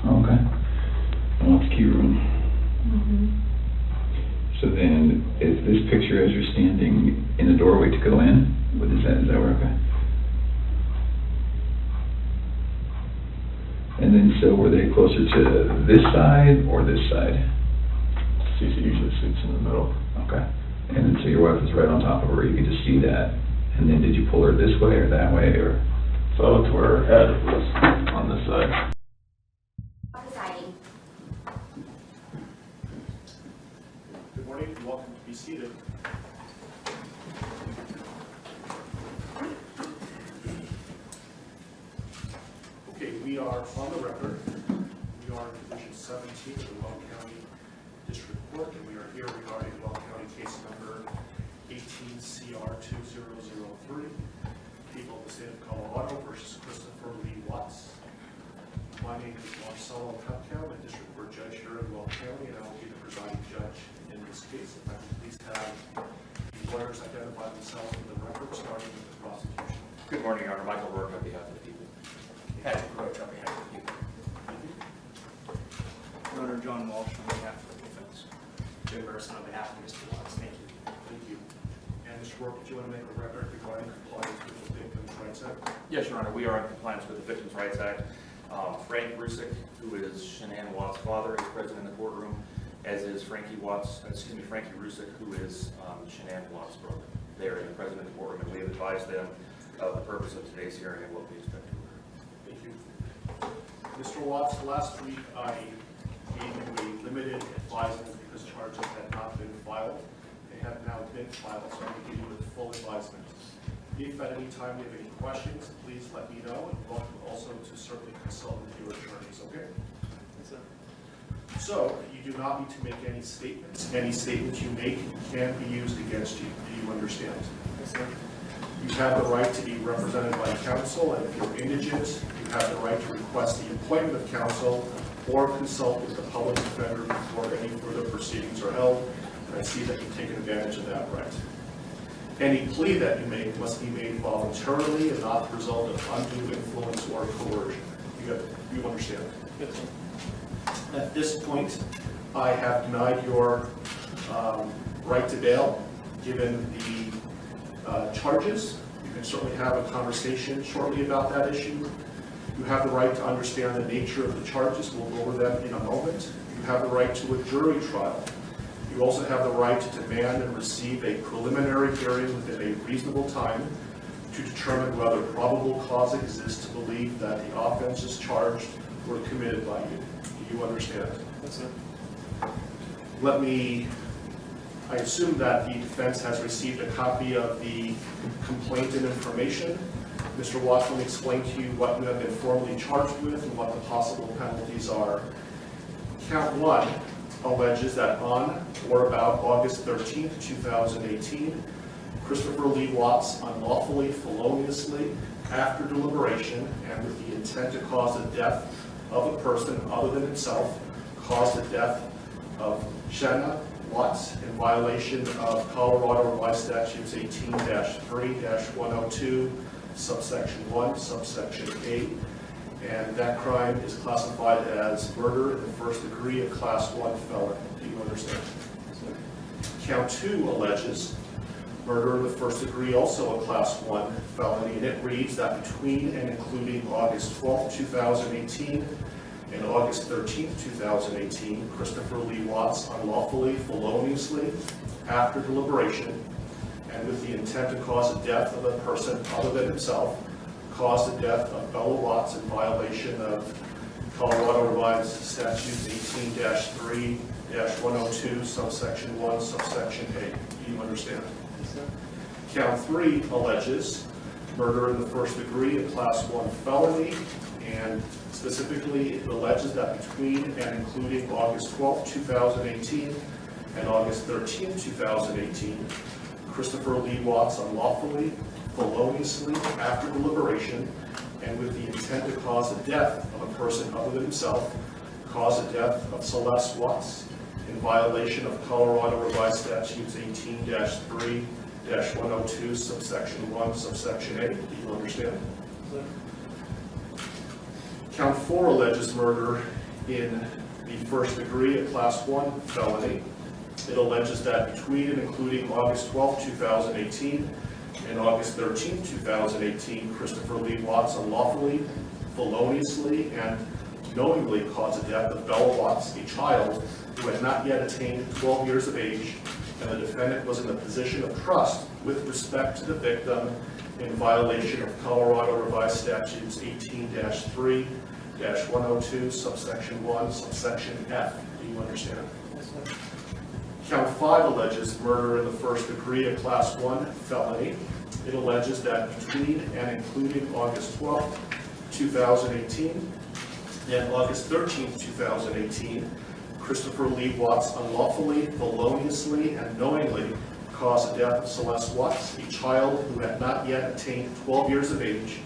Okay. And that's the key room. Mm-hmm. So then, is this picture as you're standing in the doorway to go in? What is that? Is that where? Okay. And then, so were they closer to this side or this side? Cece usually sits in the middle. Okay. And then, so your wife was right on top of her. You could just see that. And then, did you pull her this way or that way, or? So to where her head was on this side. Good morning, you're welcome to be seated. Okay, we are on the record. We are in Division 17 of the Weld County District Court, and we are here regarding Weld County case number 18CR2003, people of the state of Colorado versus Christopher Lee Watts. My name is Marcelo Cuptown, a district court judge here in Weld County, and I will be the presiding judge in this case. If I could please have the lawyers identify themselves in the record, starting with the prosecution. Good morning, Your Honor. Michael Rourke on behalf of the people. Patrick Roach on behalf of the people. Your Honor, John Walsh on behalf of the defense. Jim Burson on behalf of Mr. Watts. Thank you. Thank you. Mr. Rourke, did you want to make a record regarding compliance with the Victims' Rights Act? Yes, Your Honor, we are in compliance with the Victims' Rights Act. Frank Rusick, who is Shanann Watts' father, is present in the courtroom, as is Frankie Rusick, who is Shanann Watts' brother. They are present in the courtroom, and we have advised them of the purpose of today's hearing and what we expect to occur. Thank you. Mr. Watts, last week I gave you a limited advisement because charges had not been filed. They have now been filed, so I'm going to give you the full advisement. If at any time you have any questions, please let me know, and welcome also to certainly consult with your attorneys, okay? Yes, sir. So, you do not need to make any statements. Any statements you make can be used against you. Do you understand? Yes, sir. You have the right to be represented by counsel, and if you're indigent, you have the right to request the appointment of counsel or consult with the public defender before any further proceedings are held, and I see that you've taken advantage of that right. Any plea that you make must be made voluntarily and not the result of undue influence or coercion. You understand? Yes, sir. At this point, I have denied your right to bail, given the charges. You can certainly have a conversation shortly about that issue. You have the right to understand the nature of the charges. We'll go over them in a moment. You have the right to a jury trial. You also have the right to demand and receive a preliminary hearing within a reasonable time to determine whether probable cause exists to believe that the offenses charged were committed by you. Do you understand? Yes, sir. I assume that the defense has received a copy of the complaint and information. Mr. Watts, let me explain to you what you have been formally charged with and what the possible penalties are. Count 1 alleges that on or about August 13, 2018, Christopher Lee Watts unlawfully, feloniously, after deliberation, and with the intent to cause the death of a person other than himself, caused the death of Shanna Watts in violation of Colorado Revised Statutes 18-3-102, subsection 1, subsection 8. And that crime is classified as murder in the first degree, a class 1 felony. Do you understand? Count 2 alleges murder in the first degree, also a class 1 felony, and it reads that between and including August 12, 2018 and August 13, 2018, Christopher Lee Watts unlawfully, feloniously, after deliberation, and with the intent to cause the death of a person other than himself, caused the death of Bella Watts in violation of Colorado Revised Statutes 18-3-102, subsection 1, subsection 8. Do you understand? Yes, sir. Count 3 alleges murder in the first degree, a class 1 felony, and specifically it alleges that between and including August 12, 2018 and August 13, 2018, Christopher Lee Watts unlawfully, feloniously, after deliberation, and with the intent to cause the death of a person other than himself, caused the death of Celeste Watts in violation of Colorado Revised Statutes 18-3-102, subsection 1, subsection 8. Do you understand? Count 4 alleges murder in the first degree, a class 1 felony. It alleges that between and including August 12, 2018 and August 13, 2018, Christopher Lee Watts unlawfully, feloniously, and knowingly caused the death of Bella Watts, a child who had not yet attained 12 years of age, and the defendant was in a position of trust with respect to the victim in violation of Colorado Revised Statutes 18-3-102, subsection 1, subsection F. Do you understand? Yes, sir. Count 5 alleges murder in the first degree, a class 1 felony. It alleges that between and including August 12, 2018 and August 13, 2018, Christopher Lee Watts unlawfully, feloniously, and knowingly caused the death of Celeste Watts, a child who had not yet attained 12 years of age,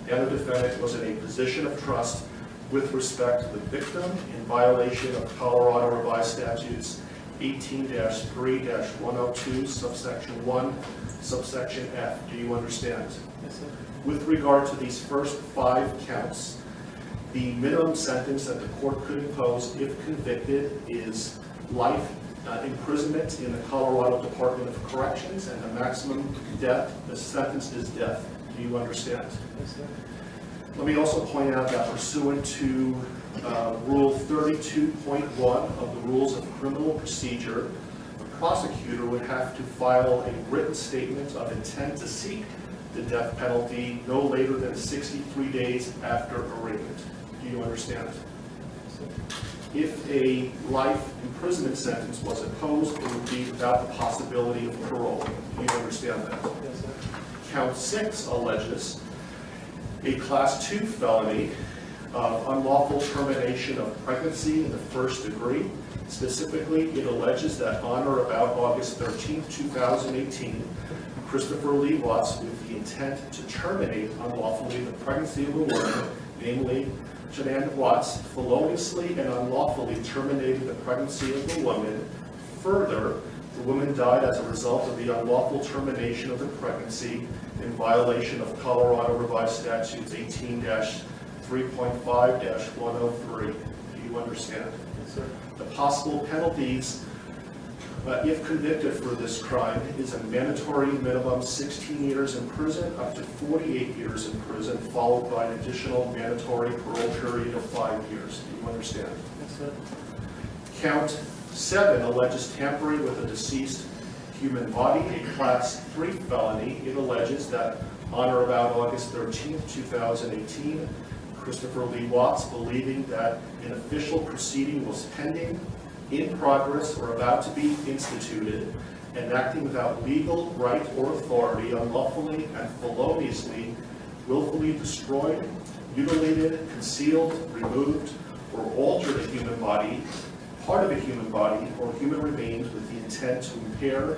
and the defendant was in a position of trust with respect to the victim in violation of Colorado Revised Statutes 18-3-102, subsection 1, subsection F. Do you understand? Yes, sir. With regard to these first 5 counts, the minimum sentence that the court could impose if convicted is life imprisonment in the Colorado Department of Corrections, and the maximum the sentence is death. Do you understand? Yes, sir. Let me also point out that pursuant to Rule 32.1 of the Rules of Criminal Procedure, the prosecutor would have to file a written statement of intent to seek the death penalty no later than 63 days after arraignment. Do you understand? If a life imprisonment sentence was imposed, it would be without the possibility of parole. Do you understand that? Yes, sir. Count 6 alleges a Class 2 felony of unlawful termination of pregnancy in the first degree. Specifically, it alleges that on or about August 13, 2018, Christopher Lee Watts, with the intent to terminate unlawfully the pregnancy of a woman, namely Jeanette Watts, feloniously and unlawfully terminated the pregnancy of the woman. Further, the woman died as a result of the unlawful termination of the pregnancy in violation of Colorado Revised Statutes 18-3.5-103. Do you understand? Yes, sir. The possible penalties, if convicted for this crime, is a mandatory minimum 16 years in prison up to 48 years in prison, followed by an additional mandatory parole period of 5 years. Do you understand? Yes, sir. Count 7 alleges tampering with a deceased human body, a Class 3 felony. It alleges that on or about August 13, 2018, Christopher Lee Watts, believing that an official proceeding was pending, in progress, or about to be instituted, and acting without legal right or authority, unlawfully and feloniously, willfully destroyed, mutilated, concealed, removed, or altered a human body, part of a human body, or human remains with the intent to impair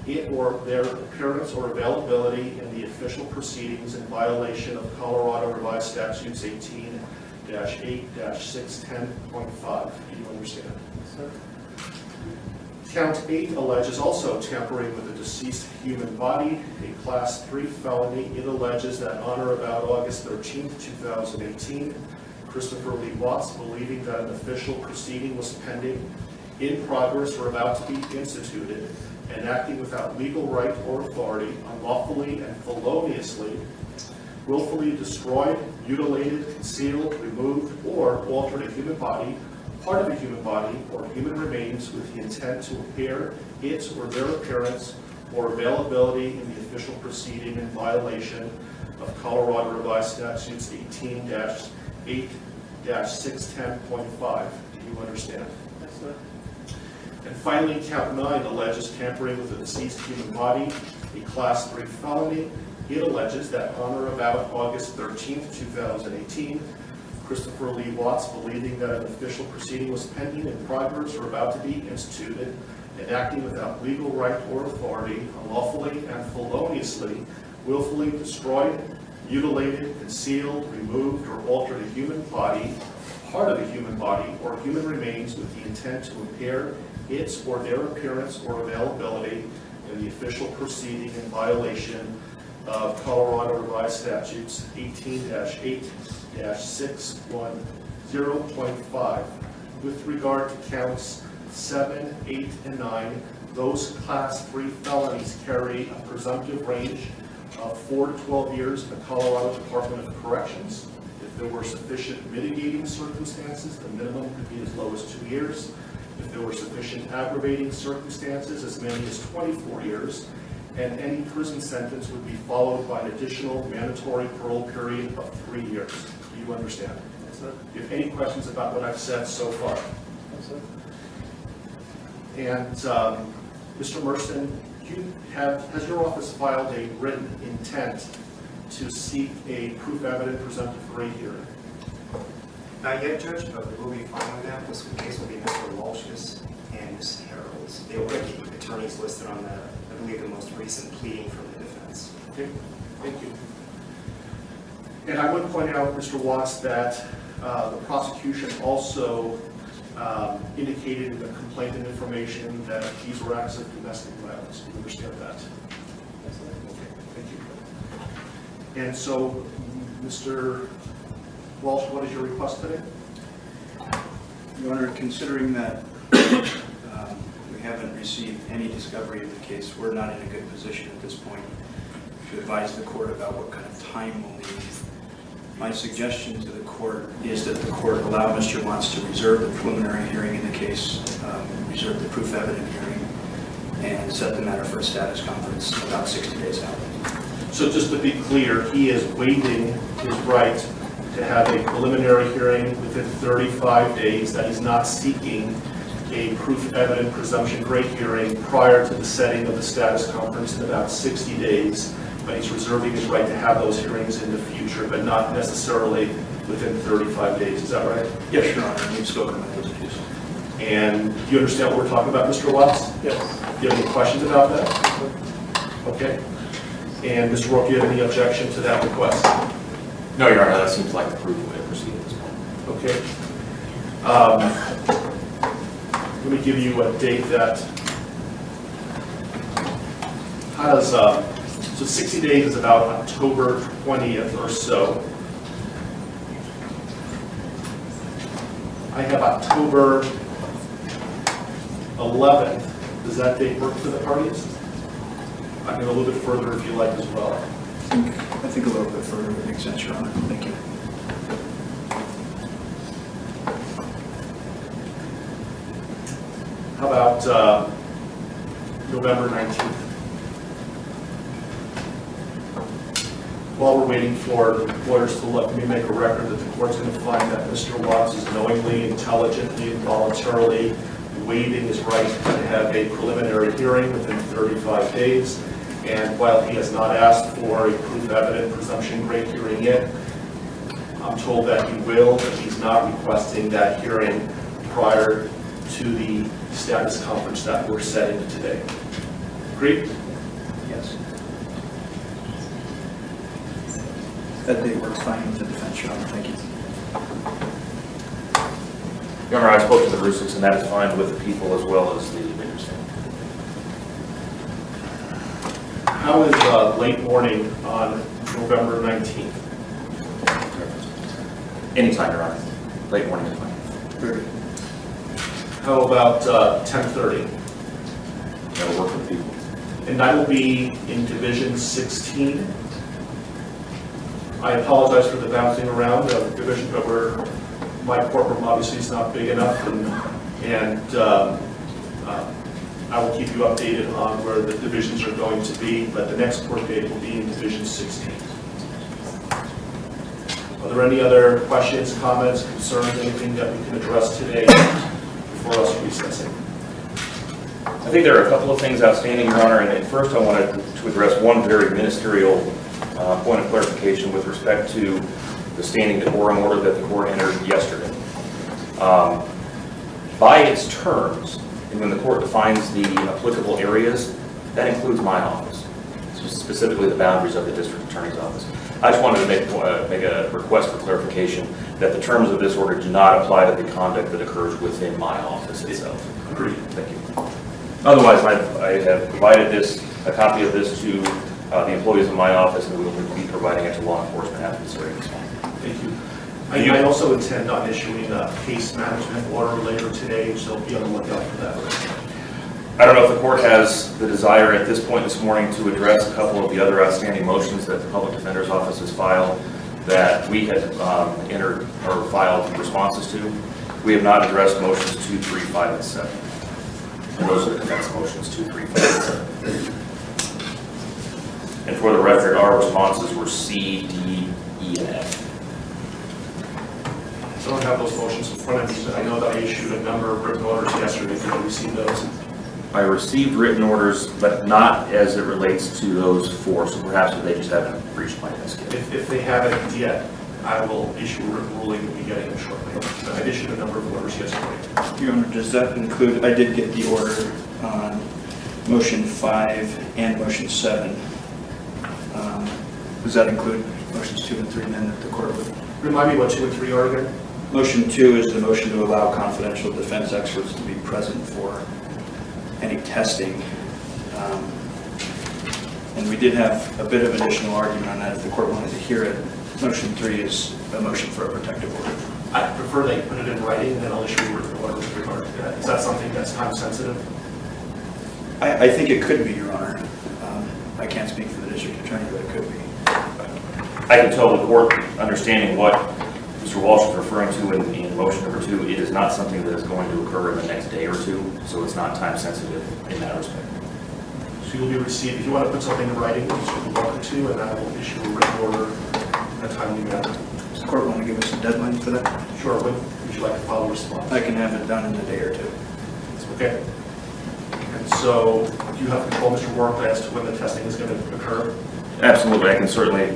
it or their appearance or availability in the official proceedings in violation of Colorado Revised Statutes 18-8-610.5. Do you understand? Yes, sir. Count 8 alleges also tampering with a deceased human body, a Class 3 felony. It alleges that on or about August 13, 2018, Christopher Lee Watts, believing that an official proceeding was pending, in progress, or about to be instituted, and acting without legal right or authority, unlawfully and feloniously, willfully destroyed, mutilated, concealed, removed, or altered a human body, part of a human body, or human remains with the intent to impair its or their appearance or availability in the official proceeding in violation of Colorado Revised Statutes 18-8-610.5. Do you understand? Yes, sir. And finally, count 9 alleges tampering with a deceased human body, a Class 3 felony. It alleges that on or about August 13, 2018, Christopher Lee Watts, believing that an official proceeding was pending, in progress, or about to be instituted, and acting without legal right or authority, unlawfully and feloniously, willfully destroyed, mutilated, concealed, removed, or altered a human body, part of a human body, or human remains with the intent to impair its or their appearance or availability in the official proceeding in violation of Colorado Revised Statutes 18-8-610.5. With regard to counts 7, 8, and 9, those Class 3 felonies carry a presumptive range of 4 to 12 years in the Colorado Department of Corrections. If there were sufficient mitigating circumstances, the minimum could be as low as 2 years. If there were sufficient aggravating circumstances, as many as 24 years. And any prison sentence would be followed by an additional mandatory parole period of 3 years. Do you understand? Yes, sir. Do you have any questions about what I've said so far? Yes, sir. And Mr. Merson, has your office filed a written intent to seek a proof evident presumptive rate hearing? Not yet, Judge, but we will be filing that. This case will be Mr. Walsh's and Ms. Harrell's. They will be attorneys listed on the, I believe, the most recent pleading from the defense. Okay, thank you. And I would point out, Mr. Watts, that the prosecution also indicated in the complaint and information that these were acts of domestic violence. Do you understand that? Yes, sir. Okay, thank you. And so, Mr. Walsh, what is your request today? Your Honor, considering that receive any discovery of the case. We're not in a good position at this point to advise the court about what kind of time we'll need. My suggestion to the court is that the court allow Mr. Watts to reserve the preliminary hearing in the case, reserve the proof evident hearing, and set the matter for a status conference about 60 days out. So just to be clear, he is waiving his right to have a preliminary hearing within 35 days, that he's not seeking a proof evident presumption great hearing prior to the setting of the status conference in about 60 days, but he's reserving his right to have those hearings in the future, but not necessarily within 35 days. Is that right? Yes, Your Honor. We've spoken about those issues. And do you understand what we're talking about, Mr. Watts? Yes. Do you have any questions about that? Okay. And Mr. Rourke, do you have any objection to that request? No, Your Honor, that seems like the prudent way to proceed at this point. Okay. Let me give you a date that has, so 60 days is about October 20th or so. I have October 11th. Does that date work for the parties? I can go a little bit further if you like as well. I think a little bit further would make sense, Your Honor. Thank you. How about November 19th? While we're waiting for lawyers to let me make a record that the court's going to find that Mr. Watts is knowingly, intelligently, and voluntarily waiving his right to have a preliminary hearing within 35 days. And while he has not asked for a proof evident presumption great hearing yet, I'm told that he will, but he's not requesting that hearing prior to the status conference that we're setting today. Agreed? Yes. That date works fine with the defense, Your Honor. Thank you. Your Honor, I spoke to the Rusiks, and that is fine with the people as well as the victim's family. How is late morning on November 19th? Anytime, Your Honor. Late morning is fine. Very good. How about 10:30? That'll work for the people. And that will be in Division 16. I apologize for the bouncing around of division, but my courtroom obviously is not big enough, and I will keep you updated on where the divisions are going to be, but the next court date will be in Division 16. Are there any other questions, comments, concerns, anything that we can address today before us recessing? I think there are a couple of things outstanding, Your Honor, and first I wanted to address one very ministerial point of clarification with respect to the standing decorum order that the court entered yesterday. By its terms, and when the court defines the applicable areas, that includes my office, specifically the boundaries of the district attorney's office. I just wanted to make a request for clarification that the terms of this order do not apply to the conduct that occurs within my office itself. Agreed. Thank you. Otherwise, I have provided a copy of this to the employees of my office, and we will be providing it to law enforcement after this hearing is final. Thank you. I also intend on issuing a case management order later today, so be on the lookout for that. I don't know if the court has the desire at this point this morning to address a couple of the other outstanding motions that the Public Defender's Office has filed that we had entered or filed responses to. We have not addressed motions 2, 3, 5, and 7. And those are the defense motions 2, 3, 5, and 7. And for the record, our responses were C, D, E, and F. I don't have those motions in front of me, but I know that I issued a number of written orders yesterday. Did you receive those? I received written orders, but not as it relates to those 4, so perhaps they just haven't reached my desk yet. If they haven't yet, I will issue a written ruling. We'll be getting them shortly. But I issued a number of orders yesterday. Your Honor, does that include, I did get the order on motion 5 and motion 7. Does that include motions 2 and 3 then that the court would? Remind me what 2 and 3 are again? Motion 2 is the motion to allow confidential defense experts to be present for any testing. And we did have a bit of additional argument on that if the court wanted to hear it. Motion 3 is a motion for a protective order. I prefer that you put it in writing, then I'll issue a written order with regard to that. Is that something that's time sensitive? I think it could be, Your Honor. I can't speak for the district attorney, but it could be. I can tell the court, understanding what Mr. Walsh is referring to in motion number 2, it is not something that is going to occur in the next day or two, so it's not time sensitive in that respect. So you'll be received, if you want to put something in writing, you're certainly welcome to, and I will issue a written order in a timely manner. Does the court want to give us a deadline for that? Sure, when would you like to file a response? I can have it done in a day or two. Okay. And so, do you have control, Mr. Warren, as to when the testing is going to occur? Absolutely. I can certainly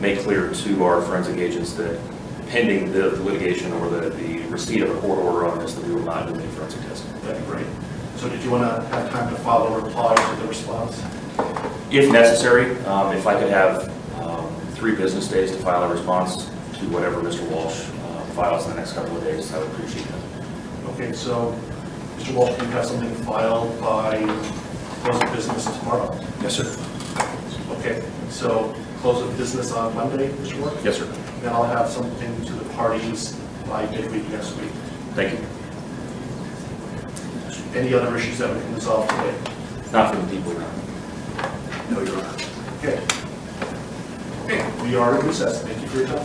make clear to our forensic agents that pending the litigation or the receipt of a court order on this, that we will not do any forensic testing. That'd be great. So did you want to have time to file a reply to the response? If necessary, if I could have 3 business days to file a response to whatever Mr. Walsh files in the next couple of days, I would appreciate that. Okay, so Mr. Walsh, do you have something filed by close of business tomorrow? Yes, sir. Okay, so close of business on Monday, Mr. Warren? Yes, sir. Then I'll have something to the parties by midweek next week. Thank you. Any other issues that we can resolve today? Not for the people now. No, Your Honor. Okay. Okay, we are in recess. Thank you for your time.